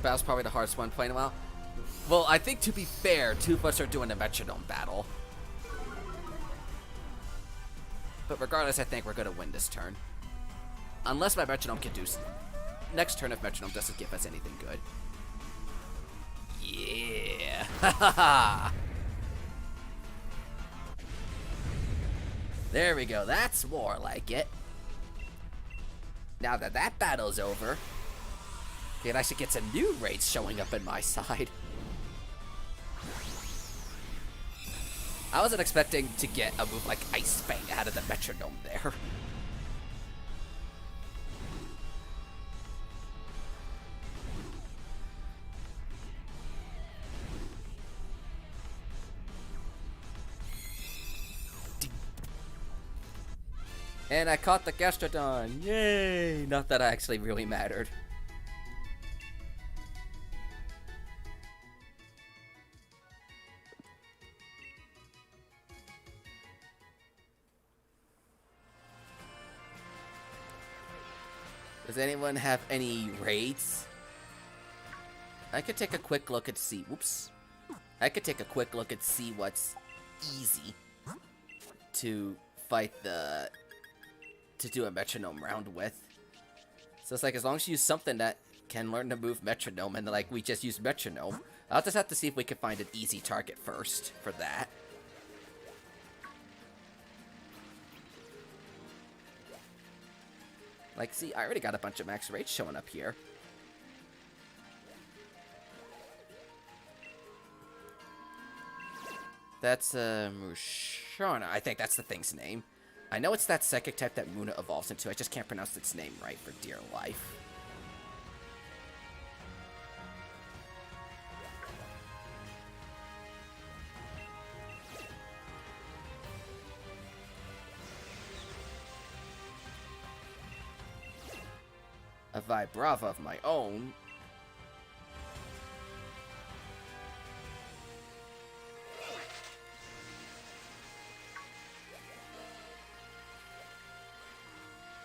Battle's probably the hardest one playing a while. Well, I think to be fair, two of us are doing a Metronome battle. But regardless, I think we're gonna win this turn. Unless my Metronome can do... Next turn if Metronome doesn't give us anything good. Yeah! Hahaha! There we go, that's more like it. Now that that battle's over... it actually gets some new raids showing up in my side. I wasn't expecting to get a move like Ice Fang out of the Metronome there. And I caught the Gastrodon! Yay! Not that I actually really mattered. Does anyone have any raids? I could take a quick look and see. Whoops. I could take a quick look and see what's easy to fight the... to do a Metronome round with. So it's like, as long as you use something that can learn to move Metronome, and like we just use Metronome, I'll just have to see if we can find an easy target first for that. Like, see, I already got a bunch of max rage showing up here. That's, Mushana. I think that's the thing's name. I know it's that psychic type that Muna evolves into. I just can't pronounce its name right for dear life. A Vibrava of my own.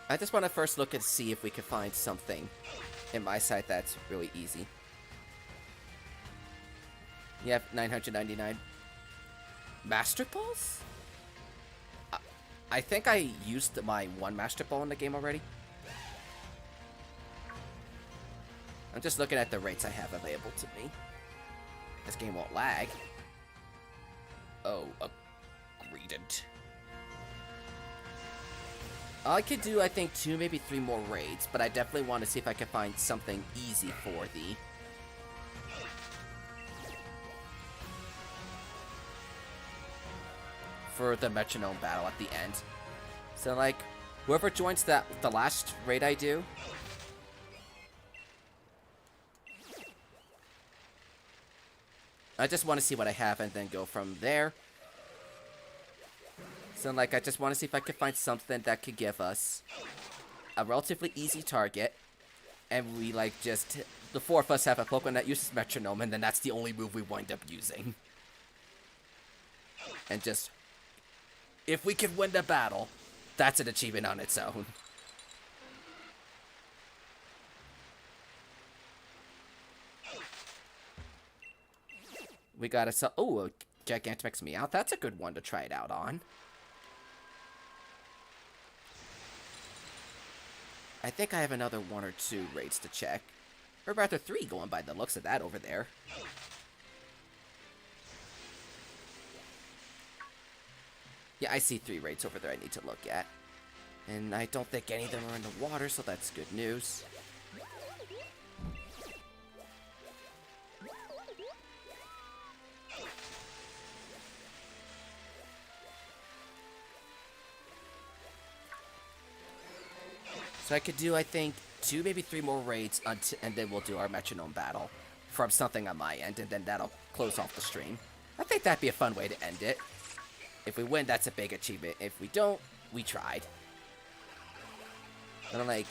I just want to first look and see if we can find something in my site that's really easy. You have 999 Master Balls? I think I used my one Master Ball in the game already. I'm just looking at the rates I have available to me. This game won't lag. Oh, agreed. I could do, I think, 2, maybe 3 more raids, but I definitely want to see if I can find something easy for the metronome battle at the end. So, like, whoever joins the last raid I do, I just want to see what I have and then go from there. So, like, I just want to see if I can find something that could give us a relatively easy target. And we, like, just... The 4 of us have a Pokemon that uses Metronome, and then that's the only move we wind up using. And just... If we can win the battle, that's an achievement on its own. We got a... Oh, a GigantaMax Meowth. That's a good one to try it out on. I think I have another 1 or 2 raids to check. Or rather 3 going by the looks of that over there. Yeah, I see 3 raids over there I need to look at. And I don't think any of them are in the water, so that's good news. So I could do, I think, 2, maybe 3 more raids, and then we'll do our metronome battle from something on my end, and then that'll close off the stream. I think that'd be a fun way to end it. If we win, that's a big achievement. If we don't, we tried. And I'm like,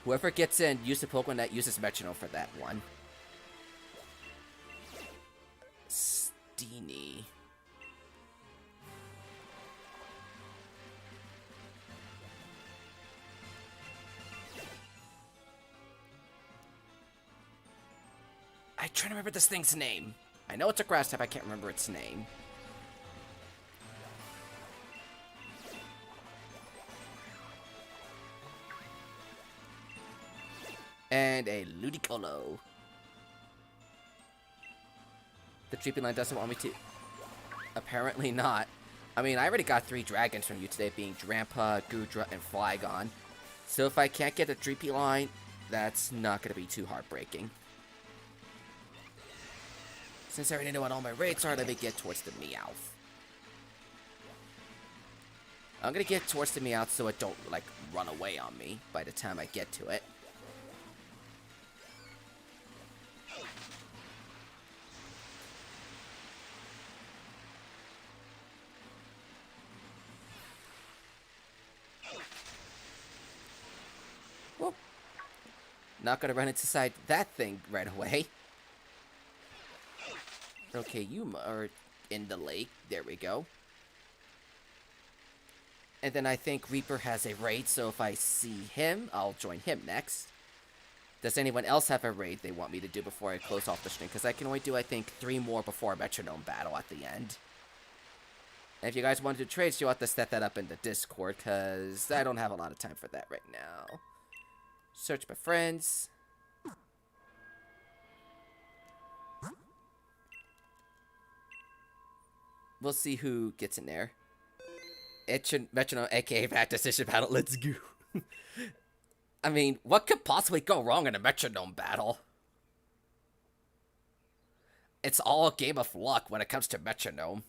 whoever gets in, use the Pokemon that uses metronome for that one. Steenie. I'm trying to remember this thing's name. I know it's a grass type, I can't remember its name. And a Ludicolo. The treatment line doesn't want me to... Apparently not. I mean, I already got 3 dragons from you today, being Drampa, Gudra, and Flygon. So if I can't get a Dreepy line, that's not going to be too heartbreaking. Since I already know what all my rates are, let me get towards the Meowth. I'm going to get towards the Meowth so it don't, like, run away on me by the time I get to it. Whoop. Not going to run inside that thing right away. Okay, you are in the lake. There we go. And then I think Reaper has a raid, so if I see him, I'll join him next. Does anyone else have a raid they want me to do before I close off the stream? Because I can only do, I think, 3 more before a metronome battle at the end. And if you guys want to do trades, you'll have to set that up in the Discord, because I don't have a lot of time for that right now. Search my friends. We'll see who gets in there. It's Metronome, aka Bad Decision Battle. Let's go. I mean, what could possibly go wrong in a metronome battle? It's all a game of luck when it comes to metronome.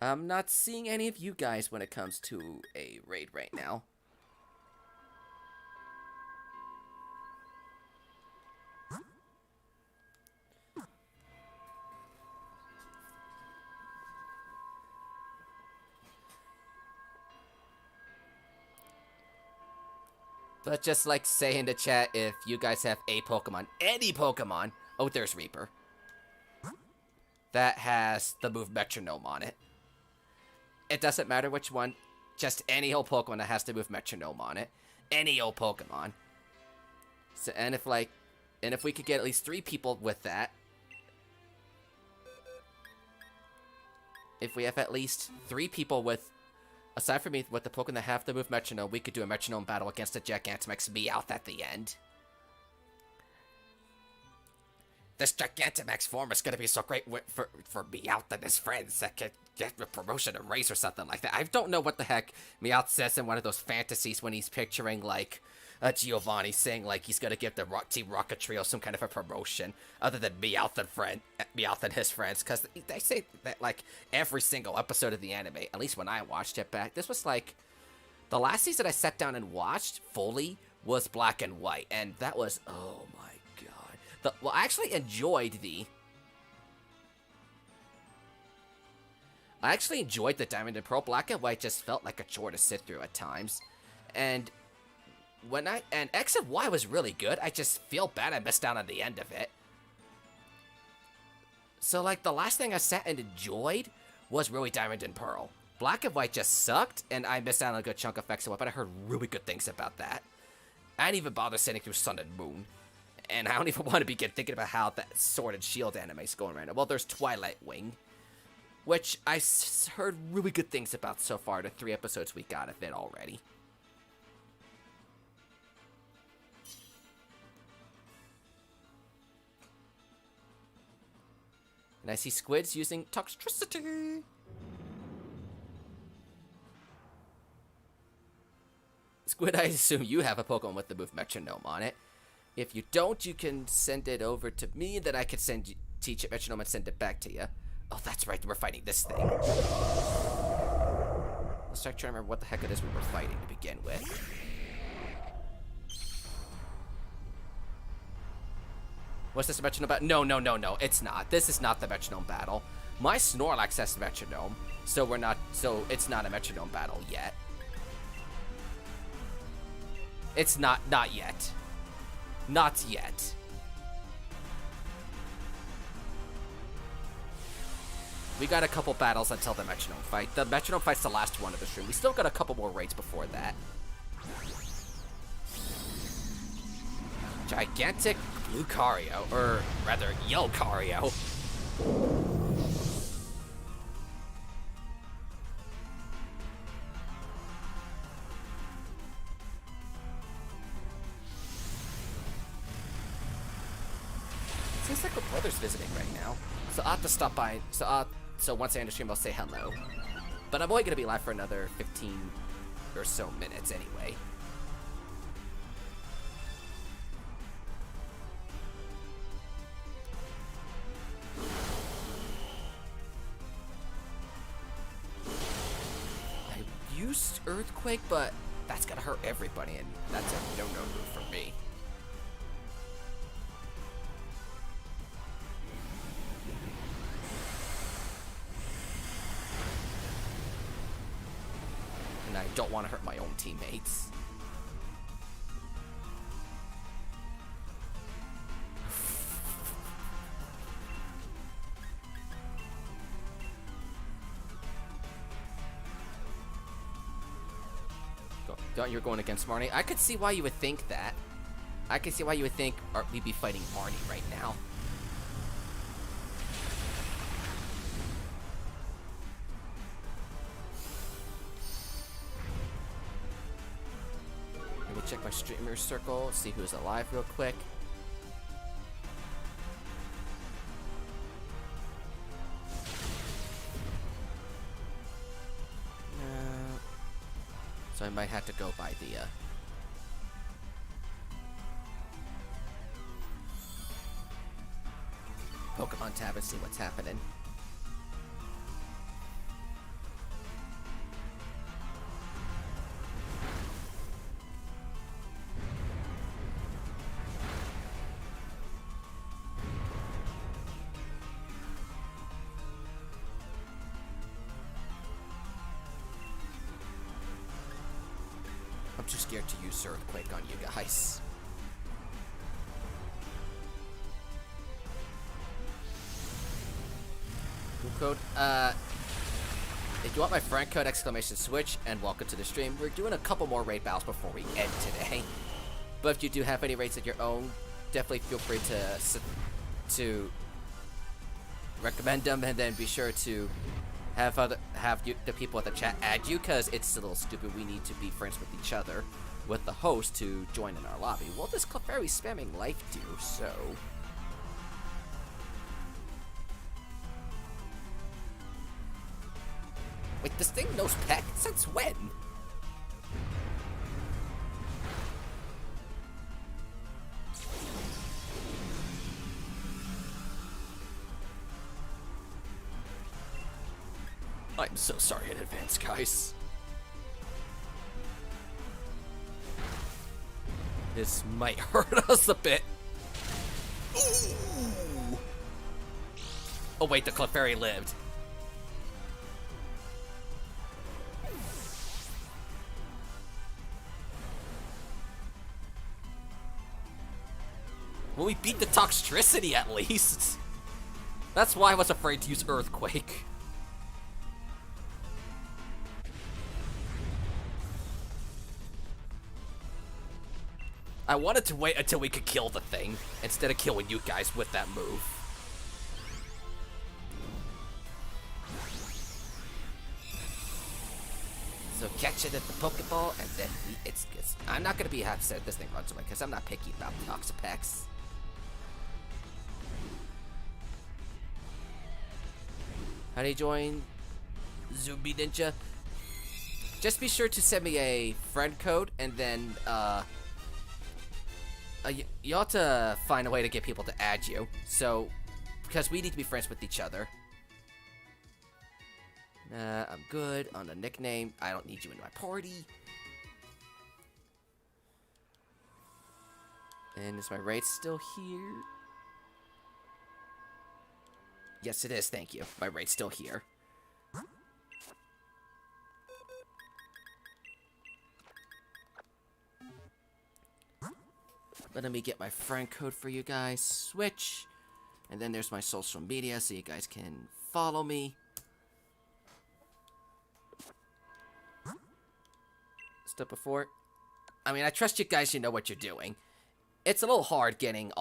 I'm not seeing any of you guys when it comes to a raid right now. But just like say in the chat if you guys have a Pokemon, any Pokemon, oh there's Reaper, that has the move Metronome on it. It doesn't matter which one, just any old Pokemon that has the move Metronome on it. Any old Pokemon. So, and if we could get at least 3 people with that, if we have at least 3 people with, aside from me, with the Pokemon that have the move Metronome, we could do a Metronome battle against the GigantaMax Meowth at the end. This GigantaMax form is going to be so great for Meowth and his friends that could get a promotion to race or something like that. I don't know what the heck Meowth says in one of those fantasies when he's picturing, like, Giovanni saying, like, he's going to give the Team Rocket Trio some kind of a promotion other than Meowth and his friends. Because they say that, like, every single episode of the anime, at least when I watched it back, this was, like, the last season I sat down and watched fully was Black and White. And that was, oh my god. Well, I actually enjoyed the Diamond and Pearl. Black and White just felt like a chore to sit through at times. And X and Y was really good. I just feel bad I missed out on the end of it. So, like, the last thing I sat and enjoyed was really Diamond and Pearl. Black and White just sucked, and I missed out on a good chunk of X and Y, but I heard really good things about that. I didn't even bother sitting through Sun and Moon. And I don't even want to begin thinking about how that Sword and Shield anime is going right now. Well, there's Twilight Wing, which I heard really good things about so far, the 3 episodes we got of it already. And I see squids using Toxtricity. Squid, I assume you have a Pokemon with the move Metronome on it. If you don't, you can send it over to me, then I could teach it Metronome and send it back to you. Oh, that's right, we're fighting this thing. Let's try to remember what the heck it is we were fighting to begin with. What's this Metronome battle? No, it's not. This is not the Metronome battle. My Snorlax has the Metronome, so it's not a Metronome battle yet. It's not yet. Not yet. We got a couple battles until the Metronome fight. The Metronome fight's the last one of the stream. We still got a couple more raids before that. Gigantic Lucario, or rather Yelcario. Seems like my brother's visiting right now, so I'll have to stop by. So once I end the stream, I'll say hello. But I'm only gonna be live for another 15 or so minutes anyway. I used Earthquake, but that's gonna hurt everybody, and that's a no move for me. I don't want to hurt my own teammates. You're going against Marnie. I could see why you would think that. I could see why you would think we'd be fighting Marnie right now. Check my streamer circle, see who's alive real quick. So I might have to go by the, Pokemon tab and see what's happening. I'm too scared to use Earthquake on you guys. Code, if you want my friend code, !switch, and welcome to the stream. We're doing a couple more raid battles before we end today. But if you do have any raids of your own, definitely feel free to recommend them, and then be sure to have the people at the chat add you, because it's a little stupid. We need to be friends with each other, with the host, to join in our lobby. Well, this Clefairy spamming life do, so... Wait, this thing knows Peck? Since when? I'm so sorry in advance, guys. This might hurt us a bit. Ooh. Oh wait, the Clefairy lived. Well, we beat the Toxtricity at least. That's why I was afraid to use Earthquake. I wanted to wait until we could kill the thing, instead of killing you guys with that move. So catch it at the Pokeball, and then it's I'm not gonna be upset if this thing runs away, because I'm not picky about Toxapex. How do you join Zumbi Ninja? Just be sure to send me a friend code, and then you ought to find a way to get people to add you. So, because we need to be friends with each other. I'm good on a nickname. I don't need you in my party. And is my raid still here? Yes, it is. Thank you. My raid's still here. Let me get my friend code for you guys. Switch. And then there's my social media, so you guys can follow me. Step before. I mean, I trust you guys. You know what you're doing. It's a little hard getting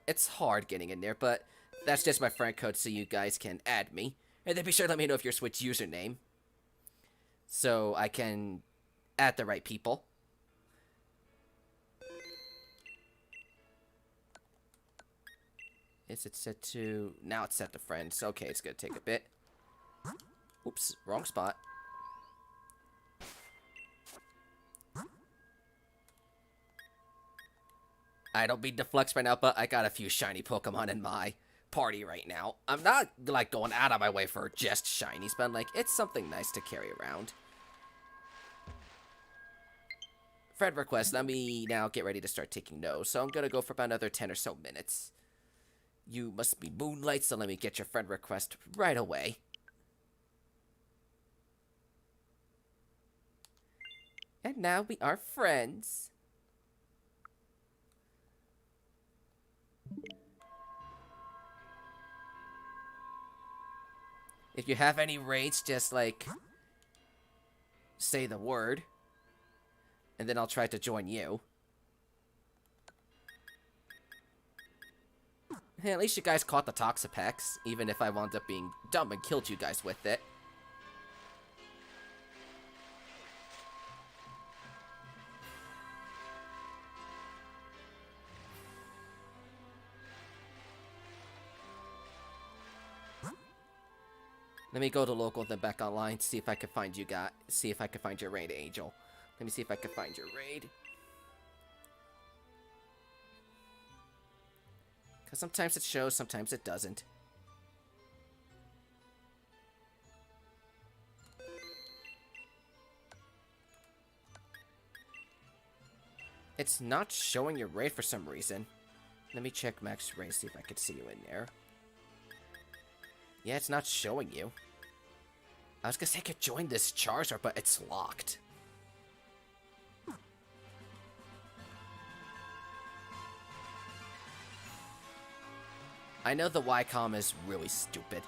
it's hard getting in there, but that's just my friend code, so you guys can add me. And then be sure to let me know if you're Switch username, so I can add the right people. Is it set to... Now it's set to friends. Okay, it's gonna take a bit. Oops, wrong spot. I don't mean to flex right now, but I got a few shiny Pokemon in my party right now. I'm not, like, going out of my way for just shinies, but, like, it's something nice to carry around. Friend request, let me now get ready to start taking notes. So I'm gonna go for about another 10 or so minutes. You must be Moonlight, so let me get your friend request right away. And now we are friends. If you have any raids, just, like, say the word. And then I'll try to join you. Hey, at least you guys caught the Toxapex, even if I wound up being dumb and killed you guys with it. Let me go to local, then back online, see if I can find you guys, see if I can find your raid angel. Let me see if I can find your raid. Because sometimes it shows, sometimes it doesn't. It's not showing your raid for some reason. Let me check Max Raid, see if I can see you in there. Yeah, it's not showing you. I was gonna say I could join this Charizard, but it's locked. I know the Ycom is really stupid.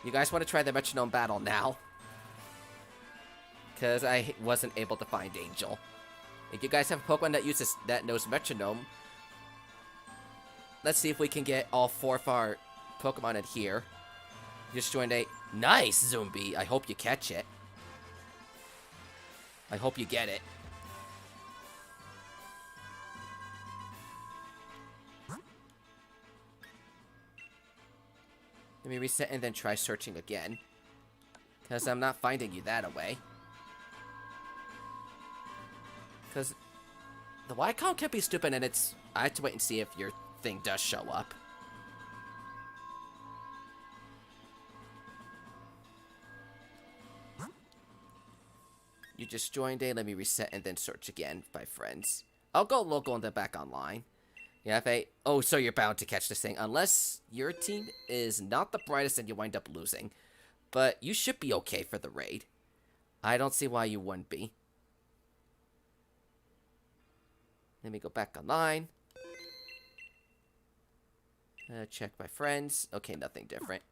You guys want to try the Metronome battle now? Because I wasn't able to find Angel. If you guys have a Pokemon that knows Metronome, let's see if we can get all 4 of our Pokemon in here. Just joined a nice Zombie. I hope you catch it. I hope you get it. Let me reset and then try searching again. Because I'm not finding you that away. Because the Ycom can be stupid and it's... I have to wait and see if your thing does show up. You just joined a... Let me reset and then search again by friends. I'll go local and then back online. Yeah, if I... Oh, so you're bound to catch this thing. Unless your team is not the brightest and you wind up losing. But you should be okay for the raid. I don't see why you wouldn't be. Let me go back online. Check my friends. Okay, nothing different.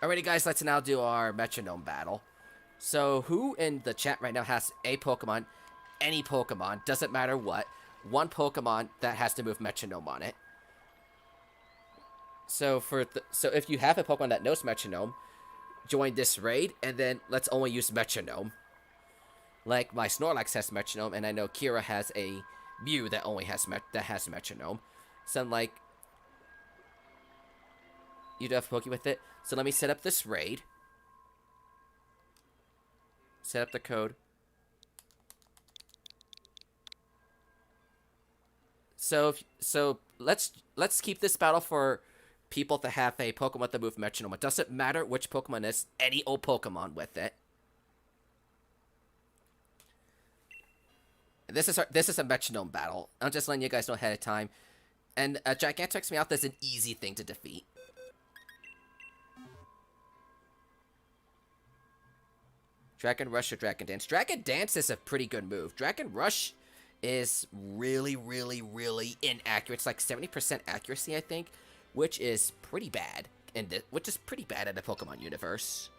Alrighty, guys, let's now do our Metronome battle. So, who in the chat right now has a Pokemon... Any Pokemon, doesn't matter what, one Pokemon that has to move Metronome on it. So if you have a Pokemon that knows Metronome, join this raid, and then let's only use Metronome. Like my Snorlax has Metronome, and I know Kira has a Mew that only has Metronome. So like, you do have Poke with it. So let me set up this raid. Set up the code. So let's keep this battle for people that have a Pokemon that move Metronome. It doesn't matter which Pokemon it is, any old Pokemon with it. This is a Metronome battle. I'm just letting you guys know ahead of time. And GigantaMax Meowth is an easy thing to defeat. Dragon Rush or Dragon Dance. Dragon Dance is a pretty good move. Dragon Rush is really, really, really inaccurate. It's like 70% accuracy, I think, which is pretty bad. Which is pretty bad in the Pokemon universe.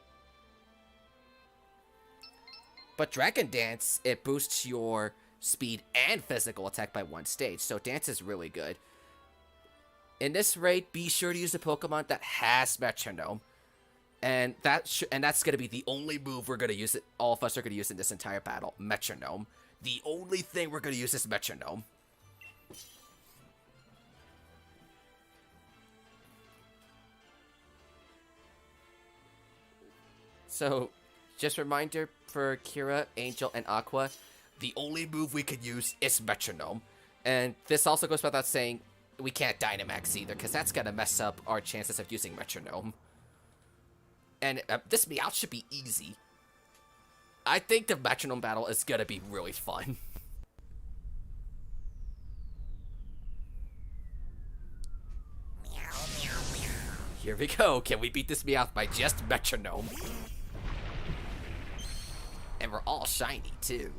But Dragon Dance, it boosts your speed and physical attack by 1 stage, so Dance is really good. In this raid, be sure to use a Pokemon that has Metronome. And that's going to be the only move we're going to use. All of us are going to use in this entire battle. Metronome. The only thing we're going to use is Metronome. So, just a reminder for Kira, Angel, and Aqua, the only move we could use is Metronome. And this also goes without saying, we can't Dynamax either, because that's going to mess up our chances of using Metronome. And this Meowth should be easy. I think the Metronome battle is going to be really fun. Here we go. Can we beat this Meowth by just Metronome? And we're all shiny, too.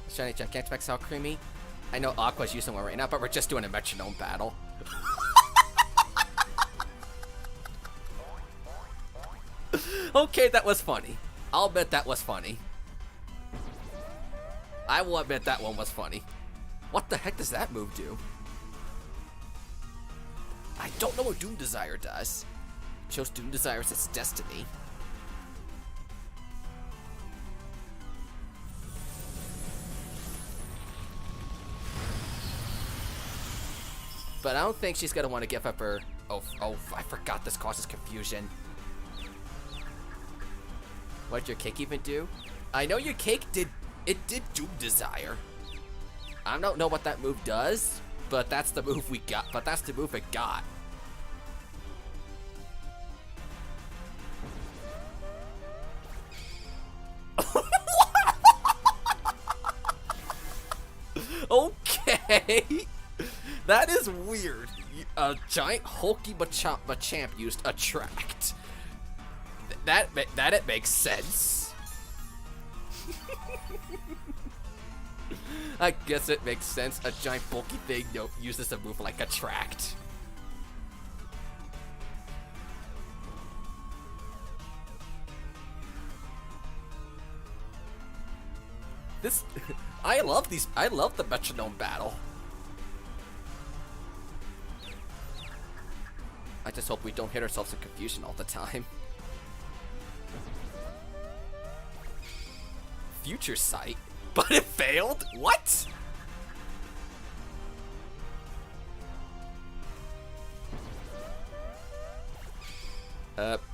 Shiny GigantaMax how creamy. I know Aqua's using one right now, but we're just doing a Metronome battle. Okay, that was funny. I'll admit that was funny. I will admit that one was funny. What the heck does that move do? I don't know what Doom Desire does. Chose Doom Desire as its destiny. But I don't think she's gonna want to give up her... Oh, I forgot this causes confusion. What did your cake even do? I know your cake did Doom Desire. I don't know what that move does, but that's the move we got. But that's the move it got. Okay. That is weird. A giant hulky Machamp used Attract. That it makes sense. I guess it makes sense. A giant bulky thing uses a move like Attract. I love the metronome battle. I just hope we don't hit ourselves in confusion all the time. Future Sight? But it failed? What?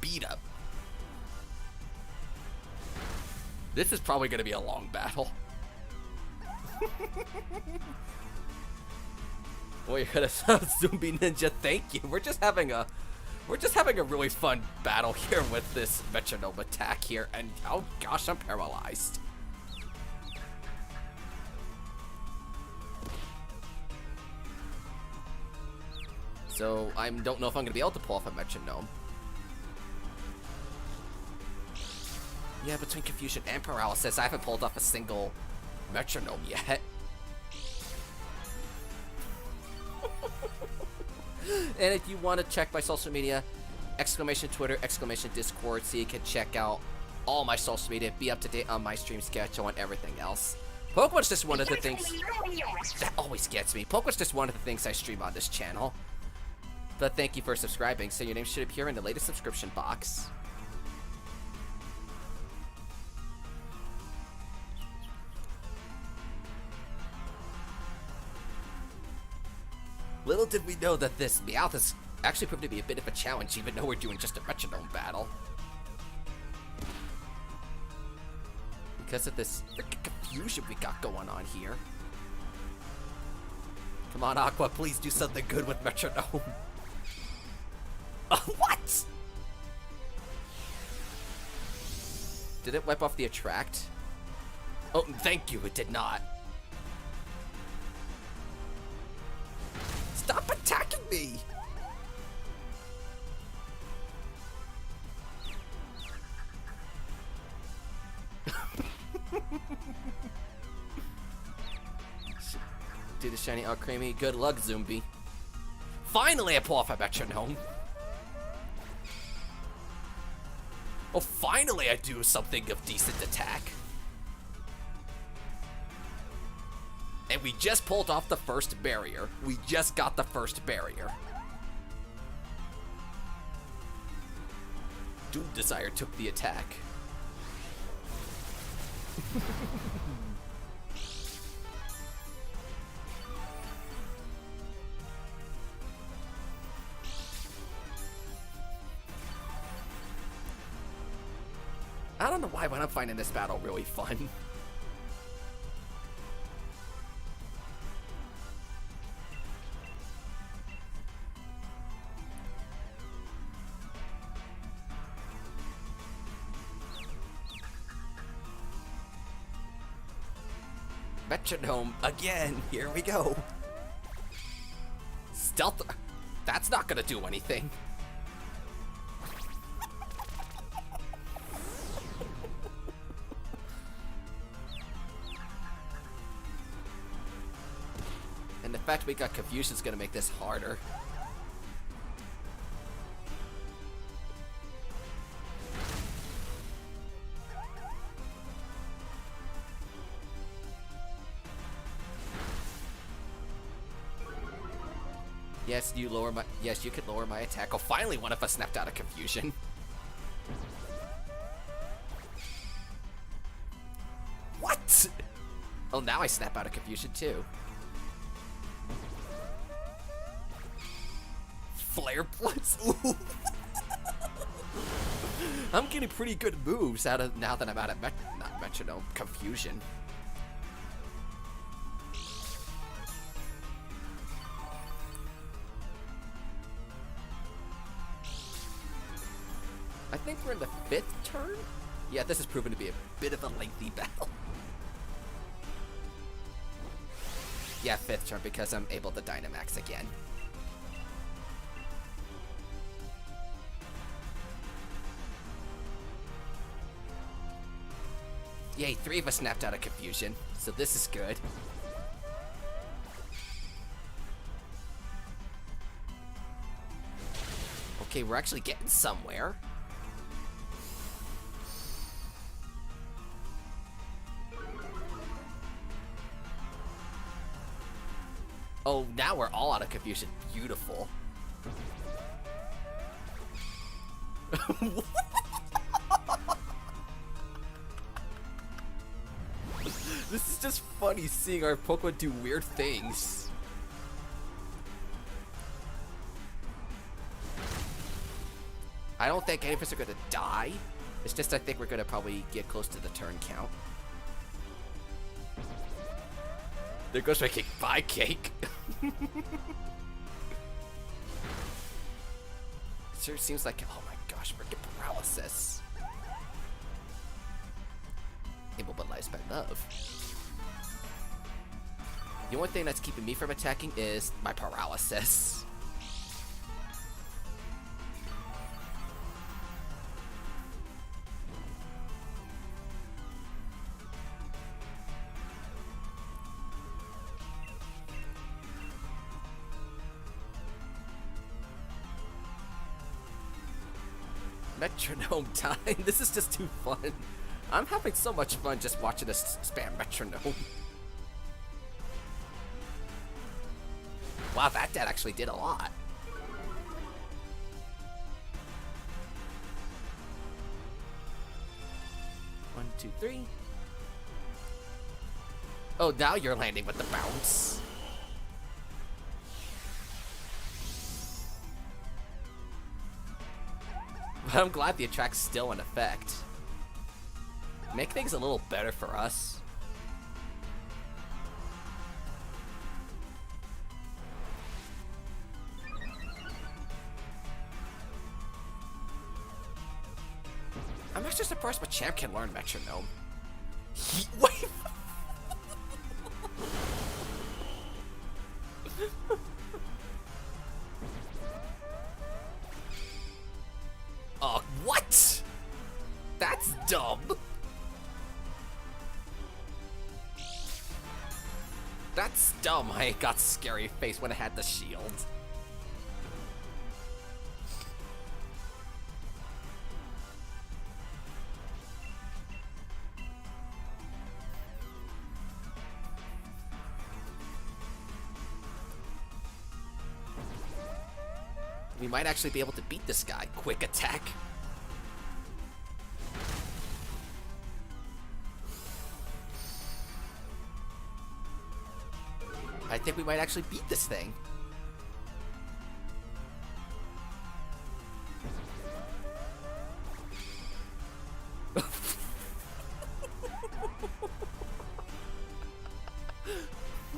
Beat up. This is probably gonna be a long battle. Boy, you're gonna Zombie Ninja, thank you. We're just having a really fun battle here with this metronome attack here, and oh gosh, I'm paralyzed. So I don't know if I'm gonna be able to pull off a metronome. Yeah, between confusion and paralysis, I haven't pulled off a single metronome yet. And if you want to check my social media, exclamation Twitter, exclamation Discord, so you can check out all my social media, be up to date on my stream schedule and everything else. Pokemon's just one of the things that always gets me. Pokemon's just one of the things I stream on this channel. But thank you for subscribing, so your name should appear in the latest subscription box. Little did we know that this Meowth is actually proved to be a bit of a challenge, even though we're doing just a metronome battle. Because of this freaking confusion we got going on here. Come on, Aqua, please do something good with metronome. What? Did it wipe off the Attract? Oh, thank you, it did not. Stop attacking me! Do the shiny out creamy. Good luck, Zombie. Finally, I pull off a metronome. Oh, finally, I do something of decent attack. And we just pulled off the first barrier. We just got the first barrier. Doom Desire took the attack. I don't know why, but I'm finding this battle really fun. Metronome again. Here we go. Stealth. That's not gonna do anything. And the fact we got confusion is gonna make this harder. Yes, you could lower my attack. Oh, finally one of us snapped out of confusion. What? Oh, now I snap out of confusion too. Flare Blitz? Ooh. I'm getting pretty good moves out of now that I'm out of not Metronome, Confusion. I think we're in the 5th turn? Yeah, this has proven to be a bit of a lengthy battle. Yeah, 5th turn because I'm able to Dynamax again. Yay, 3 of us snapped out of Confusion, so this is good. Okay, we're actually getting somewhere. Oh, now we're all out of Confusion. Beautiful. This is just funny seeing our Pokemon do weird things. I don't think any of us are gonna die. It's just I think we're gonna probably get close to the turn count. There goes my cake. Bye, cake. Sure seems like, oh my gosh, freaking paralysis. Immobilized by love. The only thing that's keeping me from attacking is my paralysis. Metronome time. This is just too fun. I'm having so much fun just watching us spam Metronome. Wow, that actually did a lot. One, two, three. Oh, now you're landing with the bounce. But I'm glad the attract's still in effect. Make things a little better for us. I'm actually surprised Machamp can learn Metronome. Heat Wave? Oh, what? That's dumb. That's dumb. I got scary face when I had the shield. We might actually be able to beat this guy. Quick attack. I think we might actually beat this thing.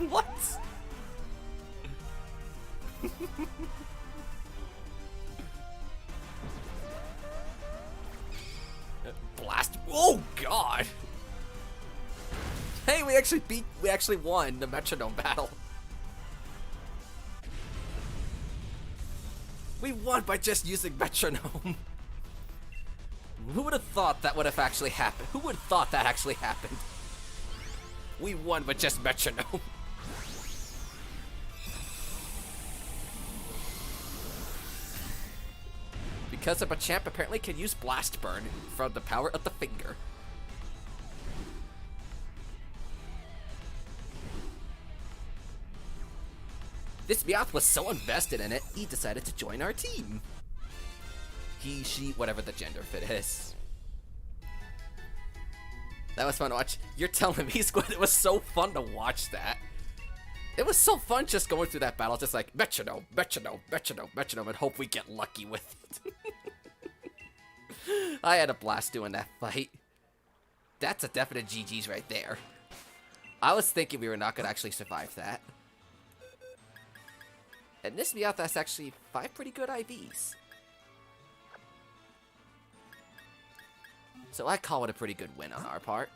What? Blast. Oh god. Hey, we actually won the Metronome battle. We won by just using Metronome. Who would have thought that would have actually happened? Who would have thought that actually happened? We won with just Metronome. Because a Machamp apparently can use Blast Burn from the power of the finger. This Meowth was so invested in it, he decided to join our team. He, she, whatever the gender fit is. That was fun to watch. You're telling me, Squid, it was so fun to watch that. It was so fun just going through that battle, just like metronome, metronome, metronome, metronome, and hope we get lucky with it. I had a blast doing that fight. That's a definite GG's right there. I was thinking we were not going to actually survive that. And this Meowth has actually 5 pretty good IVs. So I call it a pretty good win on our part.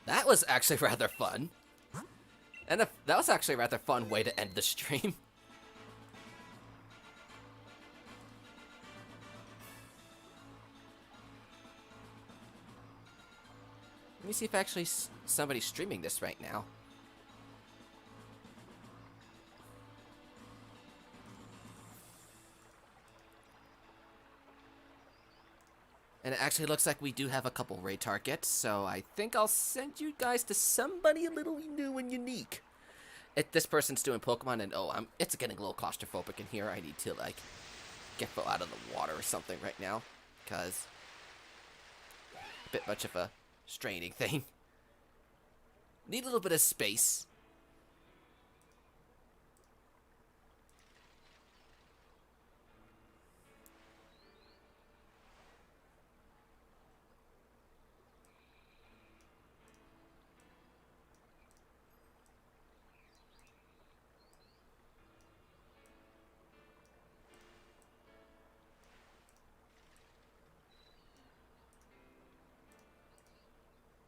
That was actually rather fun. And that was actually a rather fun way to end the stream. Let me see if actually somebody's streaming this right now. And it actually looks like we do have a couple raid targets, so I think I'll send you guys to somebody a little new and unique. If this person's doing Pokemon, and it's getting a little claustrophobic in here. I need to, like, get out of the water or something right now, because a bit much of a straining thing. Need a little bit of space.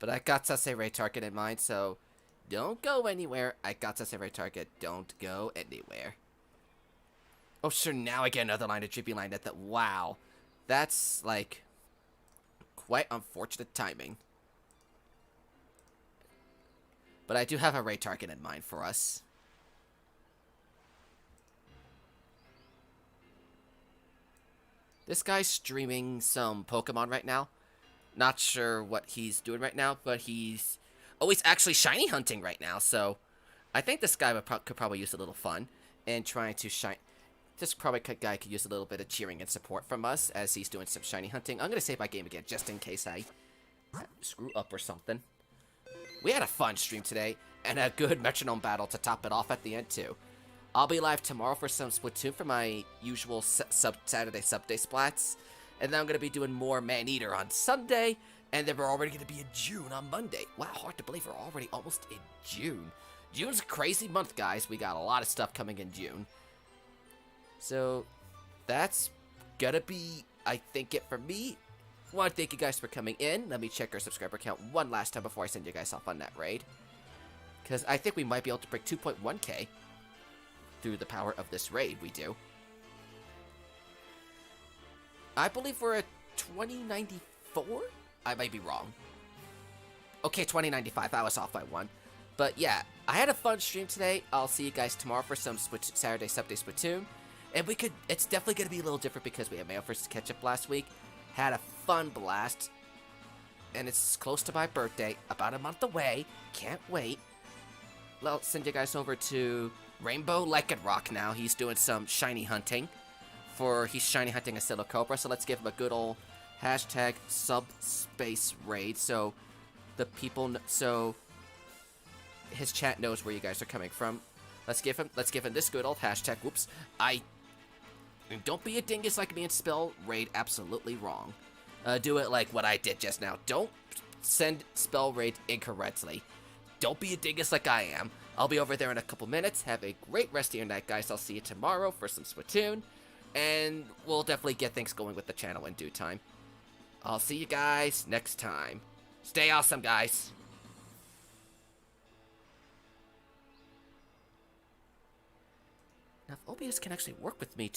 But I got a raid target in mind, so don't go anywhere. I got a raid target. Don't go anywhere. Oh, sure, now I get another line of Drippy line that wow. That's, like, quite unfortunate timing. But I do have a raid target in mind for us. This guy's streaming some Pokemon right now. Not sure what he's doing right now, but he's actually shiny hunting right now, so I think this guy could probably use a little fun and trying to shine. This guy could use a little bit of cheering and support from us as he's doing some shiny hunting. I'm going to save my game again just in case I screw up or something. We had a fun stream today and a good metronome battle to top it off at the end too. I'll be live tomorrow for some Splatoon for my usual Saturday sub-day splats. And then I'm going to be doing more Man-Eater on Sunday. And then we're already going to be in June on Monday. Wow, hard to believe we're already almost in June. June's a crazy month, guys. We got a lot of stuff coming in June. So, that's going to be, I think, it for me. I want to thank you guys for coming in. Let me check our subscriber count one last time before I send you guys off on that raid. Because I think we might be able to break 2.1k through the power of this raid we do. I believe we're at 2094? I might be wrong. Okay, 2095. I was off by 1. But yeah, I had a fun stream today. I'll see you guys tomorrow for some Saturday Sub-Day Splatoon. And it's definitely going to be a little different because we had Meowth vs. Ketchup last week. Had a fun blast. And it's close to my birthday. About a month away. Can't wait. I'll send you guys over to Rainbow Lycanroc now. He's doing some shiny hunting. He's shiny hunting a Silicobra, so let's give him a good old hashtag Subspace raid, so the people, so his chat knows where you guys are coming from. Let's give him this good old hashtag. Whoops, don't be a dingus like me and spell raid absolutely wrong. Do it like what I did just now. Don't spell raid incorrectly. Don't be a dingus like I am. I'll be over there in a couple minutes. Have a great rest of your night, guys. I'll see you tomorrow for some Splatoon. And we'll definitely get things going with the channel in due time. I'll see you guys next time. Stay awesome, guys. Now, if OBS can actually work with me